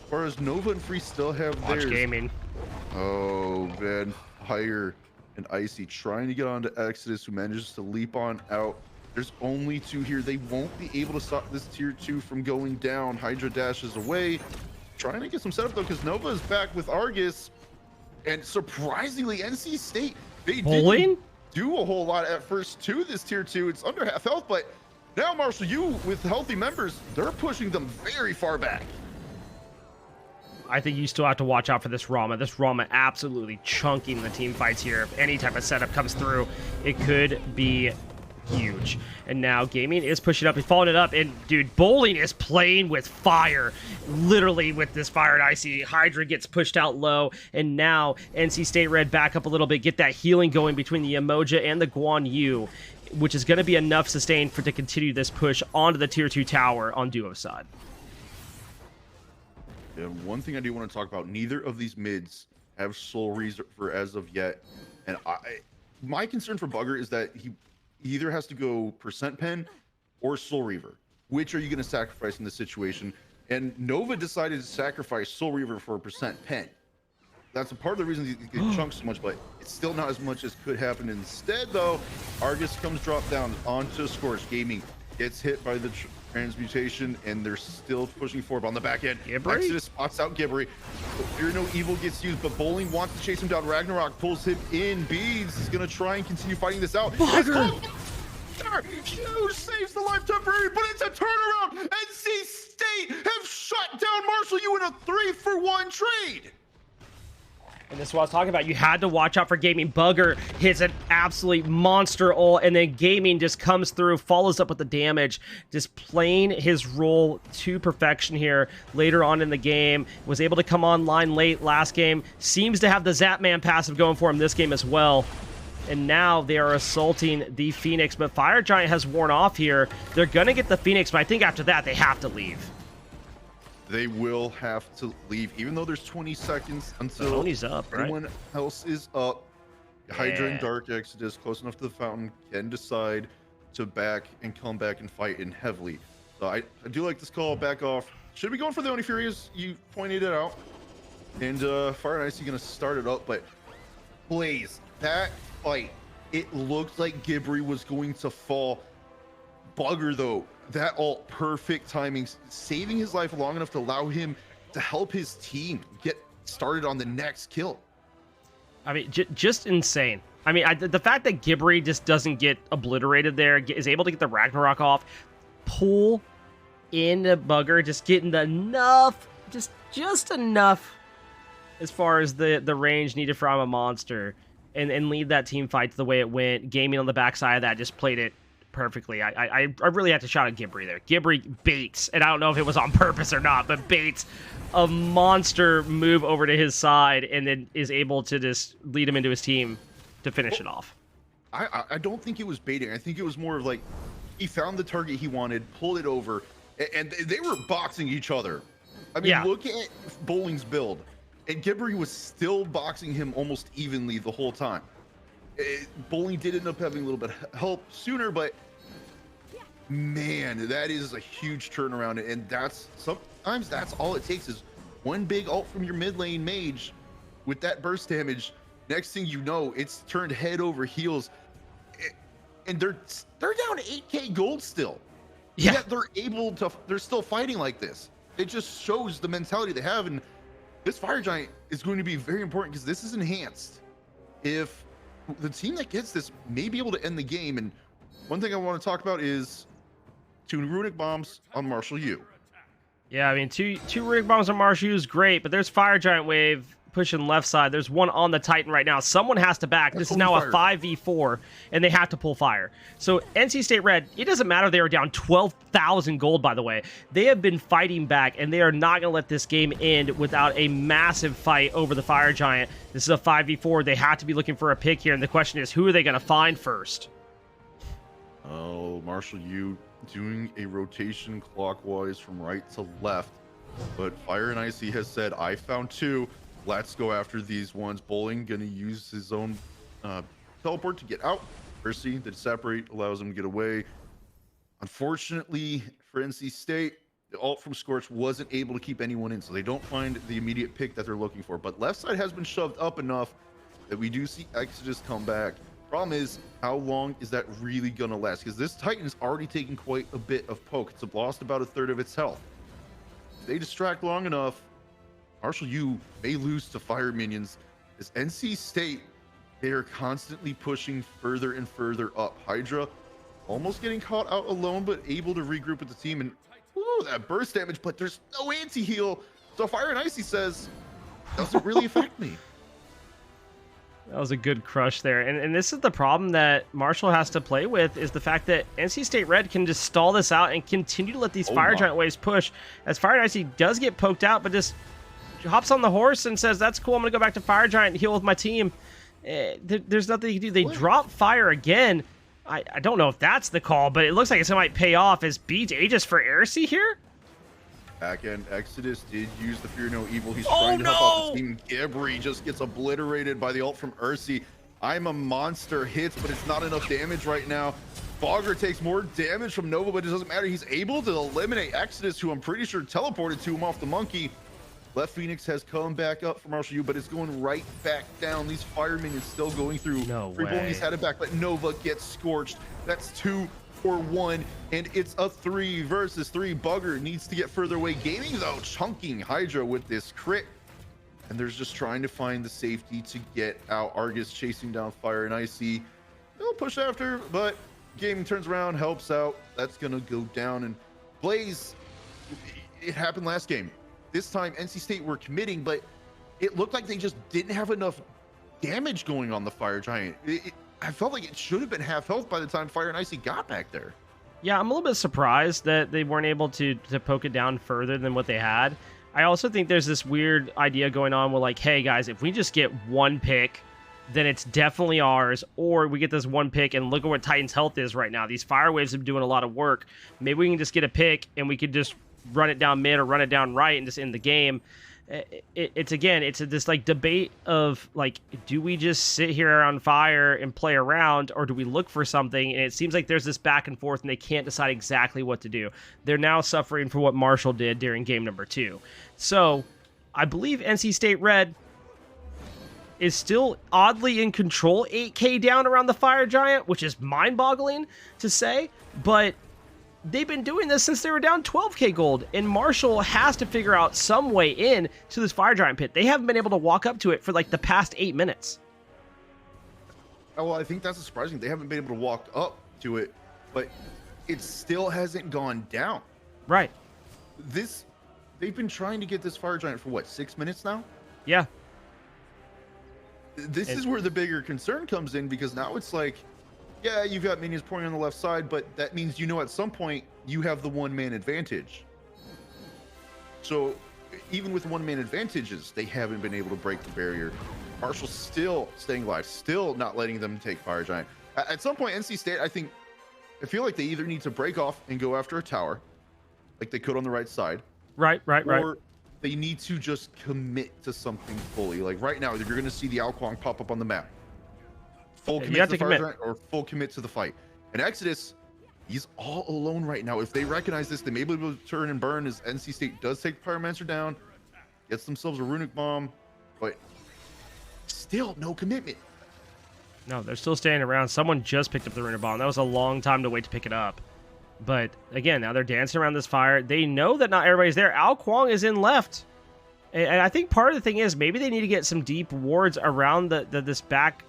whereas Nova and Free still have theirs. Watch Gaming. Oh, man. Fire and Icy trying to get onto Exodus, who manages to leap on out. There's only 2 here. They won't be able to stop this tier 2 from going down. Hydra dashes away. Trying to get some setup, though, because Nova is back with Argus. And surprisingly, NC State, they didn't do a whole lot at first to this tier 2. It's under half health, but now MarshalluECA, with healthy members, they're pushing them very far back. I think you still have to watch out for this Rama. This Rama absolutely chunking the team fights here. If any type of setup comes through, it could be huge. And now Gaming is pushing up. He's following it up. And, dude, Bowling is playing with fire. Literally with this Fire and Icy. Hydra gets pushed out low. And now NC State Red back up a little bit. Get that healing going between the Emoja and the Guan Yu, which is going to be enough sustain to continue this push onto the tier 2 tower on Duo's side. And one thing I do want to talk about, neither of these mids have Soul Reaver as of yet. And my concern for Bugger is that he either has to go percent pen or Soul Reaver. which are you going to sacrifice in this situation? And Nova decided to sacrifice Soul Reaver for a percent pen. That's a part of the reason he gets chunked so much, but it's still not as much as could happen. Instead, though, Argus comes drop down onto Scorch. Gaming gets hit by the transmutation, and they're still pushing forward on the back end. Gibbery? Exodus spots out Gibbery. Fear No Evil gets used, but Bowling wants to chase him down. Ragnarok pulls him in. Beads is going to try and continue fighting this out. Huge saves the life temporary, but it's a turnaround. NC State have shut down Marshall U in a 3-for-1 trade. And this is what I was talking about. You had to watch out for Gaming. Bugger hits an absolute monster ult, and then Gaming just comes through, follows up with the damage, just playing his role to perfection here later on in the game. Was able to come online late last game. Seems to have the Zapman passive going for him this game as well. And now they are assaulting the Phoenix, but Fire Giant has worn off here. They're going to get the Phoenix, but I think after that, they have to leave. They will have to leave, even though there's 20 seconds until Tony's up, right? Everyone else is up. Hydra and Dark Exodus, close enough to the fountain, can decide to back and come back and fight in heavily. So I do like this call, back off. Should be going for the Oni Fury, as you pointed it out. And Fire and Icy going to start it up, but Blaze, that fight, it looked like Gibbery was going to fall. Bugger, though, that ult, perfect timing, saving his life long enough to allow him to help his team get started on the next kill. I mean, just insane. I mean, the fact that Gibbery just doesn't get obliterated there, is able to get the Ragnarok off, pull into Bugger, just getting the enough, just enough as far as the range needed from a monster, and lead that team fight the way it went. Gaming on the backside of that just played it perfectly. I really have to shout at Gibbery there. Gibbery baits, and I don't know if it was on purpose or not, but baits a monster move over to his side, and then is able to just lead him into his team to finish it off. I don't think it was baiting. I think it was more of like he found the target he wanted, pulled it over, and they were boxing each other. I mean, look at Bowling's build, and Gibbery was still boxing him almost evenly the whole time. Bowling did end up having a little bit of help sooner, but man, that is a huge turnaround, and sometimes that's all it takes is one big ult from your mid lane mage with that burst damage. Next thing you know, it's turned head over heels, and they're down 8k gold still. Yeah, yet they're still fighting like this. It just shows the mentality they have, and this Fire Giant is going to be very important because this is enhanced. If the team that gets this may be able to end the game, and one thing I want to talk about is 2 runic bombs on Marshall U. Yeah, I mean, two runic bombs on Marshall U is great, but there's Fire Giant wave pushing left side. There's one on the Titan right now. Someone has to back. This is now a 5v4, and they have to pull fire. So NC State Red, it doesn't matter. They are down 12,000 gold, by the way. They have been fighting back, and they are not going to let this game end without a massive fight over the Fire Giant. This is a 5v4. They have to be looking for a pick here, and the question is, who are they going to find first? Oh, Marshall U doing a rotation clockwise from right to left, but Fire and Icy has said, I found 2. Let's go after these ones. Bowling gonna use his own teleport to get out. Percy, the separate, allows him to get away. Unfortunately for NC State, the ult from Scorch wasn't able to keep anyone in, so they don't find the immediate pick that they're looking for. But left side has been shoved up enough that we do see Exodus come back. Problem is, how long is that really gonna last? Because this Titan is already taking quite a bit of poke. It's lost about 1/3 of its health. If they distract long enough, Marshall U may lose to fire minions. As NC State, they are constantly pushing further and further up. Hydra almost getting caught out alone, but able to regroup with the team. And ooh, that burst damage, but there's no anti-heal. So Fire and Icy says, doesn't really affect me. That was a good crush there. And this is the problem that Marshall has to play with, is the fact that NC State Red can just stall this out and continue to let these Fire Giant waves push. As Fire and Icy does get poked out, but just hops on the horse and says, that's cool, I'm going to go back to Fire Giant and heal with my team. There's nothing you can do. They drop fire again. I don't know if that's the call, but it looks like it might pay off as Beats Aegis for Heresy here. Back end, Exodus did use the Fear No Evil. He's trying to help out the team. Gibbery just gets obliterated by the ult from Ursi. I'm a monster hits, but it's not enough damage right now. Fogger takes more damage from Nova, but it doesn't matter. He's able to eliminate Exodus, who I'm pretty sure teleported to him off the monkey. Left Phoenix has come back up for Marshall U, but it's going right back down. These firemen is still going through. No Free way. He's had it back, but Nova gets scorched. That's 2 for 1, and it's a 3 versus 3. Bugger needs to get further away. Gaming, though, chunking Hydra with this crit. And there's just trying to find the safety to get out. Argus chasing down Fire and Icy. They'll push after, but Gaming turns around, helps out. That's going to go down. And Blaze, it happened last game. This time, NC State were committing, but it looked like they just didn't have enough damage going on the Fire Giant. I felt like it should have been half health by the time Fire and Icy got back there. Yeah, I'm a little bit surprised that they weren't able to poke it down further than what they had. I also think there's this weird idea going on where, like, hey, guys, if we just get 1 pick, then it's definitely ours, or we get this 1 pick and look at what Titan's health is right now. These Fire Waves have been doing a lot of work. Maybe we can just get a pick and we could just run it down mid or run it down right and just end the game. It's this like debate of like, do we just sit here on Fire and play around, or do we look for something? And it seems like there's this back and forth and they can't decide exactly what to do. They're now suffering for what Marshall did during game number 2. So I believe NC State Red is still oddly in control, 8k down around the Fire Giant, which is mind-boggling to say, but they've been doing this since they were down 12k gold, and Marshall has to figure out some way in to this Fire Giant pit. They haven't been able to walk up to it for like the past 8 minutes. Oh, well, I think that's surprising. They haven't been able to walk up to it, but it still hasn't gone down. Right. They've been trying to get this Fire Giant for what, 6 minutes now? Yeah. This is where the bigger concern comes in, because now it's like, yeah, you've got minions pouring on the left side, but that means, at some point you have the 1-man advantage. So even with 1-man advantages, they haven't been able to break the barrier. Marshall's still staying alive, still not letting them take Fire Giant. At some point, NC State, I feel like they either need to break off and go after a tower, like they could on the right side. Right. Or they need to just commit to something fully. Like right now, if you're going to see the Alquang pop up on the map, full commit to the Fire Giant or full commit to the fight. And Exodus, he's all alone right now. If they recognize this, they may be able to turn and burn, as NC State does take Pyromancer down, gets themselves a Runic Bomb, but still no commitment. No, they're still standing around. Someone just picked up the Runic Bomb. That was a long time to wait to pick it up. But again, now they're dancing around this fire. They know that not everybody's there. Al Kwong is in left. And I think part of the thing is maybe they need to get some deep wards around this back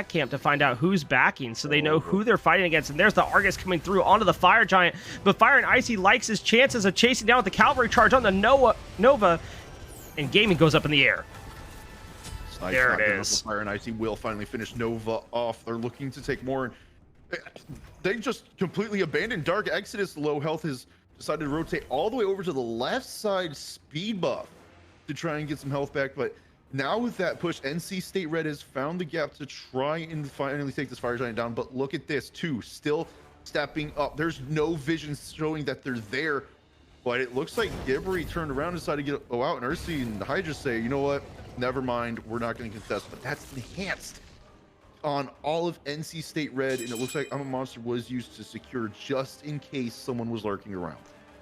camp to find out who's backing, so they know who they're fighting against. And there's the Argus coming through onto the Fire Giant. But Fire and Icy likes his chances of chasing down with the cavalry charge on the Nova, and Gaming goes up in the air. Nice. There it is. Fire and Icy will finally finish Nova off. They're looking to take more. They just completely abandoned Dark. Exodus, low health, has decided to rotate all the way over to the left side speed buff to try and get some health back. But now with that push, NC State Red has found the gap to try and finally take this Fire Giant down. But look at this, too, still stepping up. There's no vision showing that they're there. But it looks like Gibbery turned around and decided to go out, and Ursi and the Hydra say, you know what, never mind, we're not going to contest. But that's enhanced on all of NC State Red, and it looks like I'm a Monster was used to secure just in case someone was lurking around.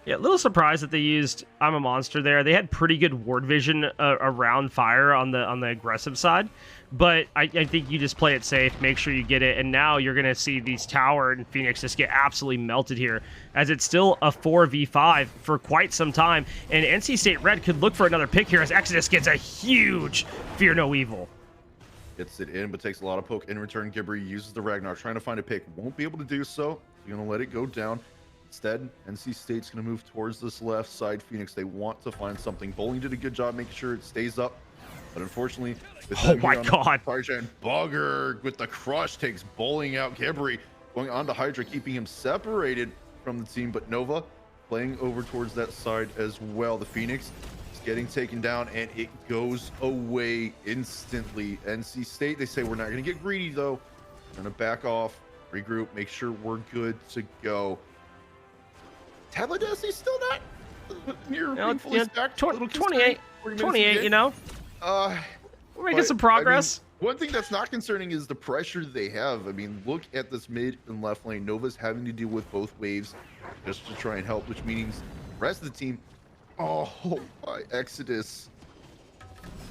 Yeah, a little surprised that they used I'm a Monster there. They had pretty good ward vision around fire on the aggressive side, but I think you just play it safe, make sure you get it, and now you're going to see these Tower and Phoenix just get absolutely melted here, as it's still a 4v5 for quite some time, and NC State Red could look for another pick here as Exodus gets a huge Fear No Evil. Gets it in, but takes a lot of poke. In return, Gibbery uses the Ragnar, trying to find a pick. Won't be able to do so. He's going to let it go down. Instead, NC State's going to move towards this left side. Phoenix, they want to find something. Bowling did a good job making sure it stays up. But unfortunately, oh my god. Fire Giant Bugger with the crush takes Bowling out. Gibbery going on to Hydra, keeping him separated from the team. But Nova playing over towards that side as well. The Phoenix getting taken down, and it goes away instantly. NC State, they say, we're not going to get greedy, though. We're going to back off, regroup, make sure we're good to go. Taladesi still not near being fully stacked. 28, you know? We're making some progress. One thing that's not concerning is the pressure they have. I mean, look at this mid and left lane. Nova's having to deal with both waves just to try and help, which means the rest of the team. Oh, my Exodus.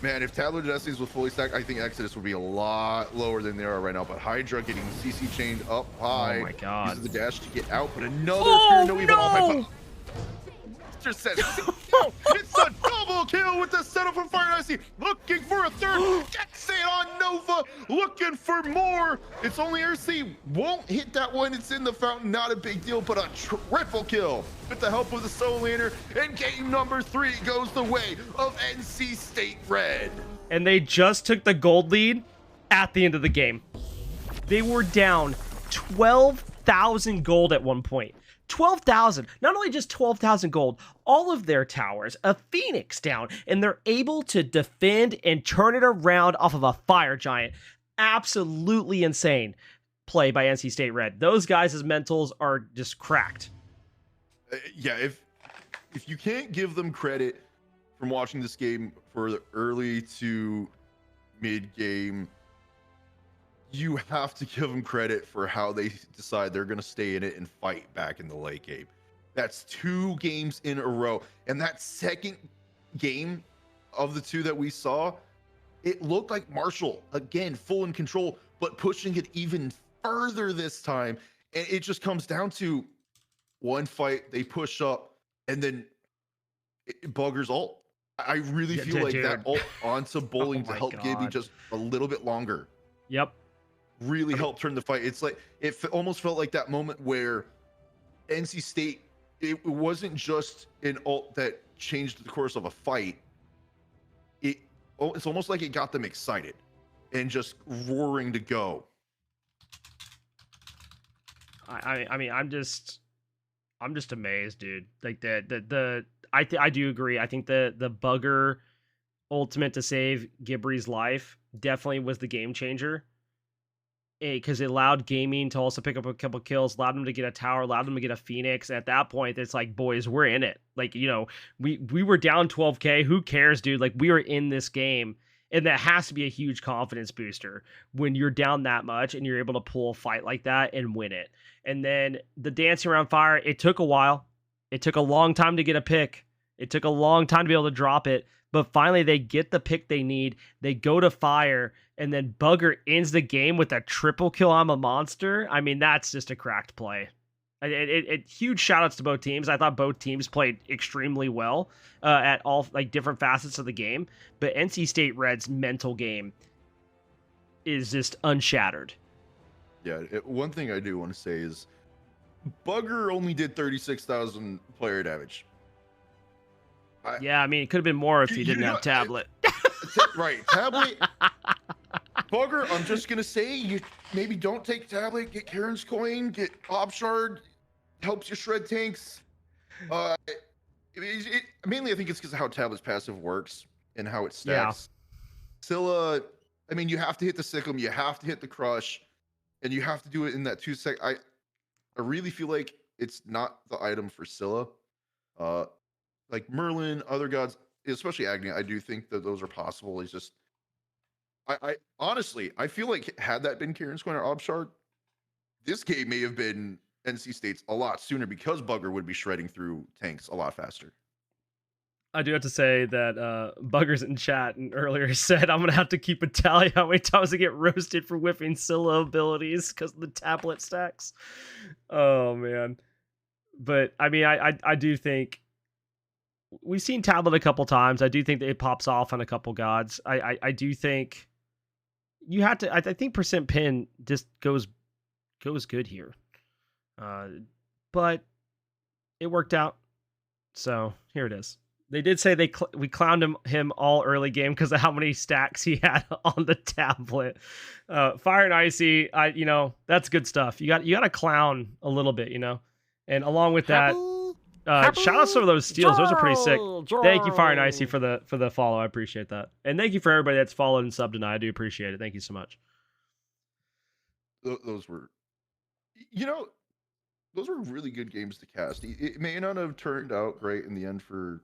Man, if Tablet Destinies was fully stacked, I think Exodus would be a lot lower than they are right now. But Hydra getting CC chained up high. Oh my god. Uses the dash to get out, but another Oh, fear, no even off. no! Just said, no, it's a double kill with the setup from Fire and Icy. Looking for a third. Gets it on Nova. Looking for more. It's only RC. Won't hit that one. It's in the fountain. Not a big deal, but a triple kill with the help of the solo laner. And game number 3 goes the way of NC State Red. And they just took the gold lead at the end of the game. They were down 12,000 gold at one point. 12,000. Not only just 12,000 gold, all of their towers, a Phoenix down, and they're able to defend and turn it around off of a fire giant. Absolutely insane play by NC State Red. Those guys' mentals are just cracked. Yeah, if you can't give them credit from watching this game for the early to mid game, you have to give them credit for how they decide they're going to stay in it and fight back in the late game. That's 2 games in a row. And that second game of the 2 that we saw, it looked like Marshall, again, full in control, but pushing it even further this time. And it just comes down to one fight, they push up, and then Bugger's ult. I really feel like that ult onto Bowling to help Gibby just a little bit longer. Yep. Really helped turn the fight. It's like almost felt like that moment where NC State, it wasn't just an ult that changed the course of a fight. It's almost like it got them excited and just roaring to go. I mean, I'm just amazed, dude. Like I do agree. I think the Bugger ultimate to save Gibry's life definitely was the game changer. Because it allowed Gaming to also pick up a couple kills, allowed him to get a tower, allowed him to get a Phoenix. And at that point, it's like, boys, we're in it. Like, you know, we were down 12K. Who cares, dude? Like, we were in this game. And that has to be a huge confidence booster when you're down that much and you're able to pull a fight like that and win it. And then the dancing around fire, it took a while. It took a long time to get a pick. It took a long time to be able to drop it. But finally, they get the pick they need. They go to fire, and then Bugger ends the game with a triple kill on a monster. I mean, that's just a cracked play. Huge shout-outs to both teams. I thought both teams played extremely well at all like different facets of the game. But NC State Red's mental game is just unshattered. Yeah, one thing I do want to say is Bugger only did 36,000 player damage. Yeah, I mean, it could have been more if he didn't have Tablet. Right, Tablet. Bugger, I'm just going to say, you maybe don't take Tablet, get Karen's coin, get Shard, helps you shred tanks. Mainly, I think it's because of how Tablet's passive works and how it stacks. Yeah. Scylla, I mean, you have to hit the Sickle, you have to hit the Crush, and you have to do it in that 2 sec. I really feel like it's not the item for Scylla. Like Merlin, other gods, especially Agni, I do think that those are possible. It's just, I honestly, I feel like had that been Karen's coin or Obshard, this game may have been NC State's a lot sooner because Bugger would be shredding through tanks a lot faster. I do have to say that Bugger's in chat and earlier said I'm going to have to keep a tally how many times I get roasted for whipping Scylla abilities because of the tablet stacks. Oh, man. But, I mean, I do think we've seen Tablet a couple times. I do think that it pops off on a couple gods. I do think you have to. I think percent pin just goes good here, but it worked out. So here it is. They did say we clowned him all early game because of how many stacks he had on the tablet. Fire and Icy, that's good stuff. You got to clown a little bit, and along with that. Shout out some of those steals. Those are pretty sick. Thank you, Fire and Icy, for the follow. I appreciate that. And thank you for everybody that's followed and subbed tonight. I do appreciate it. Thank you so much. Those were, those were really good games to cast. It may not have turned out great in the end for